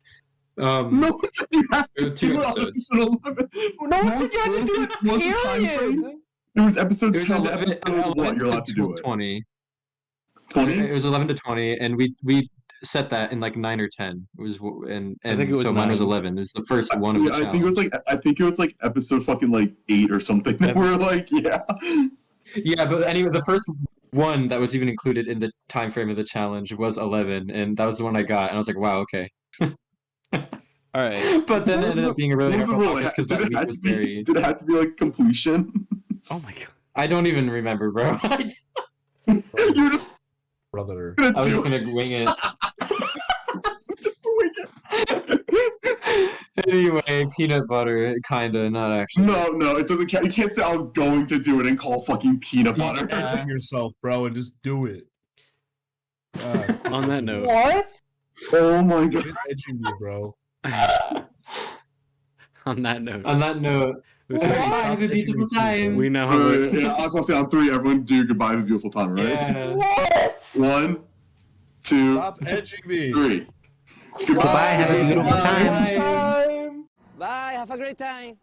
Speaker 4: No, you have to
Speaker 7: Two
Speaker 4: do it on
Speaker 7: episodes.
Speaker 4: episode 11.
Speaker 6: No, it's you have to do
Speaker 4: Was the time
Speaker 6: it,
Speaker 4: frame?
Speaker 6: period.
Speaker 4: It was episode
Speaker 7: It was
Speaker 4: 10 to
Speaker 7: 11,
Speaker 4: episode 1. You're allowed to do it.
Speaker 7: 20.
Speaker 4: 20?
Speaker 7: It was 11 to 20, and we set that in like 9 or 10. It was and
Speaker 5: I think it was
Speaker 7: so mine was
Speaker 5: 9.
Speaker 7: 11. It was the first one of the
Speaker 4: Yeah,
Speaker 7: challenge.
Speaker 4: I think it was like episode fucking like 8 or something. That we're like, yeah.
Speaker 7: Yeah, but anyway, the first one that was even included in the time frame of the challenge was 11, and that was the one I got, and I was like, wow, okay.
Speaker 5: All right.
Speaker 7: But then it ended up being a really
Speaker 4: What was the
Speaker 7: hard
Speaker 4: rule?
Speaker 7: one because
Speaker 4: Did
Speaker 7: that
Speaker 4: it
Speaker 7: week
Speaker 4: have
Speaker 7: was
Speaker 4: to be?
Speaker 7: very.
Speaker 4: Did it have to be like completion?
Speaker 5: Oh my god.
Speaker 7: I don't even remember, bro.
Speaker 4: You're just
Speaker 3: Brother.
Speaker 4: gonna
Speaker 7: I was
Speaker 4: do
Speaker 7: just gonna wing it.
Speaker 4: just wing it.
Speaker 7: Anyway, peanut butter, kinda, not actually.
Speaker 4: No, it doesn't count. You can't say I was going to do it and call fucking peanut butter.
Speaker 3: Edging yourself, bro, and just do it.
Speaker 5: On that note.
Speaker 6: What?
Speaker 4: Oh my god.
Speaker 3: Quit edging me, bro.
Speaker 5: On that note.
Speaker 7: On that note,
Speaker 5: This is
Speaker 7: bye, have a beautiful time.
Speaker 5: we now have a
Speaker 4: Yeah, I was gonna say on 3, everyone do goodbye, have a beautiful time, right?
Speaker 7: Yeah.
Speaker 6: What?
Speaker 4: 1, 2,
Speaker 3: Stop edging me.
Speaker 4: 3.
Speaker 10: Goodbye, have a beautiful time.
Speaker 6: Time.
Speaker 1: Bye, have a great time.